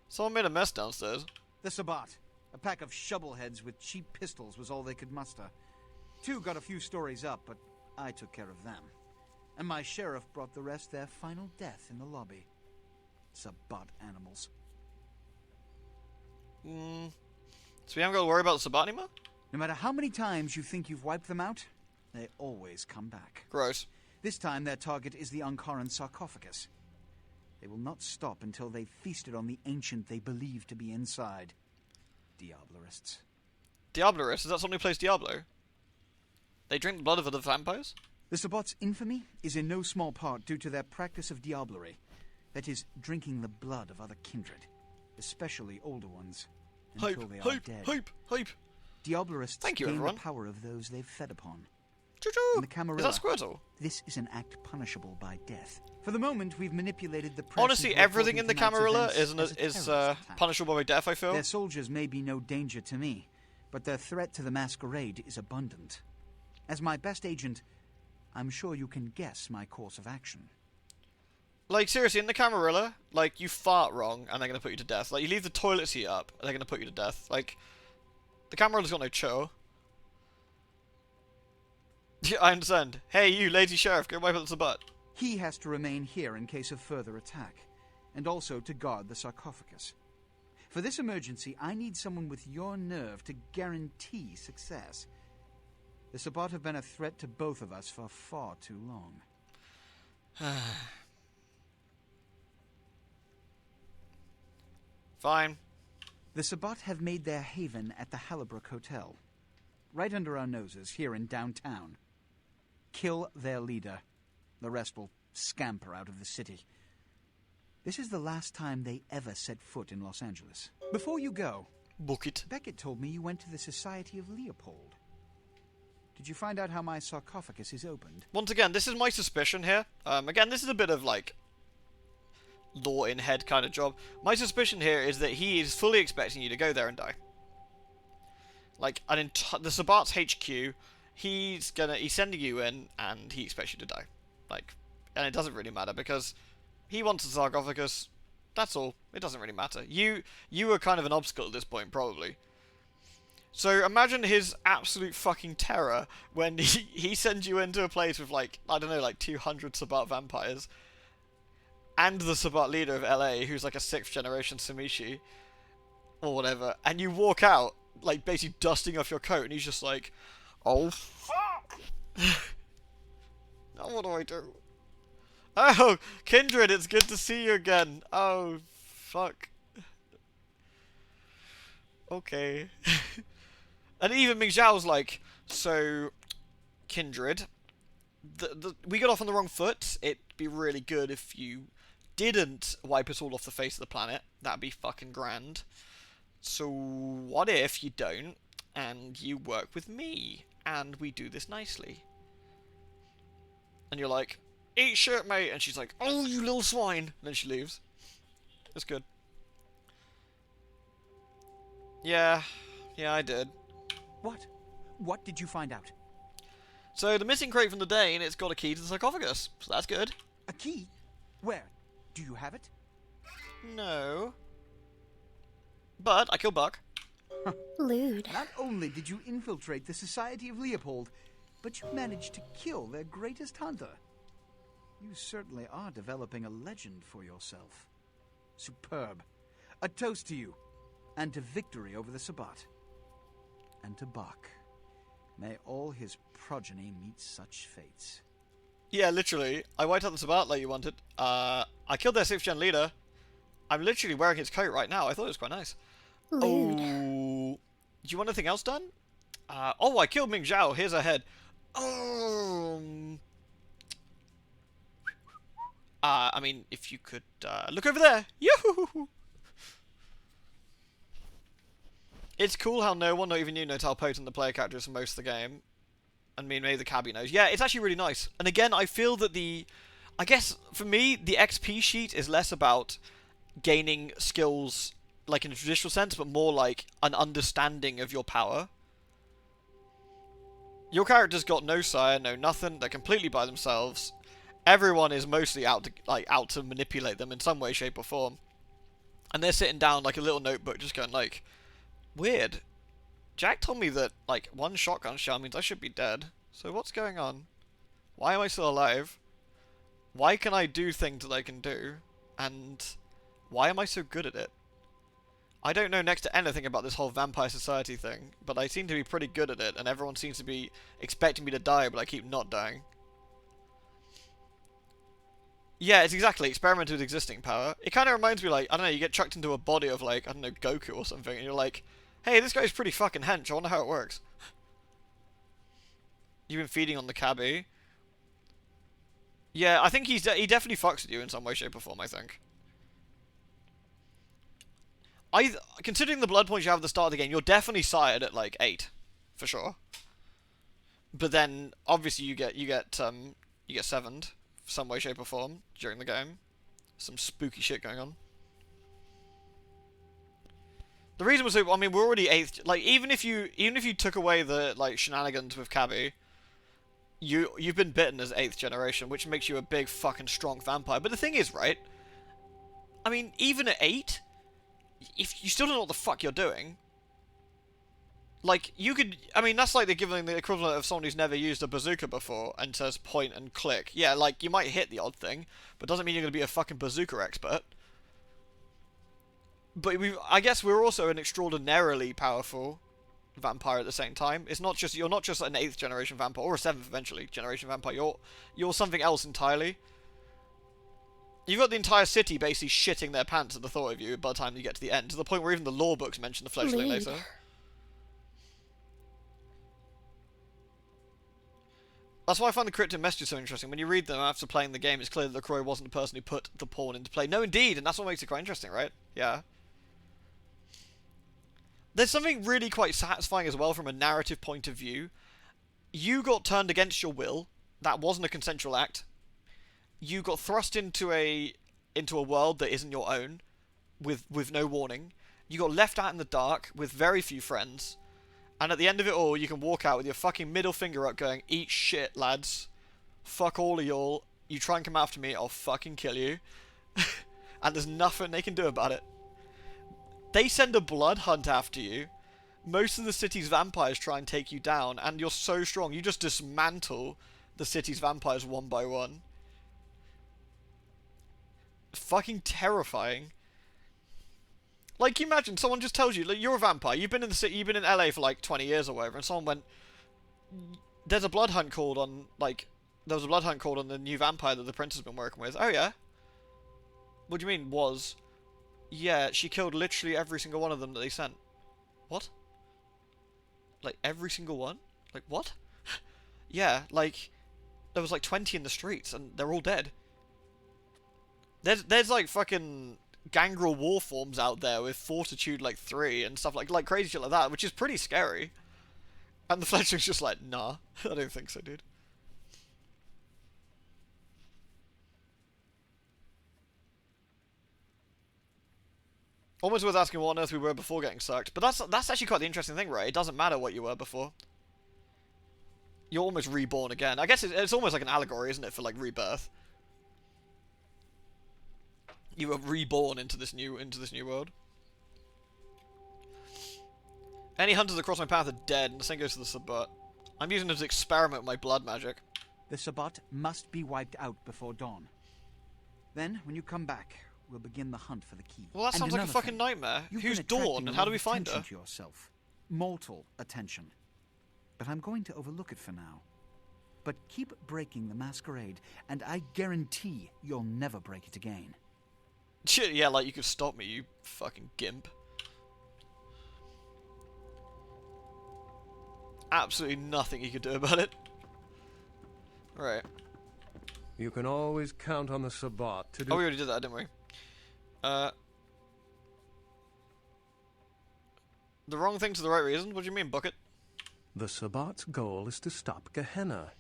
Someone made a mess downstairs. The Sabbat. A pack of shovelheads with cheap pistols was all they could muster. Two got a few stories up, but I took care of them. And my sheriff brought the rest their final death in the lobby. Sabbat animals. So we haven't got to worry about the Sabbat anymore? No matter how many times you think you've wiped them out, they always come back. Gross. This time their target is the Ankaran sarcophagus. They will not stop until they've feasted on the ancient they believe to be inside. Diablerists. Diablerists? Is that someone who plays Diablo? They drink the blood of other vampires? The Sabbat's infamy is in no small part due to their practice of diablerie. That is, drinking the blood of other kindred, especially older ones, until they are dead. Hype! Diablerists gain everyone. the power of those they've fed upon. Choo-choo! In the Camarilla, Is that Squirtle? This is an act punishable by death. For the moment, we've manipulated the press. Honestly, everything in the Camarilla is punishable by death, I feel. Their soldiers may be no danger to me, but their threat to the masquerade is abundant. As my best agent, I'm sure you can guess my course of action. Like, seriously, in the Camarilla, like, you fart wrong, and they're gonna put you to death. Like, you leave the toilet seat up, and they're gonna put you to death. Like, the Camarilla's got no chill. Yeah, I understand. Hey, you, lazy sheriff, go wipe out the butt. He has to remain here in case of further attack, and also to guard the sarcophagus. For this emergency, I need someone with your nerve to guarantee success. The Sabbat have been a threat to both of us for far too long. Fine. The Sabbat have made their haven at the Hallibrook Hotel, right under our noses here in downtown. Kill their leader. The rest will scamper out of the city. This is the last time they ever set foot in Los Angeles. Before you go, Bucket. Beckett told me you went to the Society of Leopold. Did you find out how my sarcophagus is opened? Once again, this is my suspicion here. Again, this is a bit of, like, law in head kind of job. My suspicion here is that he is fully expecting you to go there and die. Like, the Sabbat's HQ, he's sending you in, and he expects you to die. Like, and it doesn't really matter, because he wants the sarcophagus. That's all. It doesn't really matter. You are kind of an obstacle at this point, probably. So imagine his absolute fucking terror when he sends you into a place with like, I don't know, like 200 Sabat vampires. And the Sabat leader of LA, who's like a 6th generation Samishi. Or whatever. And you walk out, like basically dusting off your coat, and he's just like, oh fuck! Now what do I do? Oh, Kindred, it's good to see you again. Oh, fuck. Okay. And even Ming Zhao's like, so, Kindred, we got off on the wrong foot. It'd be really good if you didn't wipe us all off the face of the planet. That'd be fucking grand. So, what if you don't, and you work with me, and we do this nicely? And you're like, eat shit, mate. And she's like, oh, you little swine. And then she leaves. That's good. Yeah, I did. What? What did you find out? So the missing crate from the Dane, it's got a key to the sarcophagus. So that's good. A key? Where? Do you have it? No. But I killed Buck. Lewd. Not only did you infiltrate the Society of Leopold, but you managed to kill their greatest hunter. You certainly are developing a legend for yourself. Superb. A toast to you, and to victory over the Sabat. And to Bach. May all his progeny meet such fates. Yeah, literally. I wiped out the Sabat like you wanted. I killed their 6th gen leader. I'm literally wearing his coat right now. I thought it was quite nice. Lewd. Oh, do you want anything else done? Oh, I killed Ming Zhao. Here's her head. I mean, if you could look over there. Yoo-hoo-hoo-hoo. It's cool how no one, not even you, knows how potent the player character is for most of the game. And me and maybe the cabbie knows. Yeah, it's actually really nice. And again, I feel that I guess, for me, the XP sheet is less about gaining skills, like in a traditional sense, but more like an understanding of your power. Your character's got no sire, no nothing. They're completely by themselves. Everyone is mostly out to manipulate them in some way, shape, or form. And they're sitting down like a little notebook, just going like, weird. Jack told me that like one shotgun shell means I should be dead. So what's going on? Why am I still alive? Why can I do things that I can do? And why am I so good at it? I don't know next to anything about this whole vampire society thing, but I seem to be pretty good at it, and everyone seems to be expecting me to die, but I keep not dying. Yeah, it's exactly experiment with existing power. It kind of reminds me, like, I don't know, you get chucked into a body of, like, I don't know, Goku or something, and you're like, hey, this guy's pretty fucking hench, I wonder how it works. You've been feeding on the cabbie. Yeah, I think he definitely fucks with you in some way, shape, or form, I think. Considering the blood points you have at the start of the game, you're definitely sired at, like, 8. For sure. But then, obviously, you get 7'd. Some way, shape, or form during the game. Some spooky shit going on. The reason was, I mean, we're already 8th. Like, even if you took away the like shenanigans with Cabby, you've been bitten as 8th generation, which makes you a big fucking strong vampire. But the thing is, right? I mean, even at 8, if you still don't know what the fuck you're doing. Like, you could... I mean, that's like they're giving the equivalent of someone who's never used a bazooka before and says point and click. Yeah, like, you might hit the odd thing, but doesn't mean you're going to be a fucking bazooka expert. But I guess we're also an extraordinarily powerful vampire at the same time. It's not just... You're not just an 8th generation vampire, or a 7th eventually generation vampire. You're something else entirely. You've got the entire city basically shitting their pants at the thought of you by the time you get to the end, to the point where even the law books mention the fleshling later. That's why I find the cryptic messages so interesting. When you read them after playing the game, it's clear that LaCroix wasn't the person who put the pawn into play. No, indeed, and that's what makes it quite interesting, right? Yeah. There's something really quite satisfying as well from a narrative point of view. You got turned against your will. That wasn't a consensual act. You got thrust into a world that isn't your own, with no warning. You got left out in the dark with very few friends. And at the end of it all, you can walk out with your fucking middle finger up going, eat shit, lads. Fuck all of y'all. You try and come after me, I'll fucking kill you. And there's nothing they can do about it. They send a blood hunt after you. most of the city's vampires try and take you down, and you're so strong, you just dismantle the city's vampires one by one. Fucking terrifying. Like, you imagine someone just tells you, like, you're a vampire, you've been in the city, you've been in LA for like 20 years or whatever, and someone went, there's a blood hunt called on, like, there was a blood hunt called on the new vampire that the prince has been working with. Oh yeah? What do you mean, was? Yeah, she killed literally every single one of them that they sent. What? Like, every single one? Like, what? Yeah, like, there was like 20 in the streets, and they're all dead. There's like fucking gangrel war forms out there with fortitude like 3 and stuff like crazy shit like that, which is pretty scary. And the fledgling's just like, nah, I don't think so, dude. Almost worth asking what on earth we were before getting sucked, but that's actually quite the interesting thing, right? It doesn't matter what you were before. You're almost reborn again. I guess it's almost like an allegory, isn't it, for like rebirth? You were reborn into this new world. Any hunters across my path are dead, and the same goes to the Sabbat. I'm using them to experiment with my blood magic. The Sabbat must be wiped out before dawn. Then, when you come back, we'll begin the hunt for the key. Well, that sounds like a fucking nightmare. Who's Dawn, and how do we find her? To yourself. Mortal attention. But I'm going to overlook it for now. But keep breaking the masquerade, and I guarantee you'll never break it again. Shit, yeah, like you could stop me, you fucking gimp. Absolutely nothing you could do about it. Right. You can always count on the Sabbat to do... Oh, we already did that, didn't we? The wrong thing to the right reason? What do you mean, Bucket? The Sabbat's goal is to stop Gehenna,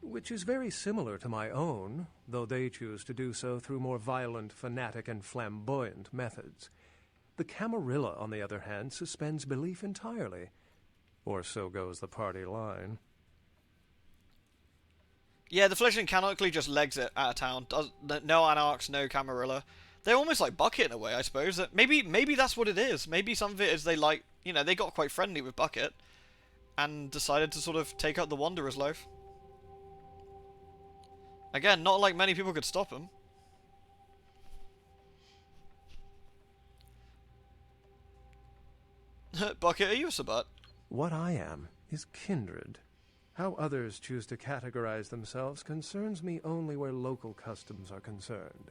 which is very similar to my own, though they choose to do so through more violent, fanatic, and flamboyant methods. The Camarilla, on the other hand, suspends belief entirely. Or so goes the party line. Yeah, the fledgling canonically just legs it out of town. No Anarchs, no Camarilla. They're almost like Bucket in a way, I suppose. Maybe that's what it is. Maybe some of it is they like, you know, they got quite friendly with Bucket and decided to sort of take up the Wanderer's life. Again, not like many people could stop him. Bucket, are you a Sabbat? What I am is kindred. How others choose to categorize themselves concerns me only where local customs are concerned.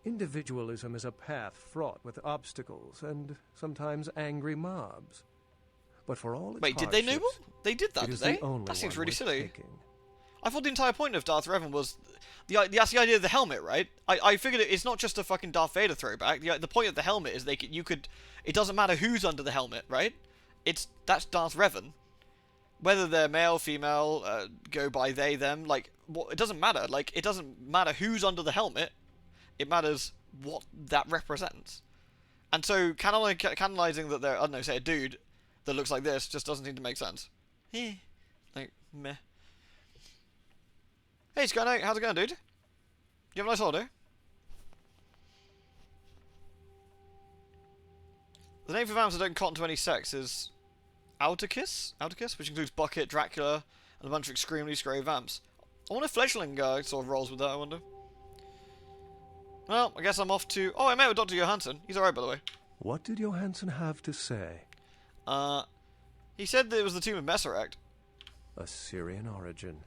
Individualism is a path fraught with obstacles and sometimes angry mobs. But for all its Wait, did they noble? They did that, did they? That seems really silly. Taking. I thought the entire point of Darth Revan was that's the idea of the helmet, right? I figured it's not just a fucking Darth Vader throwback. The point of the helmet is it doesn't matter who's under the helmet, right? That's Darth Revan. Whether they're male, female, go by they, them, like, it doesn't matter. Like, it doesn't matter who's under the helmet. It matters what that represents. And so, canonizing that they're, I don't know, say a dude that looks like this just doesn't seem to make sense. Like, meh. Hey, Skynight, how's it going, dude? You have a nice holiday? The name for vamps that don't cotton to any sex is Auticus, which includes Bucket, Dracula, and a bunch of extremely scary vamps. I wonder if Fledgling sort of rolls with that, I wonder. Well, I guess I'm off to... Oh, I met with Dr. Johansson. He's alright, by the way. What did Johansson have to say? He said that it was the tomb of Messeract. Assyrian origin.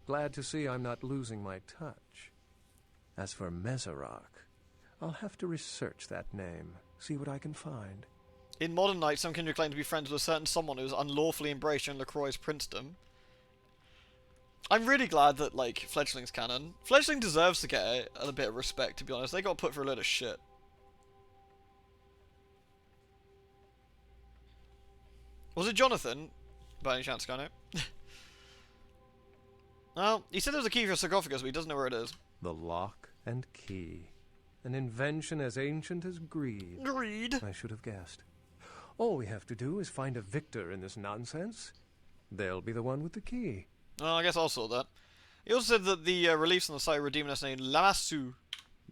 Glad to see I'm not losing my touch. As for Messeract, I'll have to research that name, see what I can find. In modern night, some kindred claim to be friends with a certain someone who was unlawfully embraced in LaCroix's princedom. I'm really glad that, like, Fledgling's canon. Fledgling deserves to get a bit of respect, to be honest. They got put through a load of shit. Was it Jonathan? By any chance, Skynet? Well, he said there was a key for a sarcophagus, but he doesn't know where it is. The lock and key. An invention as ancient as greed. Greed? I should have guessed. All we have to do is find a victor in this nonsense. They'll be the one with the key. Oh, I guess I'll sort that. He also said that the reliefs on the site were a demoness named Lamassu.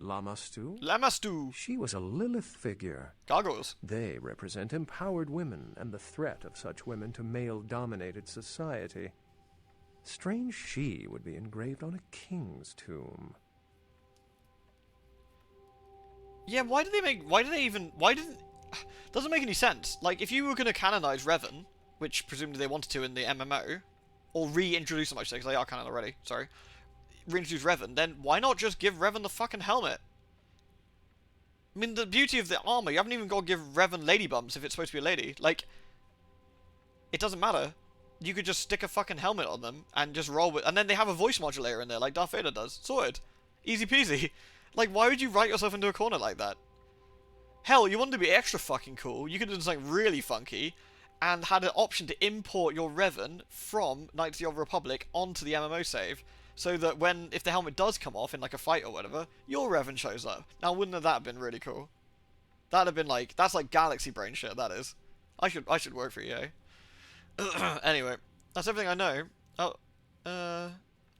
Lamastu? Lamastu! She was a Lilith figure. Gargoyles. They represent empowered women and the threat of such women to male-dominated society. Strange she would be engraved on a king's tomb. Yeah, why didn't... Doesn't make any sense. Like, if you were going to canonize Revan, which presumably they wanted to in the MMO, or reintroduce them, I should say, because they are canon already, sorry, reintroduce Revan, then why not just give Revan the fucking helmet? I mean, the beauty of the armor, you haven't even got to give Revan lady bumps if it's supposed to be a lady. Like, it doesn't matter. You could just stick a fucking helmet on them and just roll with... And then they have a voice modulator in there, like Darth Vader does. Sorted. Easy peasy. Like, why would you write yourself into a corner like that? Hell, you wanted to be extra fucking cool, you could have done something really funky, and had an option to import your Revan from Knights of the Old Republic onto the MMO save, so that if the helmet does come off in like a fight or whatever, your Revan shows up. Now, wouldn't that have been really cool? That'd have been like, that's like galaxy brain shit, that is. I should work for EA. Anyway, that's everything I know. Oh,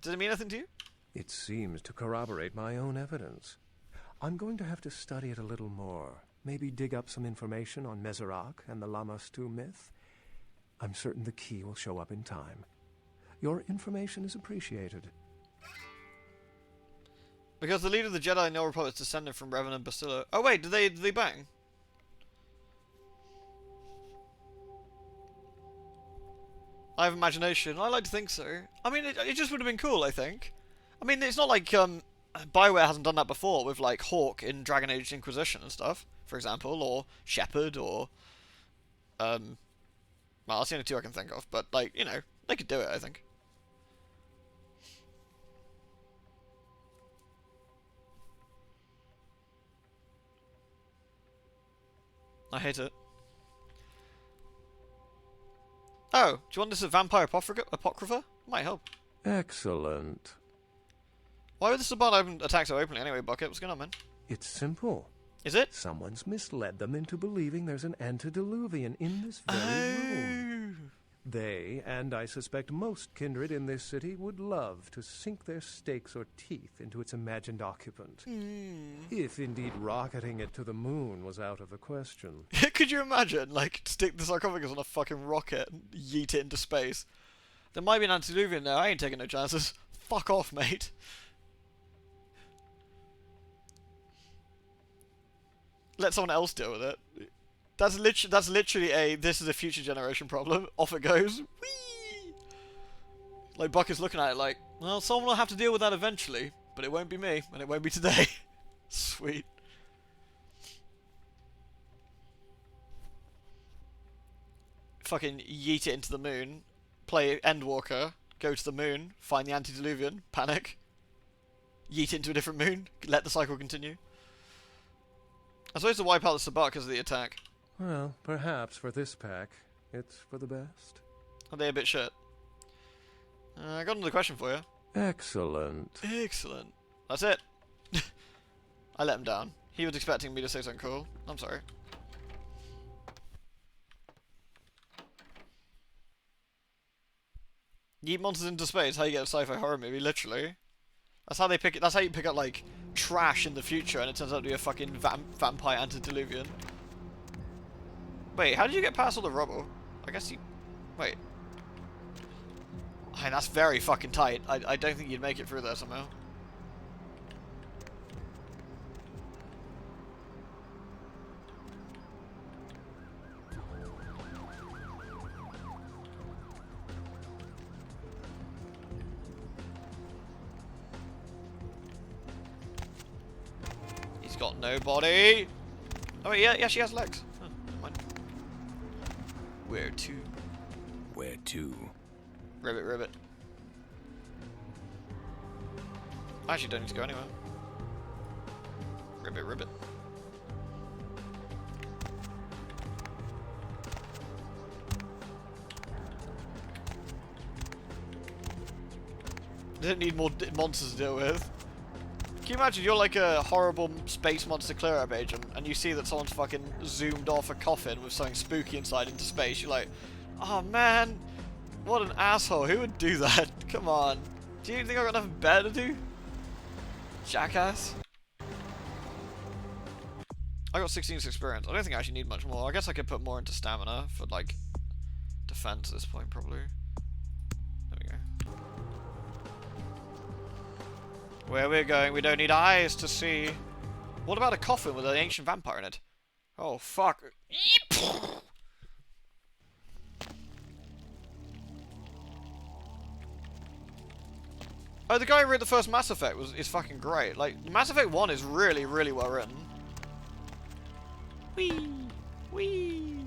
did it mean anything to you? It seems to corroborate my own evidence. I'm going to have to study it a little more. Maybe dig up some information on Mezerak and the Lamastu myth. I'm certain the key will show up in time. Your information is appreciated. Because the leader of the Jedi in the Old Republic is descended from Revan and Bastilla. Oh wait, did they bang? I have imagination. I like to think so. I mean, it just would have been cool, I think. I mean, it's not like BioWare hasn't done that before with like Hawk in Dragon Age Inquisition and stuff, for example, or Shepard, or well, that's the only two I can think of. But like, you know, they could do it, I think. I hate it. Oh, do you want this a Vampire Apocrypha? Might help. Excellent. Why would the Saban attack so openly anyway, Bucket? What's going on, man? It's simple. Is it? Someone's misled them into believing there's an antediluvian in this very room. They, and I suspect most kindred in this city, would love to sink their stakes or teeth into its imagined occupant. If indeed rocketing it to the moon was out of the question. Could you imagine, like, stick the sarcophagus on a fucking rocket and yeet it into space? There might be an antediluvian there, I ain't taking no chances. Fuck off, mate. Let someone else deal with it. That's literally a this is a future generation problem. Off it goes. Whee! Like Buck is looking at it like, well, someone will have to deal with that eventually, but it won't be me, and it won't be today. Sweet. Fucking yeet it into the moon, play Endwalker, go to the moon, find the antediluvian, panic, yeet it into a different moon, let the cycle continue. I suppose to wipe out the Sabak because of the attack. Well, perhaps for this pack, it's for the best. Are they a bit shit? I got another question for you. Excellent. Excellent. That's it. I let him down. He was expecting me to say something cool. I'm sorry. Yeet monsters into space. How you get a sci-fi horror movie, literally. That's how they pick it. That's how you pick up like trash in the future, and it turns out to be a fucking vampire antediluvian. Wait, how did you get past all the rubble? I guess you... Wait. I mean, that's very fucking tight. I don't think you'd make it through there somehow. He's got no body. Oh wait, yeah, she has legs. Oh, never mind. Where to? Where to? Ribbit, ribbit. I actually don't need to go anywhere. Ribbit, ribbit. Didn't need more monsters to deal with. Can you imagine you're like a horrible space monster clear-up agent and you see that someone's fucking zoomed off a coffin with something spooky inside into space? You're like, oh man, what an asshole. Who would do that? Come on. Do you think I've got nothing better to do? Jackass. I got 16 experience. I don't think I actually need much more. I guess I could put more into stamina for, like, defense at this point, probably. There we go. Where we're going, we don't need eyes to see. What about a coffin with an ancient vampire in it? Oh, fuck. Oh, the guy who wrote the first Mass Effect is fucking great. Like, Mass Effect 1 is really, really well written. Whee! Whee!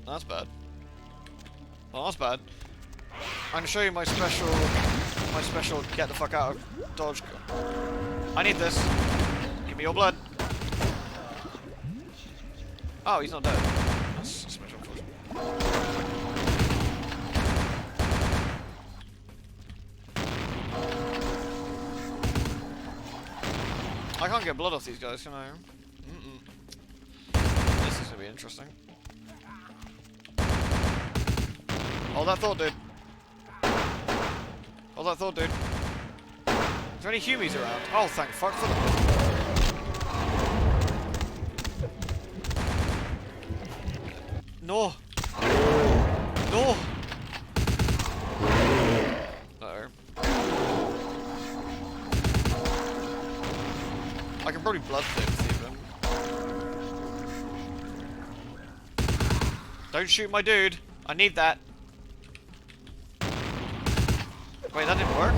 That's bad. Well, that's bad. I'm gonna show you my special get the fuck out of dodge. I need this. Give me your blood. Oh, he's not dead. That's special. I can't get blood off these guys, can I? This is gonna be interesting. Hold that thought, dude. Hold that thought, dude. Is there any humies around? Oh, thank fuck for them. No. No. Uh-oh. I can probably blood thief even. Don't shoot my dude. I need that. Wait, that didn't work?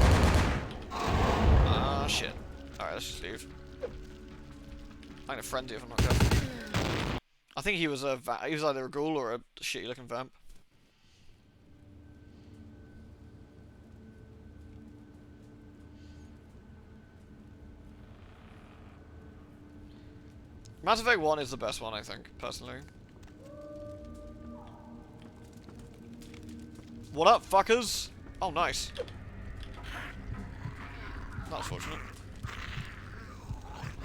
Ah, shit. Alright, let's just leave. I'm gonna frenzy if I'm not careful. I think he was either a ghoul or a shitty looking vamp. Mass Effect 1 is the best one, I think, personally. What up, fuckers? Oh, nice. That's fortunate.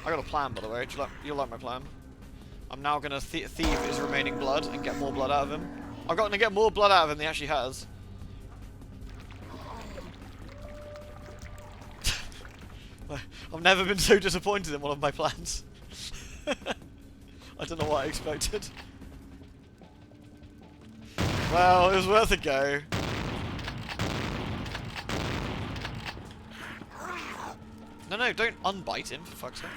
I got a plan, by the way. You'll like my plan. I'm now gonna thieve his remaining blood and get more blood out of him. I'm gonna get more blood out of him than he actually has. I've never been so disappointed in one of my plans. I don't know what I expected. Well, it was worth a go. No, don't unbite him, for fuck's sake.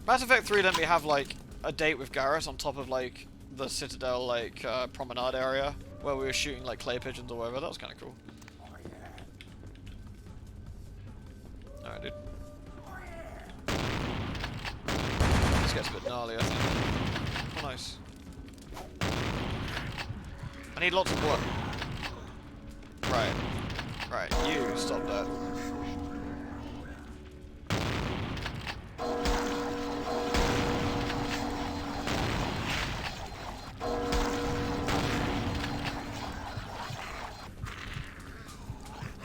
Mass Effect 3 let me have, like, a date with Garrus on top of, like, the Citadel, like, promenade area, where we were shooting, like, clay pigeons or whatever. That was kind of cool. Alright, dude. This gets a bit gnarly, I think. Oh, nice. I need lots of blood. Right. Right, you stop that.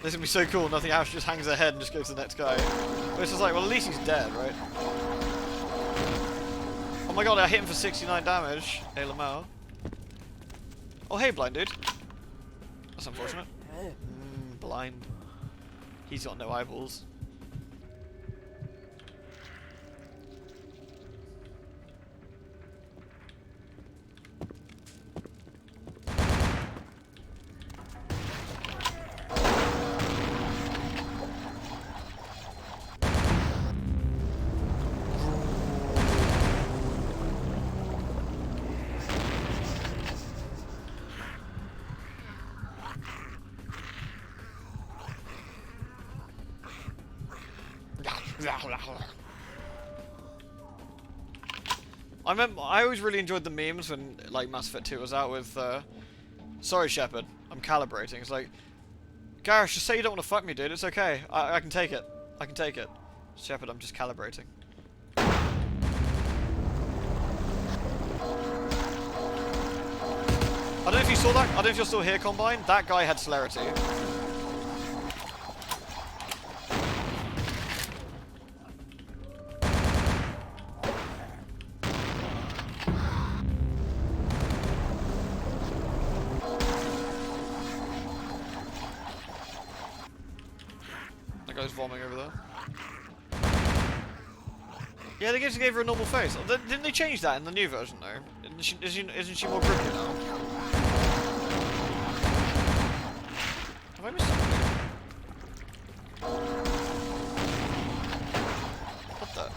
This is gonna be so cool, nothing else, just hangs their head and just goes to the next guy. Which is like, well, at least he's dead, right? Oh my god, I hit him for 69 damage. Hey, Lamau. Oh, hey, blind dude. That's unfortunate. Blind. He's got no eyeballs. I always really enjoyed the memes when, like, Mass Effect 2 was out with, sorry, Shepard, I'm calibrating. It's like, Garrus, just say you don't want to fuck me, dude. It's okay. I can take it. I can take it. Shepard, I'm just calibrating. I don't know if you saw that. I don't know if you're still here, Combine. That guy had celerity. That guy's vomiting over there. Yeah, they just gave her a normal face. Didn't they change that in the new version, though? Isn't she more grippy now? Have I missed something? What the?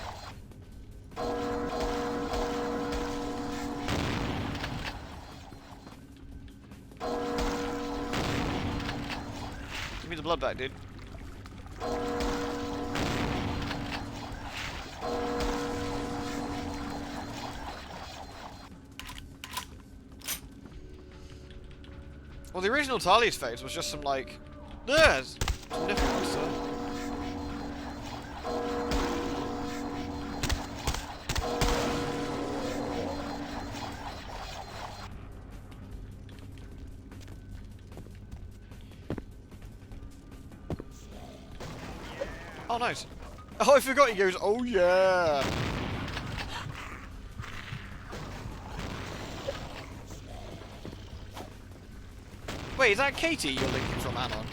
Give me the blood back, dude. Well, the original Tali's face was just some, like, there's some nipple monster. Oh, nice. Oh, I forgot he goes, oh yeah. Wait, is that Katie you're linking from Anon?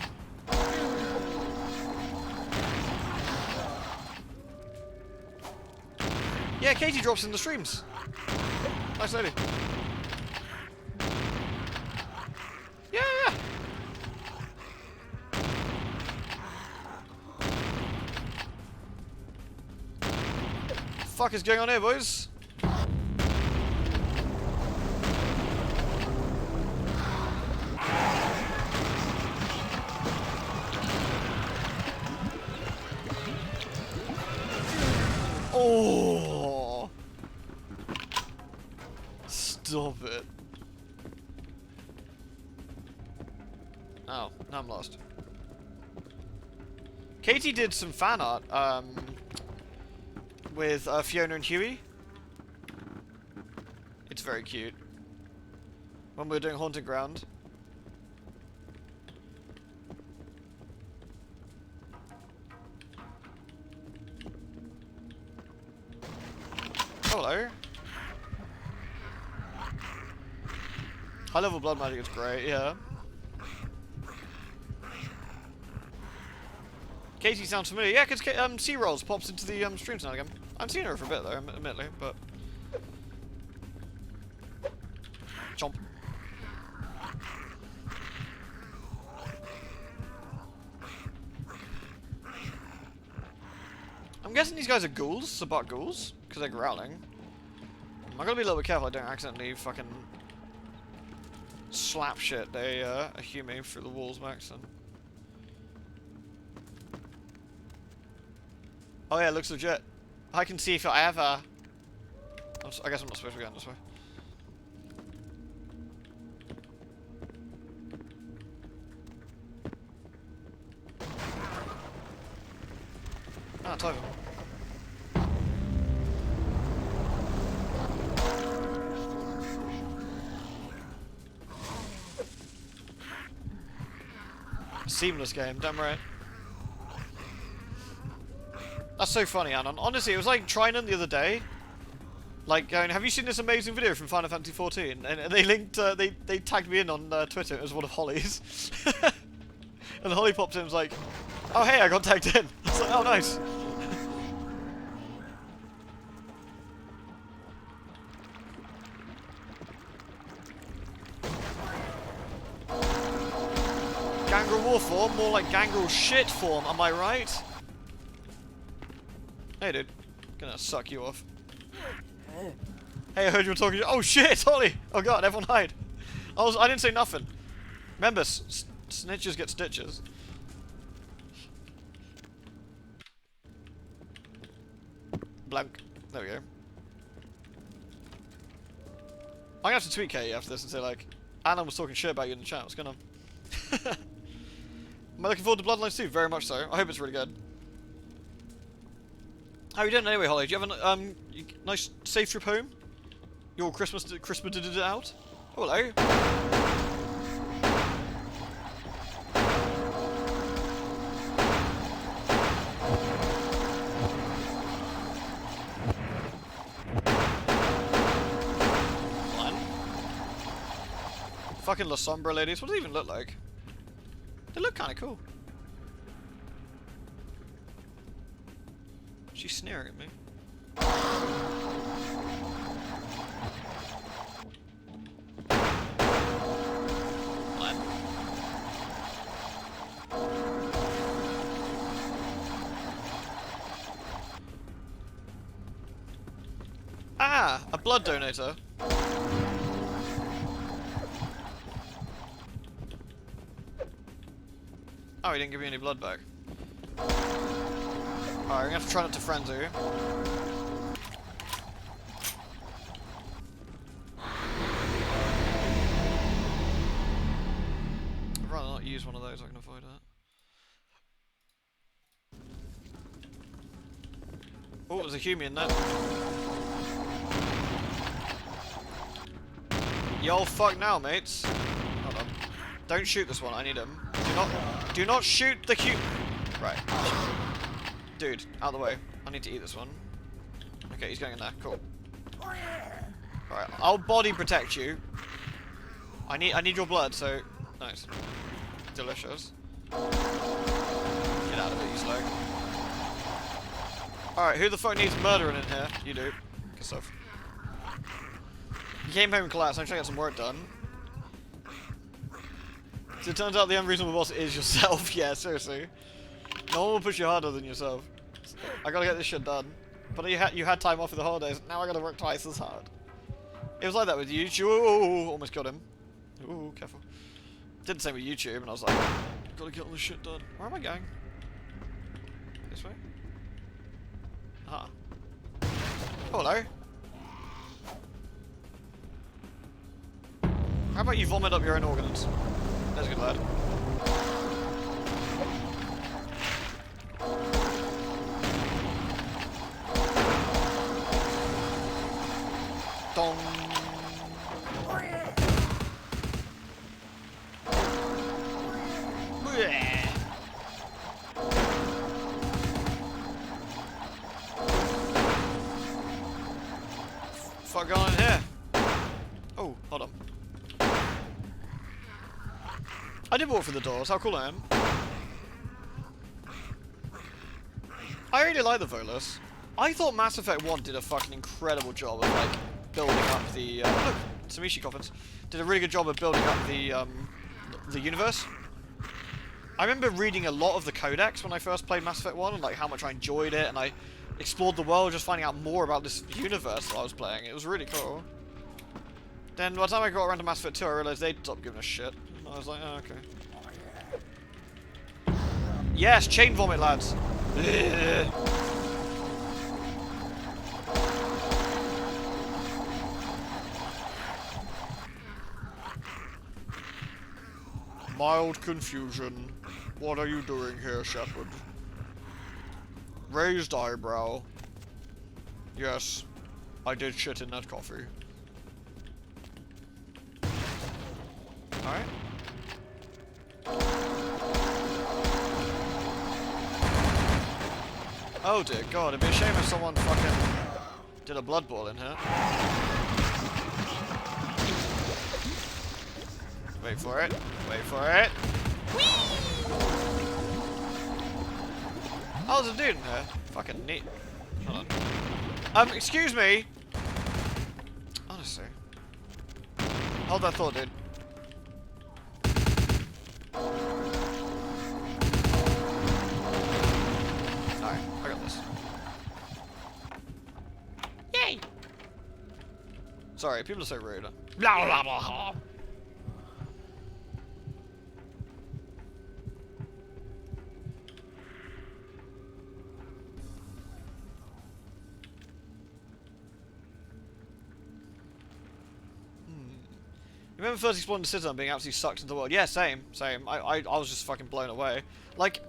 Yeah, Katie drops in the streams. Nice lady. Yeah, yeah. Fuck is going on here, boys? Oh! Stop it. Oh, now I'm lost. Katie did some fan art, with Fiona and Huey. It's very cute. When we were doing Haunted Ground. Hello. High level blood magic is great, yeah. Katie sounds familiar. Yeah, because C-Rolls pops into the streams now again. I haven't seen her for a bit though, admittedly, but... Chomp. I'm guessing these guys are ghouls, Sabbat ghouls, because they're growling. I gotta be a little bit careful I don't accidentally fucking slap shit a human through the walls by accident. Oh yeah, it looks legit. I can see if I ever... I guess I'm not supposed to be going this way. Ah, it's over. Seamless game, damn right. That's so funny, Anon. Honestly, it was like Trinan the other day. Like, going, have you seen this amazing video from Final Fantasy XIV? And they linked, they tagged me in on Twitter. It was one of Holly's. And Holly popped in and was like, oh hey, I got tagged in. I was like, oh nice. Gangrel War form, more like Gangrel shit form, am I right? Hey dude, gonna suck you off. Hey, I heard you were talking. Oh shit, Holly! Oh god, everyone hide. I didn't say nothing. Remember, snitches get stitches. Blank. There we go. I'm gonna have to tweet Katie after this and say like, Alan was talking shit about you in the chat. What's going on? Am I looking forward to Bloodlines 2? Very much so. I hope it's really good. How are you doing anyway, Holly? Do you have a nice safe trip home? Your Christmas did it out? Oh, hello. Fucking La Sombra ladies. What do they even look like? They look kind of cool. She's sneering at me. Ah! A blood donator. Oh, he didn't give me any blood back. Alright, I'm gonna have to try not to frenzy. I'd rather not use one of those, I can avoid that. Oh, there's a human in there. Yo, fuck now, mates. Hold on. Don't shoot this one, I need him. Do not shoot the cute. Right. Dude, out of the way. I need to eat this one. Okay, he's going in there. Cool. Alright, I'll body protect you. I need your blood, so nice. Delicious. Get out of it, you slow. Alright, who the fuck needs murdering in here? You do. Good stuff. You came home in class, I'm trying to get some work done. So it turns out the unreasonable boss is yourself. Yeah, seriously. No one will push you harder than yourself. I gotta get this shit done. But you had time off for the holidays. Now I gotta work twice as hard. It was like that with YouTube. Ooh, almost got him. Ooh, careful. Did the same with YouTube, and I was like, gotta get all this shit done. Where am I going? This way? Ah. Oh, hello. How about you vomit up your own organs? That's a good lad. Dong. Fuck going on in here? Oh, hold on. I did walk through the doors, how cool I am. I really like the Volus. I thought Mass Effect 1 did a fucking incredible job of, like, building up the, look, Samishi coffins. Did a really good job of building up the universe. I remember reading a lot of the codex when I first played Mass Effect 1, and, like, how much I enjoyed it, and I explored the world just finding out more about this universe that I was playing. It was really cool. Then, by the time I got around to Mass Effect 2, I realized they'd stopped giving a shit. I was like, oh, okay. Yes, chain vomit, lads. Ugh. Mild confusion. What are you doing here, Shepard? Raised eyebrow. Yes, I did shit in that coffee. Alright. Oh dear god, it'd be a shame if someone fucking did a blood boil in here. Wait for it. Wait for it. Oh, there's a dude in here. Fucking neat. Hold on. Excuse me. Honestly. Hold that thought, dude. Alright, I got this. Yay! Sorry, people are so rude. Blah blah blah. Remember first exploring the city and being absolutely sucked into the world? Yeah, same. I was just fucking blown away. Like,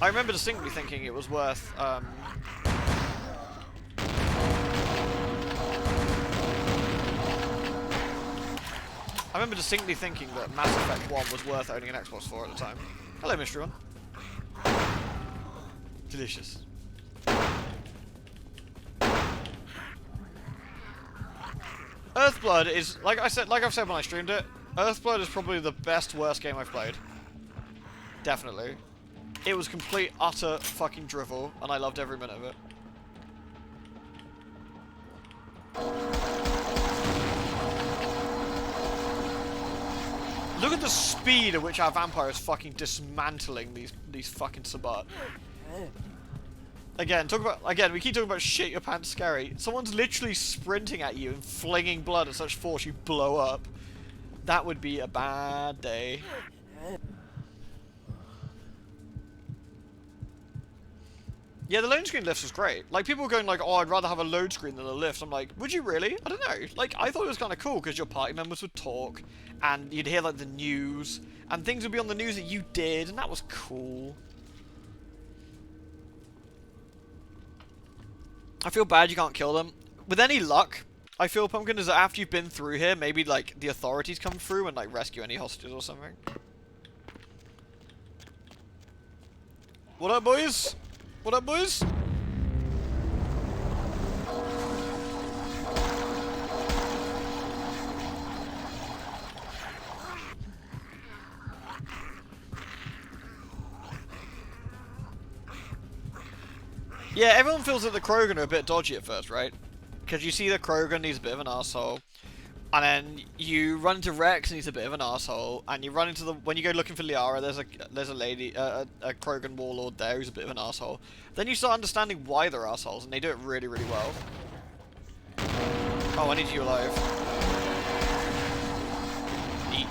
I remember distinctly thinking it was worth, I remember distinctly thinking that Mass Effect 1 was worth owning an Xbox for at the time. Hello, Mystery One. Delicious. Earthblood is, like I've said when I streamed it, Earthblood is probably the best, worst game I've played. Definitely. It was complete, utter fucking drivel, and I loved every minute of it. Look at the speed at which our vampire is fucking dismantling these fucking Sabbat. Again, we keep talking about shit your pants scary. Someone's literally sprinting at you and flinging blood at such force you blow up. That would be a bad day. Yeah, the load screen lifts was great. Like, people were going like, oh, I'd rather have a load screen than a lift. I'm like, would you really? I don't know. Like, I thought it was kind of cool because your party members would talk and you'd hear like the news and things would be on the news that you did, and that was cool. I feel bad you can't kill them. With any luck, I feel, Pumpkin, is that after you've been through here, maybe like the authorities come through and like rescue any hostages or something. What up, boys? What up, boys? Yeah, everyone feels that the Krogan are a bit dodgy at first, right? Because you see the Krogan, he's a bit of an asshole. And then you run into Rex and he's a bit of an asshole. And you run into when you go looking for Liara, there's a lady, a Krogan warlord there who's a bit of an asshole. Then you start understanding why they're assholes, and they do it really, really well. Oh, I need you alive. Neat.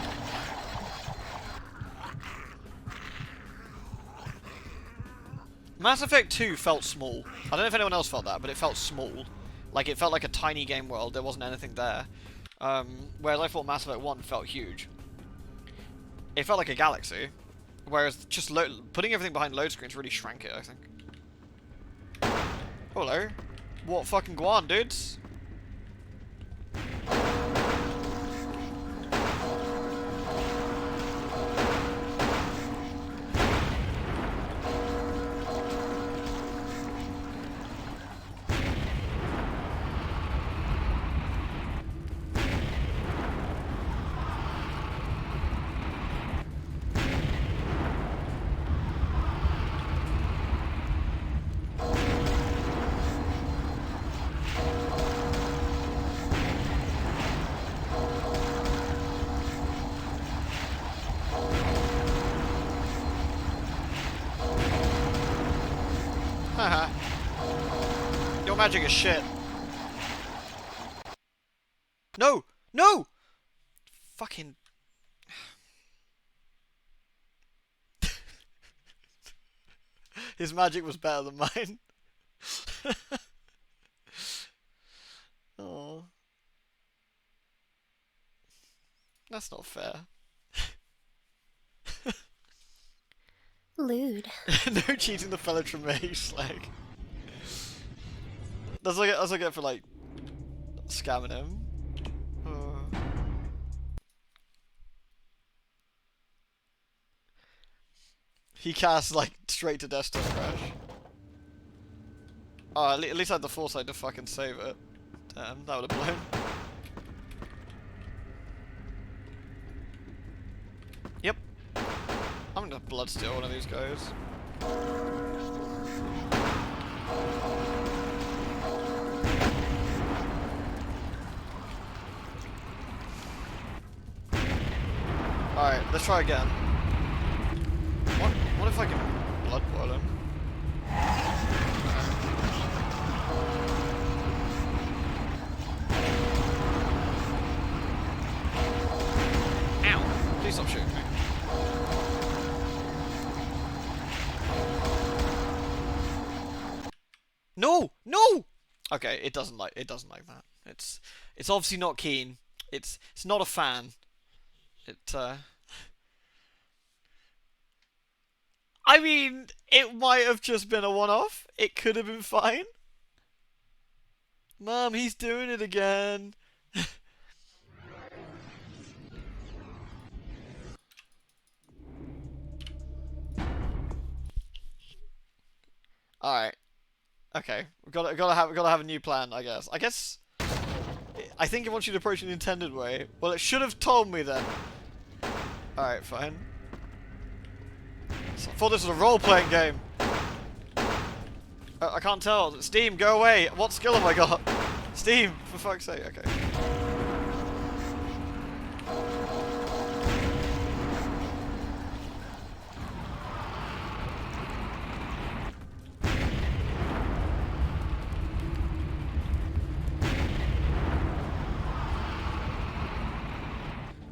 Mass Effect 2 felt small. I don't know if anyone else felt that, but it felt small. Like, it felt like a tiny game world, there wasn't anything there. Whereas I thought Mass Effect 1 felt huge. It felt like a galaxy. Whereas just putting everything behind load screens really shrank it, I think. Hello. What fucking guan, dudes? Haha. Your magic is shit. No! No! Fucking... His magic was better than mine. Oh. That's not fair. Lewd. No cheating the fellow Tremay slag. That's what I get for like scamming him. He cast like straight to Death Star Crash. Oh, at least I had the foresight to fucking save it. Damn, that would have blown. Yep. I'm gonna bloodsteal one of these guys. Alright, let's try again. What if I can blood boil him? Ow! Please stop shooting me. No! No! Okay, it doesn't like that. It's obviously not keen. It's not a fan. I mean, it might have just been a one-off. It could have been fine. Mom, he's doing it again. All right. Okay, we've got to have a new plan, I guess. I think it wants you to approach it in the intended way. Well, it should have told me then. All right, fine. So I thought this was a role-playing game. I can't tell. Steam, go away. What skill have I got? Steam, for fuck's sake. Okay.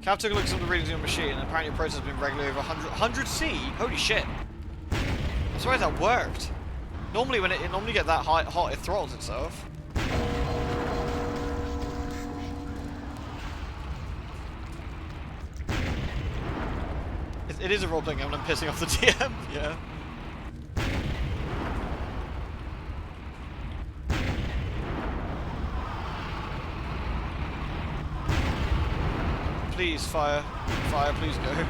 Cav took a look at some of the readings on your machine, and apparently your process has been regularly over 100 C? Holy shit. I'm surprised that worked. Normally when it normally get that hot, it throttles itself. It is a role-playing game and I'm pissing off the DM, yeah. Please, fire. Fire, please go.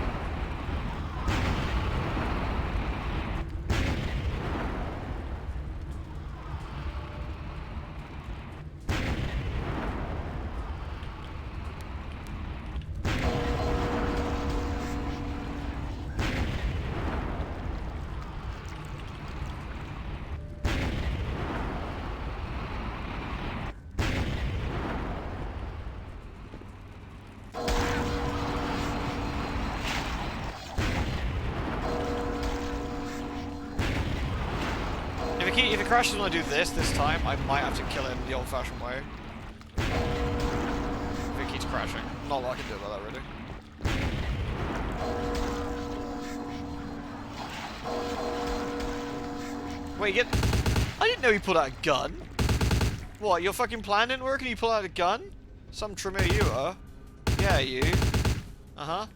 If it crashes when I do this time, I might have to kill him the old-fashioned way. If it keeps crashing. Not a lot I can do about that, really. Wait, I didn't know he pulled out a gun. What, your fucking plan didn't work and you pull out a gun? Some trimmer you are. Yeah, you. Uh-huh.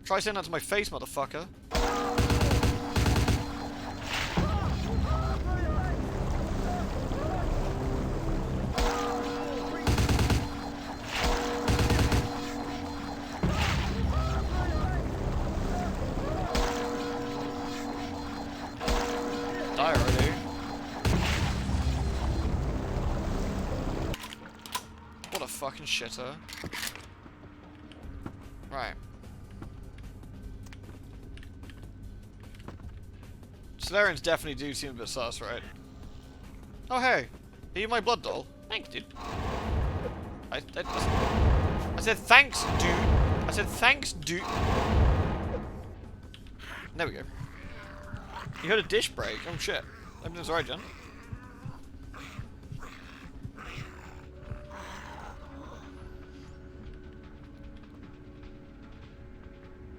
Try saying that to my face, motherfucker. Die already. What a fucking shitter. Right. Solarians definitely do seem a bit sus, right? Oh hey, are you my blood doll? Thanks, dude. I said thanks, dude. I said thanks, dude. There we go. You heard a dish break. Oh shit. Everything's alright, John.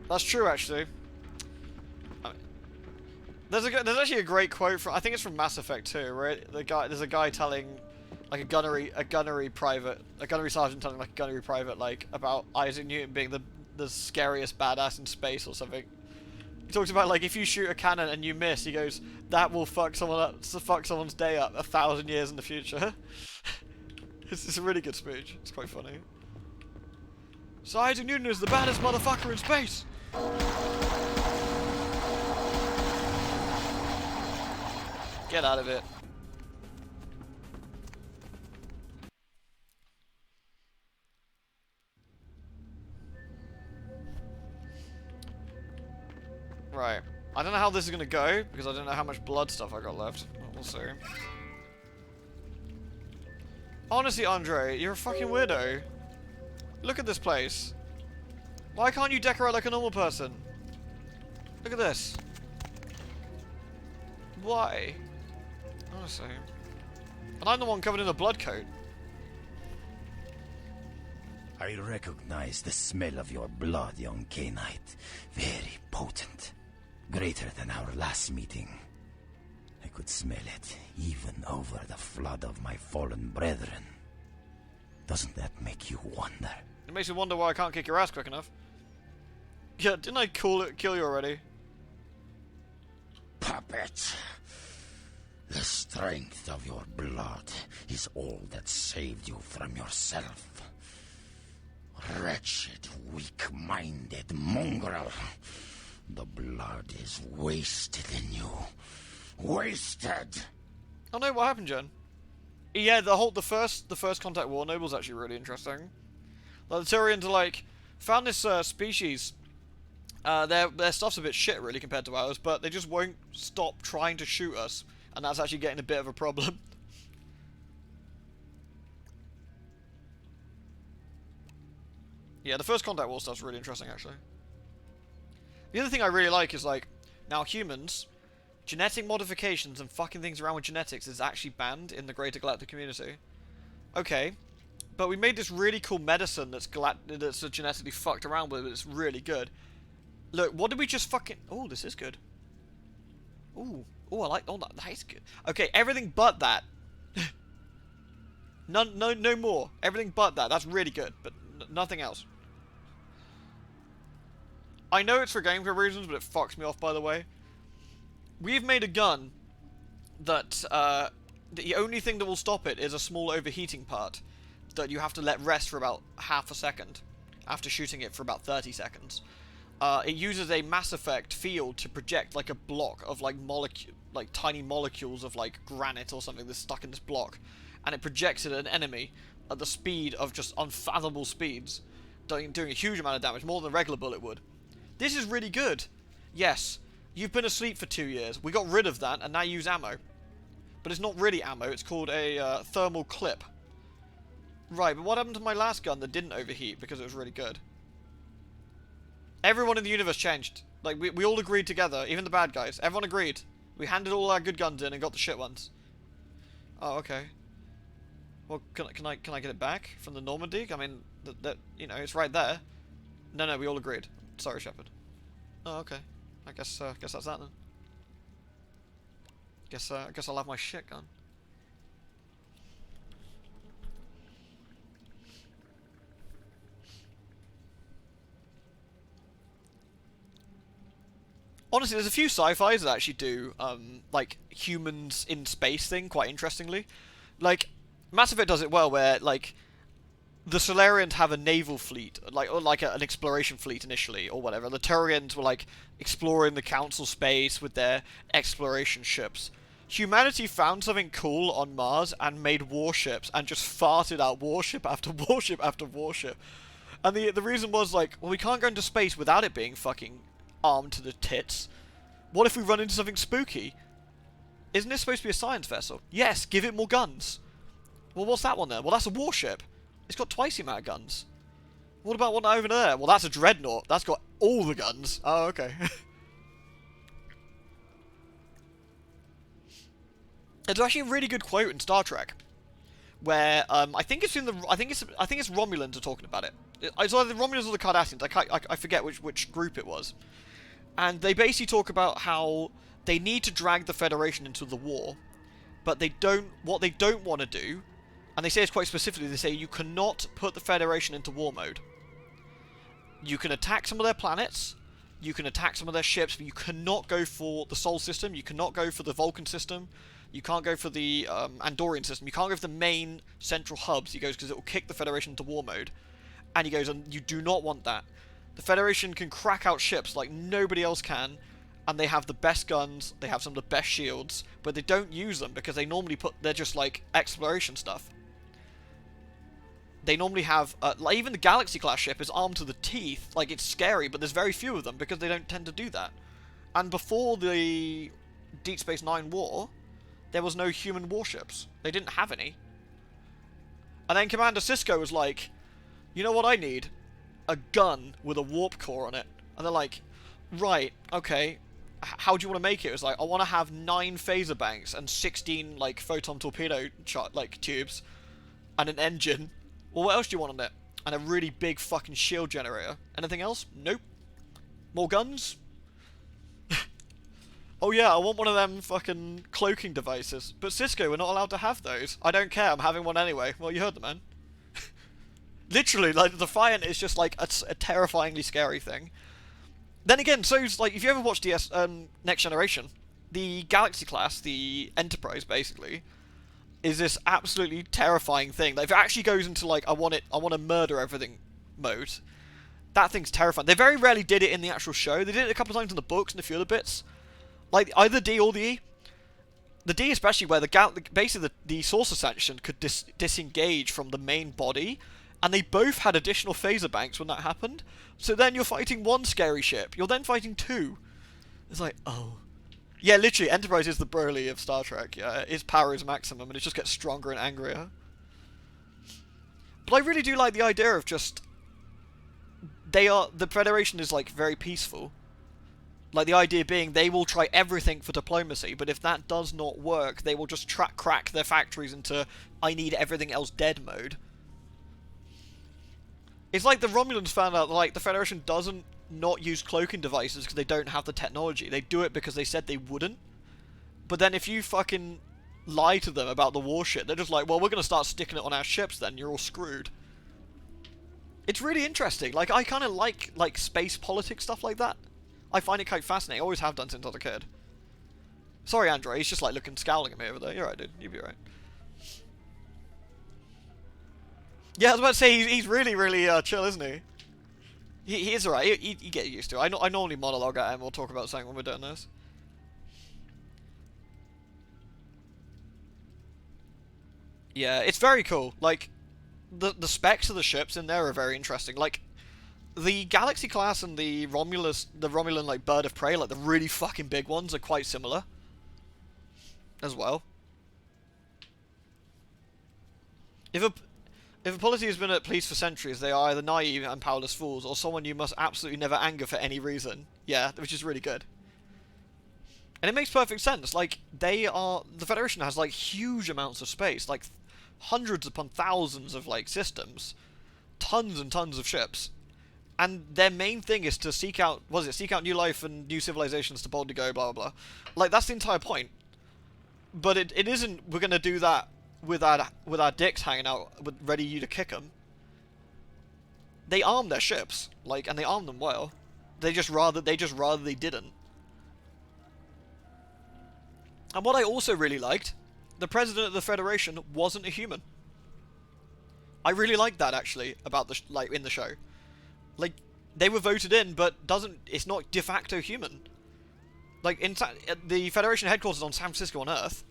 That's true, actually. I mean, there's actually a great quote from, I think it's from Mass Effect 2, right? There's a guy telling like a gunnery sergeant telling like a gunnery private like about Isaac Newton being the scariest badass in space or something. He talks about like if you shoot a cannon and you miss, he goes, that will fuck someone up, fuck someone's day up 1,000 years in the future. It's a really good speech. It's quite funny. So Isaac Newton is the baddest motherfucker in space. Get out of it. Right. I don't know how this is going to go, because I don't know how much blood stuff I got left. Well, we'll see. Honestly, Andre, you're a fucking weirdo. Look at this place. Why can't you decorate like a normal person? Look at this. Why? Honestly. And I'm the one covered in a blood coat. I recognize the smell of your blood, young K-Knight. Very potent. Greater than our last meeting. I could smell it, even over the flood of my fallen brethren. Doesn't that make you wonder? It makes me wonder why I can't kick your ass quick enough. Yeah, didn't I kill you already? Puppet! The strength of your blood is all that saved you from yourself. Wretched, weak-minded mongrel. The blood is wasted in you. Wasted! Oh no, what happened, Jen? Yeah, the first contact war noble's actually really interesting. Like, the Turians are like, found this species Their stuff's a bit shit, really, compared to ours, but they just won't stop trying to shoot us, and that's actually getting a bit of a problem. Yeah, the first Contact War stuff's really interesting, actually. The other thing I really like is, like, now humans, genetic modifications and fucking things around with genetics is actually banned in the greater galactic community. Okay, but we made this really cool medicine that's genetically fucked around with, but it's really good. Look, what did we just fucking... Oh, this is good. Ooh. Oh, I like... Oh, that is good. Okay, everything but that. No more. Everything but that. That's really good, but nothing else. I know it's for gameplay reasons, but it fucks me off, by the way. We've made a gun that, the only thing that will stop it is a small overheating part that you have to let rest for about half a second after shooting it for about 30 seconds. It uses a Mass Effect field to project like a block of like tiny molecules of like granite or something that's stuck in this block, and it projects it at an enemy at the speed of just unfathomable speeds, doing a huge amount of damage, more than a regular bullet would. This is really good. Yes, you've been asleep for 2 years. We got rid of that and now you use ammo. But it's not really ammo, it's called a thermal clip. Right, but what happened to my last gun that didn't overheat because it was really good? Everyone in the universe changed. Like, we all agreed together, even the bad guys. Everyone agreed. We handed all our good guns in and got the shit ones. Oh, okay. Well, can I get it back from the Normandy? I mean, you know, it's right there. No, we all agreed. Sorry, Shepard. Oh, okay. I guess that's that then. Guess I'll have my shit gun. Honestly, there's a few sci-fis that actually do, like, humans in space thing quite interestingly. Like, Mass Effect does it well where, like, the Solarians have a naval fleet, or an exploration fleet initially, or whatever. The Turians were, like, exploring the Council space with their exploration ships. Humanity found something cool on Mars and made warships and just farted out warship after warship after warship. And the reason was, like, well, we can't go into space without it being fucking armed to the tits. What if we run into something spooky? Isn't this supposed to be a science vessel? Yes, give it more guns. Well, what's that one then? Well, that's a warship. It's got twice the amount of guns. What about one over there? Well, that's a dreadnought. That's got all the guns. Oh, okay. There's actually a really good quote in Star Trek where I think it's Romulans are talking about it. It's either the Romulans or the Cardassians. I forget which group it was. And they basically talk about how they need to drag the Federation into the war, but what they don't want to do. And they say this quite specifically, they say you cannot put the Federation into war mode. You can attack some of their planets, you can attack some of their ships, but you cannot go for the Sol system, you cannot go for the Vulcan system, you can't go for the Andorian system, you can't go for the main central hubs, he goes, because it will kick the Federation into war mode. And he goes, and you do not want that. The Federation can crack out ships like nobody else can, and they have the best guns, they have some of the best shields, but they don't use them because they normally they're just like exploration stuff. They normally have, like even the Galaxy class ship is armed to the teeth, like it's scary, but there's very few of them because they don't tend to do that. And before the Deep Space Nine war, there was no human warships. They didn't have any. And then Commander Sisko was like, you know what I need? A gun with a warp core on it. And they're like, right, okay, how do you want to make it? It was like, I want to have 9 phaser banks and 16, like, photon torpedo, tubes, and an engine. Well, what else do you want on it? And a really big fucking shield generator. Anything else? Nope. More guns? Oh yeah, I want one of them fucking cloaking devices. But Cisco, we're not allowed to have those. I don't care, I'm having one anyway. Well, you heard the man. Literally, like, the Defiant is just, like, a terrifyingly scary thing. Then again, so, like, if you ever watched Next Generation, the Galaxy class, the Enterprise, basically, is this absolutely terrifying thing. Like, if it actually goes into, like, I want to murder everything mode, that thing's terrifying. They very rarely did it in the actual show. They did it a couple of times in the books and a few other bits. Like, either D or the E. The D especially, where basically the source ascension could disengage from the main body and they both had additional phaser banks when that happened. So then you're fighting one scary ship, you're then fighting two. It's like, oh. Yeah, literally, Enterprise is the Broly of Star Trek. Yeah, its power is maximum, and it just gets stronger and angrier. But I really do like the idea of just... The Federation is, like, very peaceful. Like, the idea being they will try everything for diplomacy, but if that does not work, they will just crack their factories into I need everything else dead mode. It's like the Romulans found out that, like, the Federation doesn't not use cloaking devices because they don't have the technology. They do it because they said they wouldn't. But then if you fucking lie to them about the war shit, they're just like, well, we're going to start sticking it on our ships then, you're all screwed. It's really interesting. Like, I kind of like space politics stuff like that. I find it quite fascinating. I always have done since I was a kid. Sorry, Andre, he's just like scowling at me over there. You're right, dude. You'll be right. Yeah, I was about to say, he's really, really chill, isn't he? He is alright. He get used to it. I normally monologue at him. We'll talk about something when we're doing this. Yeah, it's very cool. Like, the specs of the ships in there are very interesting. Like, the Galaxy class and the Romulan like bird of prey, like the really fucking big ones, are quite similar as well. If a polity has been at peace for centuries, they are either naive and powerless fools, or someone you must absolutely never anger for any reason. Yeah, which is really good. And it makes perfect sense. Like, the Federation has, like, huge amounts of space. Like, hundreds upon thousands of, like, systems. Tons and tons of ships. And their main thing is to seek out new life and new civilizations to boldly go, blah, blah, blah. Like, that's the entire point. But it isn't, we're going to do that with our dicks hanging out, ready you to kick them. They arm their ships, like, and they arm them well. They just rather they didn't. And what I also really liked, the president of the Federation wasn't a human. I really liked that actually about in the show. Like, they were voted in, but it's not de facto human. Like, the Federation headquarters on San Francisco on Earth.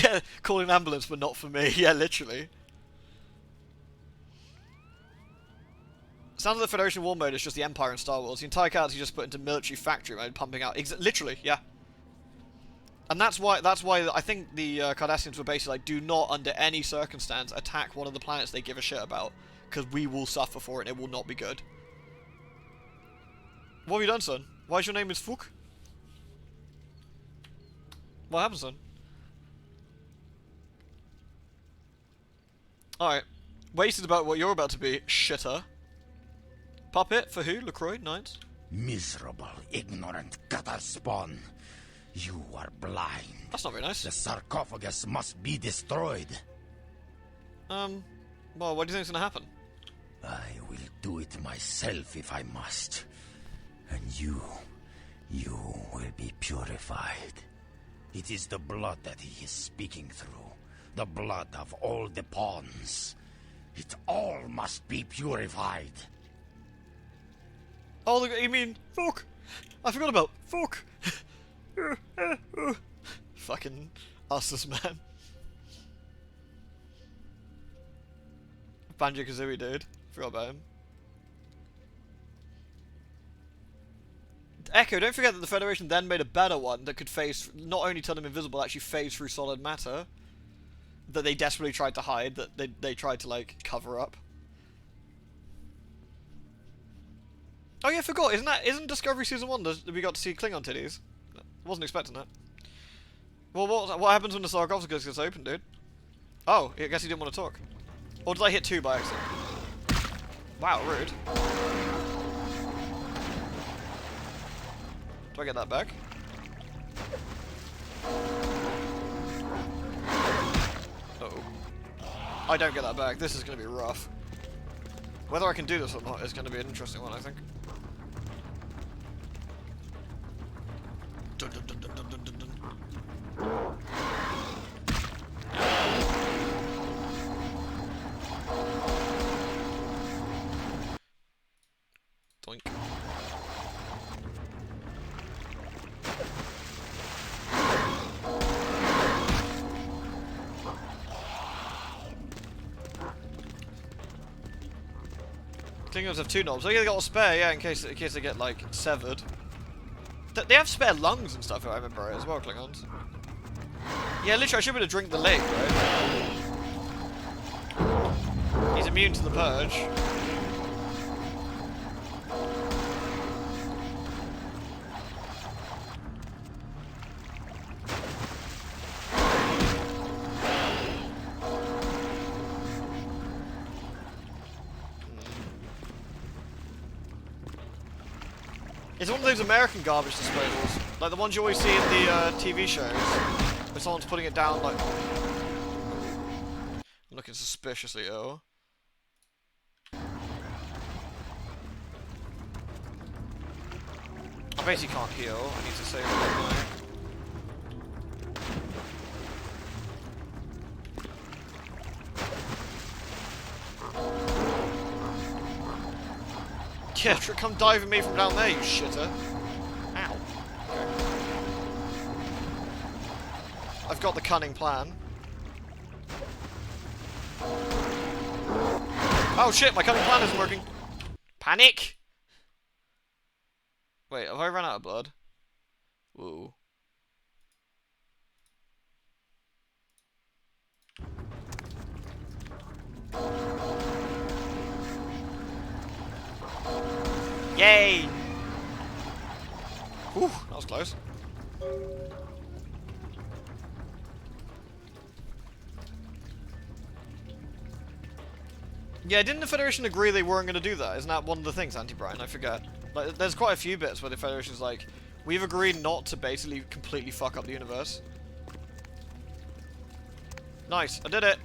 Yeah, call an ambulance, but not for me. Yeah, literally. Sounds like the Federation war mode is just the Empire in Star Wars. The entire galaxy just put into military factory mode, pumping out. Literally, yeah. And that's why I think the Cardassians were basically like, do not under any circumstance attack one of the planets they give a shit about, because we will suffer for it and it will not be good. What have you done, son? Why is your name is Fook? What happened, son? Alright. Wasted about what you're about to be, shitter. Puppet, for who? LaCroix? Nines? Miserable, ignorant gutter spawn. You are blind. That's not very nice. The sarcophagus must be destroyed. Well, what do you think is going to happen? I will do it myself if I must. And you will be purified. It is the blood that he is speaking through. The blood of all the pawns. It all must be purified. Oh, look, you mean, fuck! I forgot about, fuck! Fucking Usus, man. Banjo-Kazooie, dude. Forgot about him. Echo, don't forget that the Federation then made a better one that could phase, not only turn them invisible, actually phase through solid matter. That they desperately tried to hide, that they tried to, like, cover up. Oh yeah, I forgot, isn't Discovery Season 1 that we got to see Klingon titties? Wasn't expecting that. Well, what happens when the sarcophagus gets open, dude? Oh, I guess he didn't want to talk. Or did I hit 2 by accident? Wow, rude. Do I get that back? Uh-oh. I don't get that back. This is going to be rough. Whether I can do this or not is going to be an interesting one, I think. Dun, dun, dun, dun, dun, dun, dun. Doink. Klingons have 2 knobs. They got a spare, yeah, in case they get like severed. They have spare lungs and stuff, if I remember right, as well, Klingons. Yeah, literally, I should be able to drink the leg, right? He's immune to the purge. It's one of those American garbage disposals, like the ones you always see in the TV shows, where someone's putting it down like... I'm looking suspiciously ill. I basically can't heal, I need to save it. Yeah, come diving me from down there, you shitter. Ow. Okay. I've got the cunning plan. Oh shit, my cunning plan isn't working. Panic! Wait, have I run out of blood? Whoa. Yay! Whew, that was close. Yeah, didn't the Federation agree they weren't going to do that? Isn't that one of the things, Anti-Brian? I forget. Like, there's quite a few bits where the Federation's like, we've agreed not to basically completely fuck up the universe. Nice, I did it!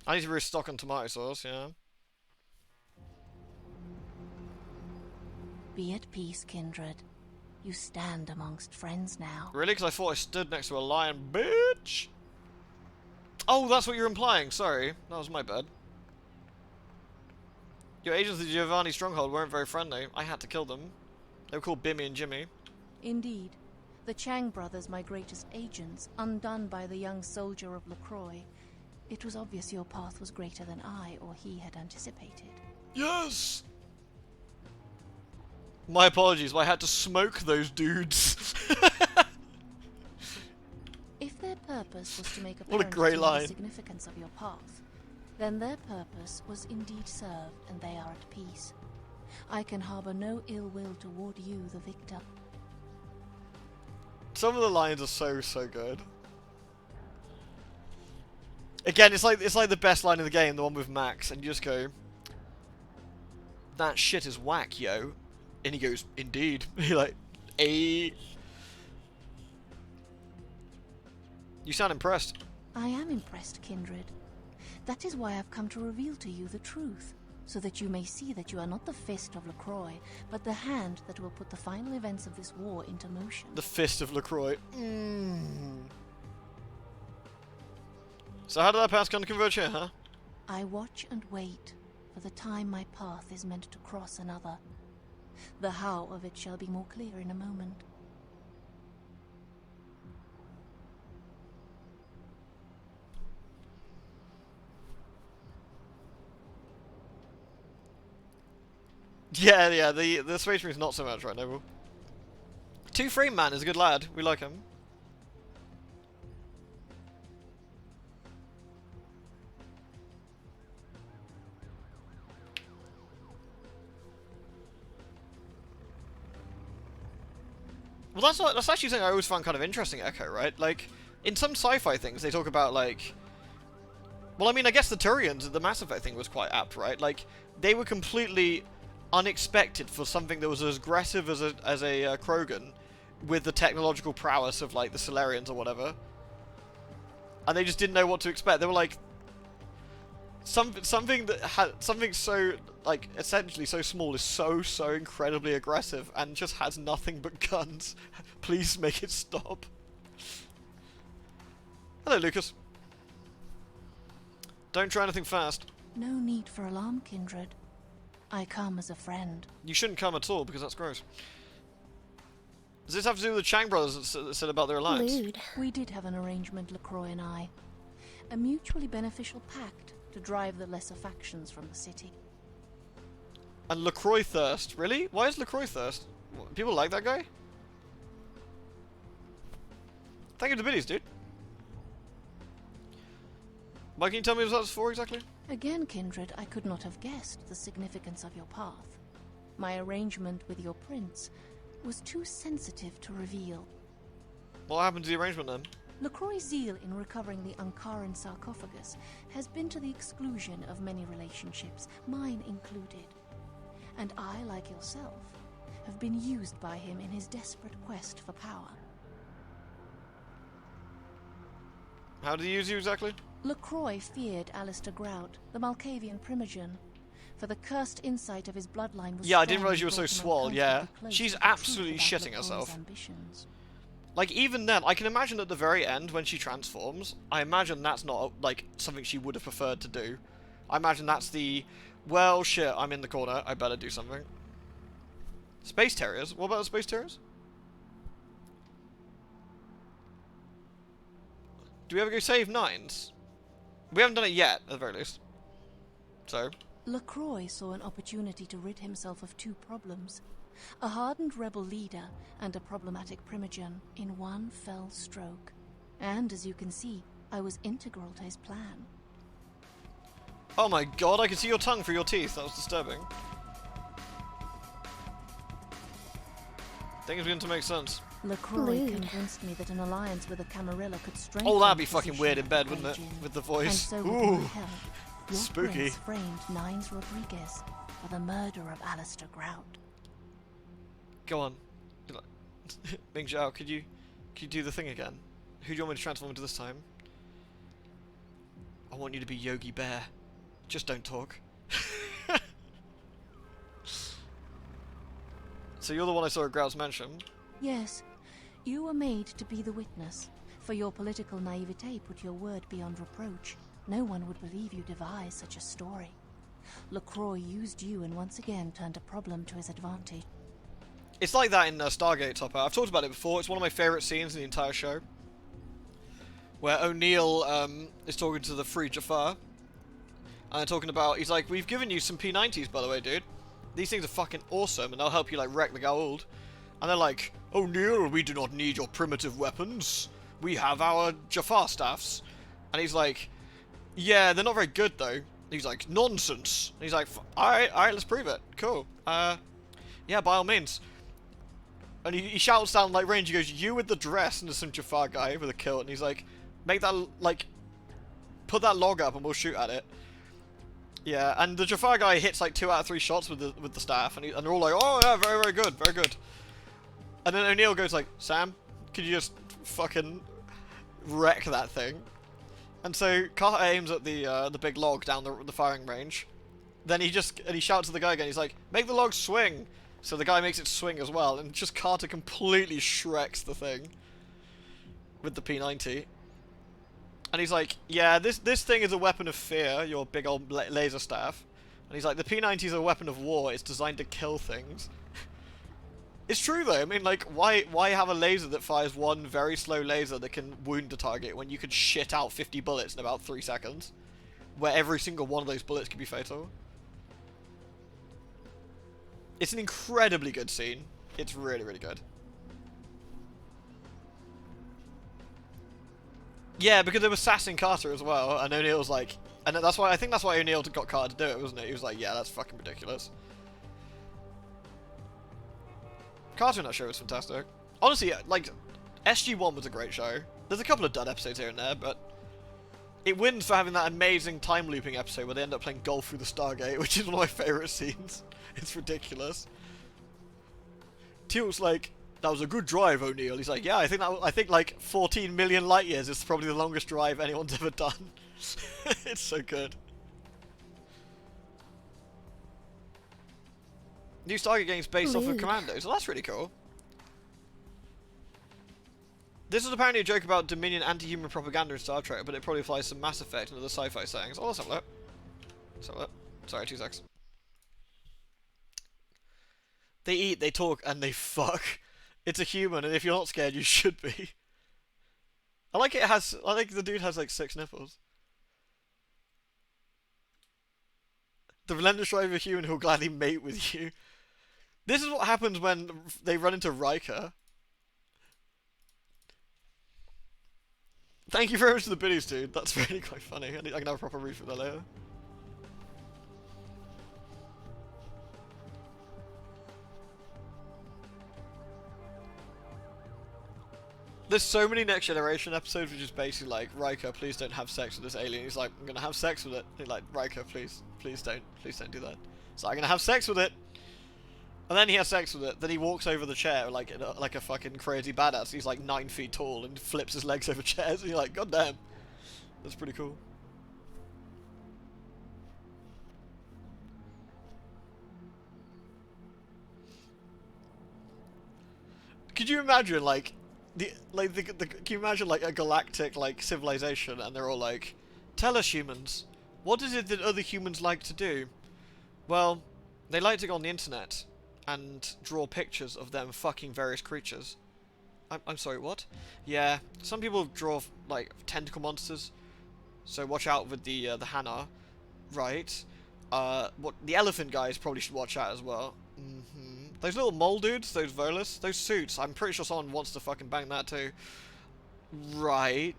I need to restock on tomato sauce, yeah. Be at peace, kindred. You stand amongst friends now. Really? Because I thought I stood next to a lion, bitch! Oh, that's what you're implying, sorry. That was my bad. Your agents of the Giovanni stronghold weren't very friendly. I had to kill them. They were called Bimmy and Jimmy. Indeed. The Chang brothers, my greatest agents, undone by the young soldier of LaCroix. It was obvious your path was greater than I or he had anticipated. Yes! My apologies, but I had to smoke those dudes. If their purpose was to make What a apparent great to you line. the significance of your path, then their purpose was indeed served, and they are at peace. I can harbor no ill will toward you, the victor. Some of the lines are so good. Again, it's like the best line in the game, the one with Max, and you just go, "That shit is whack, yo," and he goes, "Indeed." You're like, "Eh." You sound impressed. I am impressed, kindred. That is why I've come to reveal to you the truth, so that you may see that you are not the fist of LaCroix, but the hand that will put the final events of this war into motion. The fist of LaCroix. So how did that pass gonna converge here, huh? I watch and wait for the time my path is meant to cross another. The how of it shall be more clear in a moment. Yeah, the Space Marine's not so much right, Noble. 2 Frame Man is a good lad. We like him. Well, that's actually something I always found kind of interesting, Echo, right? Like, in some sci-fi things, they talk about, like... Well, I mean, I guess the Turians, the Mass Effect thing was quite apt, right? Like, they were completely unexpected for something that was as aggressive as a Krogan, with the technological prowess of, like, the Solarians or whatever. And they just didn't know what to expect. They were like... Something that had... Something so... like, essentially so small is so incredibly aggressive and just has nothing but guns. Please make it stop. Hello, Lucas. Don't try anything fast. No need for alarm, kindred. I come as a friend. You shouldn't come at all, because that's gross. Does this have to do with the Chang brothers that said about their alliance? Lude. We did have an arrangement, LaCroix and I. A mutually beneficial pact to drive the lesser factions from the city. And LaCroix Thirst. Really? Why is LaCroix Thirst? People like that guy? Thank you to the biddies, dude. Mike, can you tell me what that's for exactly? Again, Kindred, I could not have guessed the significance of your path. My arrangement with your prince was too sensitive to reveal. What happened to the arrangement then? LaCroix's zeal in recovering the Ankaran sarcophagus has been to the exclusion of many relationships, mine included. And I, like yourself, have been used by him in his desperate quest for power. How did he use you exactly? LaCroix feared Alistair Grout, the Malkavian primogen, for the cursed insight of his bloodline was Yeah, I didn't strong realize you were and so brought him swole, yeah. uncomfortably close She's to the truth absolutely about shitting LaCroix's herself. ambitions. Like, even then, I can imagine at the very end when she transforms, I imagine that's not, like, something she would have preferred to do. I imagine that's the, well, shit, I'm in the corner, I better do something. Space Terriers? What about the Space Terriers? Do we ever go save Nines? We haven't done it yet, at the very least. So? LaCroix saw an opportunity to rid himself of two problems. A hardened rebel leader and a problematic primogen in one fell stroke. And as you can see, I was integral to his plan. Oh my god, I can see your tongue through your teeth. That was disturbing. Things begin to make sense. LaCroix convinced me that an alliance with a Camarilla could strengthen. Oh, that'd be the fucking position weird in of bed, the wouldn't it? Beijing. With the voice. And so with Ooh. my help, your Spooky. prince framed Nines Rodriguez for the murder of Alistair Grout. Go on. Ming Zhao, could you do the thing again? Who do you want me to transform into this time? I want you to be Yogi Bear. Just don't talk. So you're the one I saw at Grout's mansion. Yes, you were made to be the witness. For your political naivete put your word beyond reproach. No one would believe you devised such a story. LaCroix used you and once again turned a problem to his advantage. It's like that in Stargate Topper. I've talked about it before. It's one of my favourite scenes in the entire show. Where O'Neill is talking to the Free Jafar. And they're talking about, he's like, we've given you some P90s, by the way, dude. These things are fucking awesome, and they'll help you, like, wreck the Goa'uld. And they're like, O'Neill, we do not need your primitive weapons. We have our Jafar staffs. And he's like, yeah, they're not very good, though. And he's like, nonsense. And he's like, alright, let's prove it. Cool. Yeah, by all means. And he shouts down, like, range, he goes, you with the dress, and there's some Jafar guy with a kilt, and he's like, make that, like, put that log up and we'll shoot at it. Yeah, and the Jafar guy hits like 2 out of 3 shots with the staff, and they're all like, oh yeah, very, very good, very good. And then O'Neill goes like, Sam, could you just fucking wreck that thing? And so Carter aims at the big log down the firing range. Then he shouts to the guy again, he's like, make the log swing! So the guy makes it swing as well, and just Carter completely shreks the thing with the P90. And he's like, yeah, this thing is a weapon of fear, your big old laser staff. And he's like, the P90 is a weapon of war, it's designed to kill things. It's true though, I mean, like, why have a laser that fires one very slow laser that can wound the target when you could shit out 50 bullets in about 3 seconds? Where every single one of those bullets could be fatal. It's an incredibly good scene. It's really, really good. Yeah, because they were sassing Carter as well, and O'Neill's like, and that's why I think that's why O'Neill got Carter to do it, wasn't it? He was like, yeah, that's fucking ridiculous. Carter in that show was fantastic. Honestly, like, SG-1 was a great show. There's a couple of dud episodes here and there, but it wins for having that amazing time looping episode where they end up playing golf through the Stargate, which is one of my favourite scenes. It's ridiculous. Teal's like, that was a good drive, O'Neill. He's like, yeah, I think like 14 million light years is probably the longest drive anyone's ever done. It's so good. New Stargate games based off of Commandos. So that's really cool. This was apparently a joke about Dominion anti-human propaganda in Star Trek, but it probably applies to Mass Effect and other sci-fi settings. Oh, let's have a look. Let's have a look. Sorry, 2 seconds. They eat, they talk, and they fuck It's a human, and if you're not scared, you should be. I like the dude has like 6 nipples. The relentless drive of a human who'll gladly mate with you. This is what happens when they run into Riker. Thank you very much for the biddies, dude. That's really quite funny. I can have a proper read for that later. There's so many Next Generation episodes which is basically like, Riker, please don't have sex with this alien. He's like, I'm gonna have sex with it. He's like, Riker, please don't do that. So I'm gonna have sex with it. And then he has sex with it. Then he walks over the chair like a fucking crazy badass. He's like 9 feet tall and flips his legs over chairs. And you're like, god damn, that's pretty cool. Could you imagine like? Can you imagine like a galactic like civilization and they're all like, tell us humans, what is it that other humans like to do? Well, they like to go on the internet and draw pictures of them fucking various creatures. I'm sorry, what? Yeah, some people draw like tentacle monsters, so watch out with the Hana, right? What the elephant guys probably should watch out as well. Those little mole dudes, those Volus, those suits, I'm pretty sure someone wants to fucking bang that too. Right.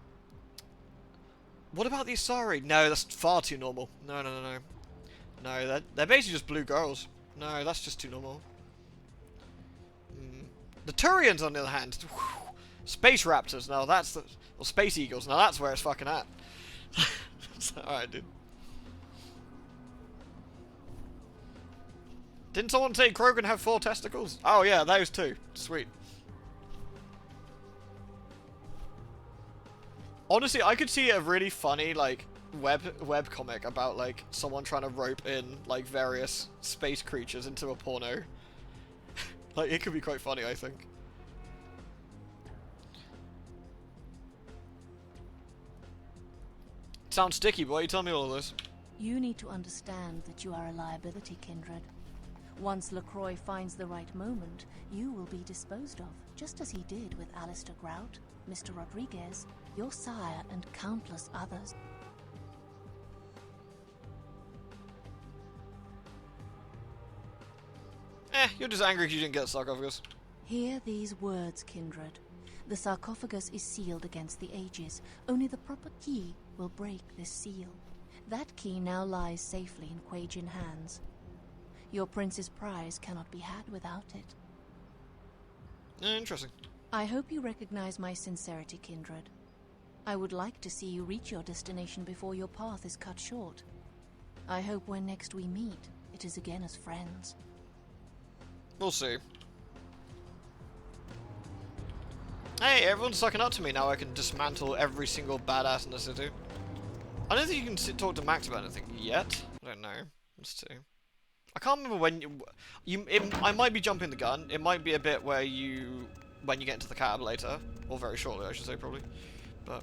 What about the Asari? No, that's far too normal. No. No, they're basically just blue girls. No, that's just too normal. The Turians, on the other hand. Whew, space raptors, now that's the... Or space eagles, now that's where it's fucking at. Alright, dude. Didn't someone say Krogan have 4 testicles? Oh yeah, those 2. Sweet. Honestly, I could see a really funny, like, web comic about, like, someone trying to rope in, like, various space creatures into a porno. Like, it could be quite funny, I think. Sounds sticky, boy. You tell me all of this. You need to understand that you are a liability, Kindred. Once LaCroix finds the right moment, you will be disposed of, just as he did with Alistair Grout, Mr. Rodriguez, your sire, and countless others. You're just angry because you didn't get the sarcophagus. Hear these words, Kindred. The sarcophagus is sealed against the ages. Only the proper key will break this seal. That key now lies safely in Quajian hands. Your prince's prize cannot be had without it. Interesting. I hope you recognize my sincerity, Kindred. I would like to see you reach your destination before your path is cut short. I hope when next we meet, it is again as friends. We'll see. Hey, everyone's sucking up to me now. I can dismantle every single badass in the city. I don't think you can talk to Max about anything yet. I don't know. Let's see. I can't remember when I might be jumping the gun. It might be a bit when you get into the cab later, or very shortly, I should say, probably. But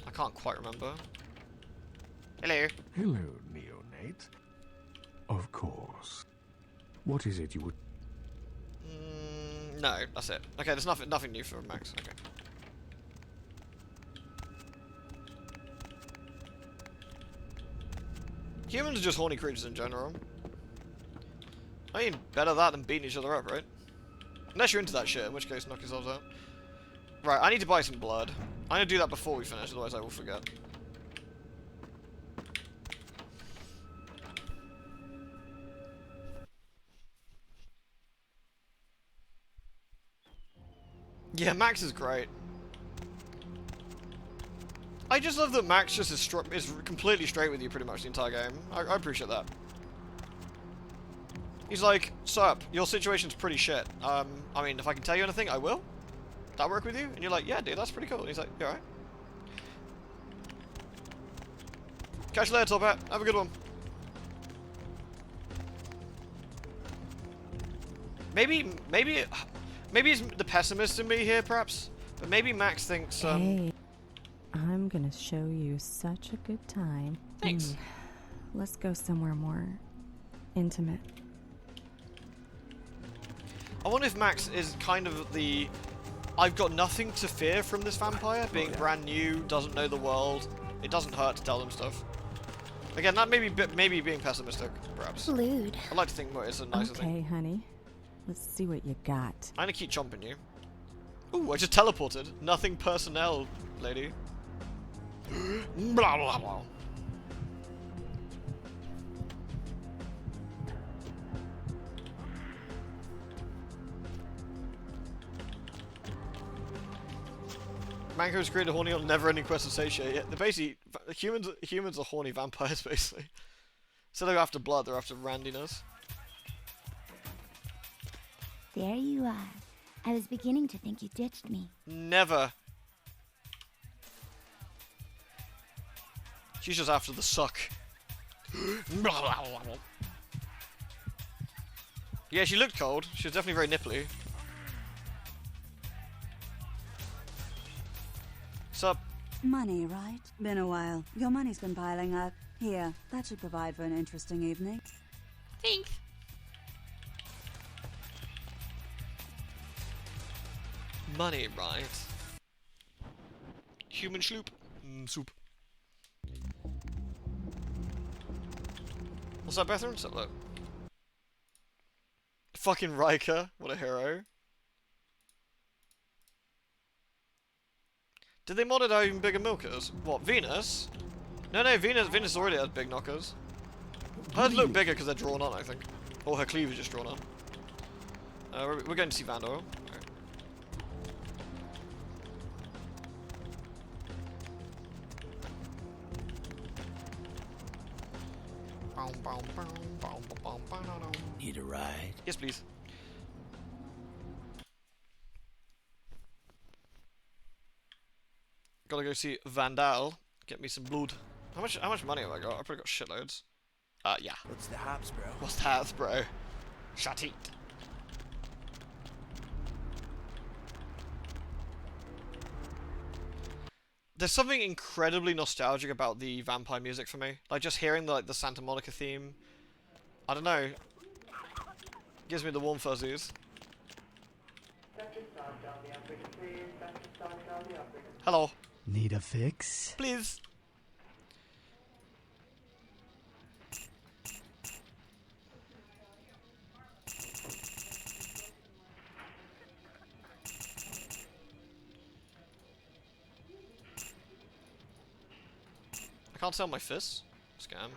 I can't quite remember. Hello. Hello, neonate. Of course. What is it you would... No, that's it. Okay, there's nothing new for Max. Okay. Humans are just horny creatures in general. I mean, better that than beating each other up, right? Unless you're into that shit, in which case, knock yourselves out. Right, I need to buy some blood. I'm gonna do that before we finish, otherwise I will forget. Yeah, Max is great. I just love that Max just is completely straight with you pretty much the entire game. I appreciate that. He's like, sup, your situation's pretty shit. I mean, if I can tell you anything, I will. That work with you? And you're like, yeah, dude, that's pretty cool. And he's like, you alright? Catch you later, Toppat. Have a good one. Maybe it's the pessimist in me here, perhaps. But maybe Max thinks, Hey, I'm gonna show you such a good time. Thanks. Let's go somewhere more intimate. I wonder if Max is kind of the... I've got nothing to fear from this vampire, being brand new, doesn't know the world. It doesn't hurt to tell them stuff. Again, that maybe being pessimistic, perhaps. Lewd. I like to think more it's a nicer thing. Okay, honey. Let's see what you got. I'm gonna keep chomping you. Ooh, I just teleported. Nothing personnel, lady. Blah, blah, blah. Manco's created a horny on never-ending quest to satiate. Yeah, they're basically humans are horny vampires, basically. So they're after blood, they're after randiness. There you are. I was beginning to think you ditched me. Never. She's just after the suck. Yeah, she looked cold. She was definitely very nipply. Sup? Money, right? Been a while. Your money's been piling up. Here, that should provide for an interesting evening. Thanks. Money, right? Human sloop. Soup. What's that, Bethany? What's that look? Fucking Riker. What a hero. Did they mod it out even bigger milkers? What, Venus? No, Venus already has big knockers. Hers look bigger because they're drawn on, I think. Or her cleavage is drawn on. We're going to see Vandal. Need a ride? Yes, please. Gotta go see Vandal. Get me some blood. How much money have I got? I've probably got shitloads. Yeah. What's the haps, bro? What's the haps, bro? Shut it. There's something incredibly nostalgic about the vampire music for me. Like just hearing the Santa Monica theme. I don't know. Gives me the warm fuzzies. Hello. Need a fix? Please. I can't sell my fists. Scam.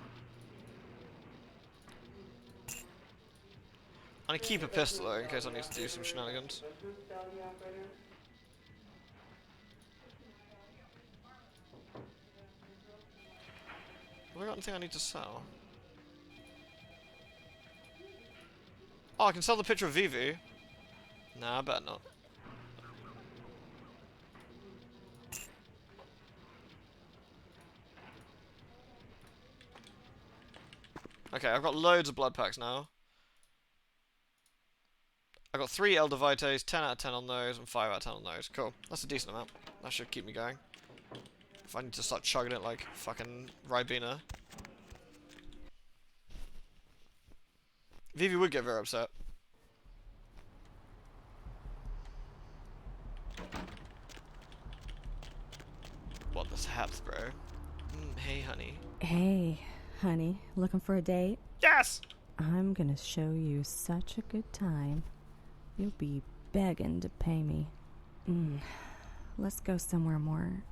I'm gonna keep a pistol though in case I need to do some shenanigans. Have I got anything I need to sell? Oh, I can sell the picture of Vivi. Nah, I better not. Okay, I've got loads of blood packs now. I got 3 Elder Vites, 10 out of 10 on those, and 5 out of 10 on those. Cool. That's a decent amount. That should keep me going. If I need to start chugging it like fucking Ribena. Vivi would get very upset. What the haps, bro? Hey, honey. Hey, honey. Looking for a date? Yes! I'm gonna show you such a good time. You'll be begging to pay me. Let's go somewhere more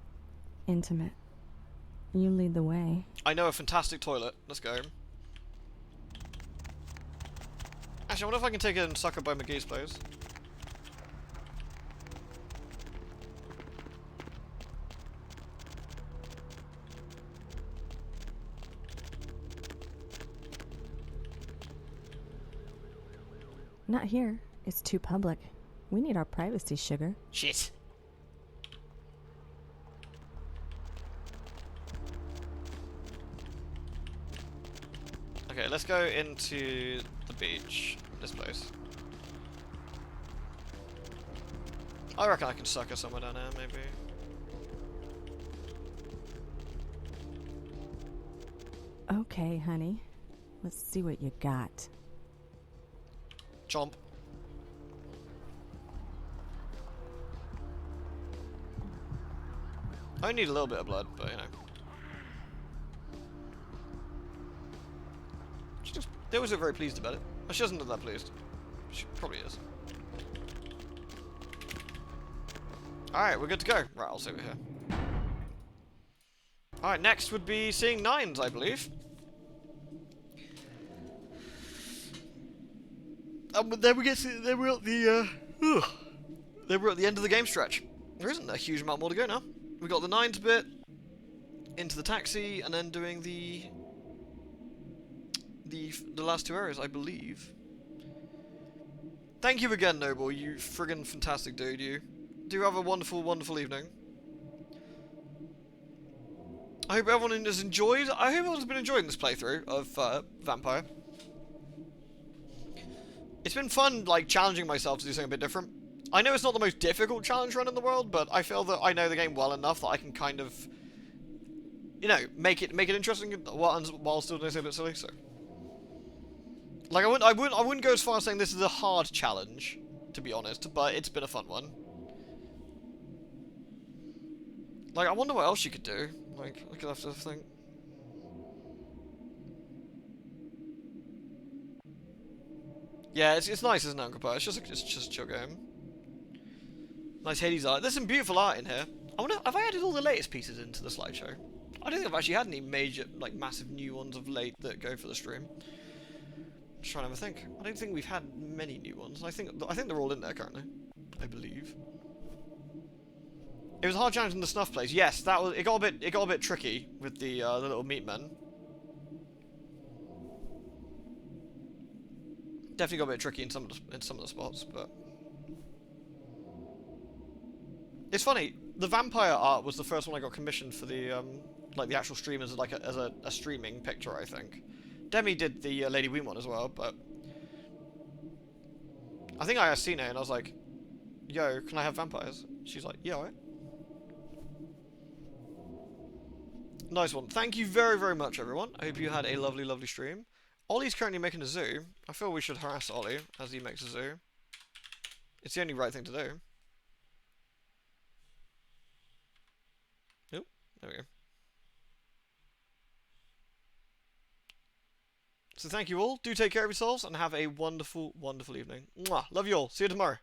intimate. You lead the way. I know a fantastic toilet. Let's go. Actually, I wonder if I can take it and suck up by McGee's place. Not here. It's too public. We need our privacy, sugar. Shit. Okay, let's go into the beach. This place. I reckon I can suck her somewhere down there, maybe. Okay, honey. Let's see what you got. Chomp. I need a little bit of blood, but you know. They wasn't very pleased about it. She doesn't look that pleased. She probably is. Alright, we're good to go. Right, I'll save it here. Alright, next would be seeing Nines, I believe. Then we get to, then we're at the then we're at the end of the game stretch. There isn't a huge amount more to go now. We got the Nines bit, into the taxi, and then doing the last 2 areas, I believe. Thank you again, Noble. You friggin' fantastic dude. You do have a wonderful, wonderful evening. I hope everyone has enjoyed. I hope everyone's been enjoying this playthrough of Vampire. It's been fun, like, challenging myself to do something a bit different. I know it's not the most difficult challenge run in the world, but I feel that I know the game well enough that I can kind of, you know, make it interesting while still doing something a bit silly. So, like, I wouldn't go as far as saying this is a hard challenge, to be honest, but it's been a fun one. Like, I wonder what else you could do. Like, I could have to think. Yeah, it's nice, isn't it, Uncle Pie? It's just a chill game. Nice Hades art. There's some beautiful art in here. I wonder, have I added all the latest pieces into the slideshow? I don't think I've actually had any major, like, massive new ones of late that go for the stream. Just trying to have a think. I don't think we've had many new ones. I think they're all in there currently. I believe. It was a hard challenge in the snuff place. Yes, that was. It got a bit tricky with the little meat men. Definitely got a bit tricky in some of the spots, but it's funny. The vampire art was the first one I got commissioned for the like the actual stream as like a streaming picture, I think. Demi did the Lady Ween one as well, but I think I asked Cena and I was like, "Yo, can I have vampires?" She's like, "Yeah, alright." Nice one. Thank you very, very much, everyone. I hope you had a lovely, lovely stream. Ollie's currently making a zoo. I feel we should harass Ollie as he makes a zoo. It's the only right thing to do. Oh, there we go. So thank you all. Do take care of yourselves and have a wonderful, wonderful evening. Mwah. Love you all. See you tomorrow.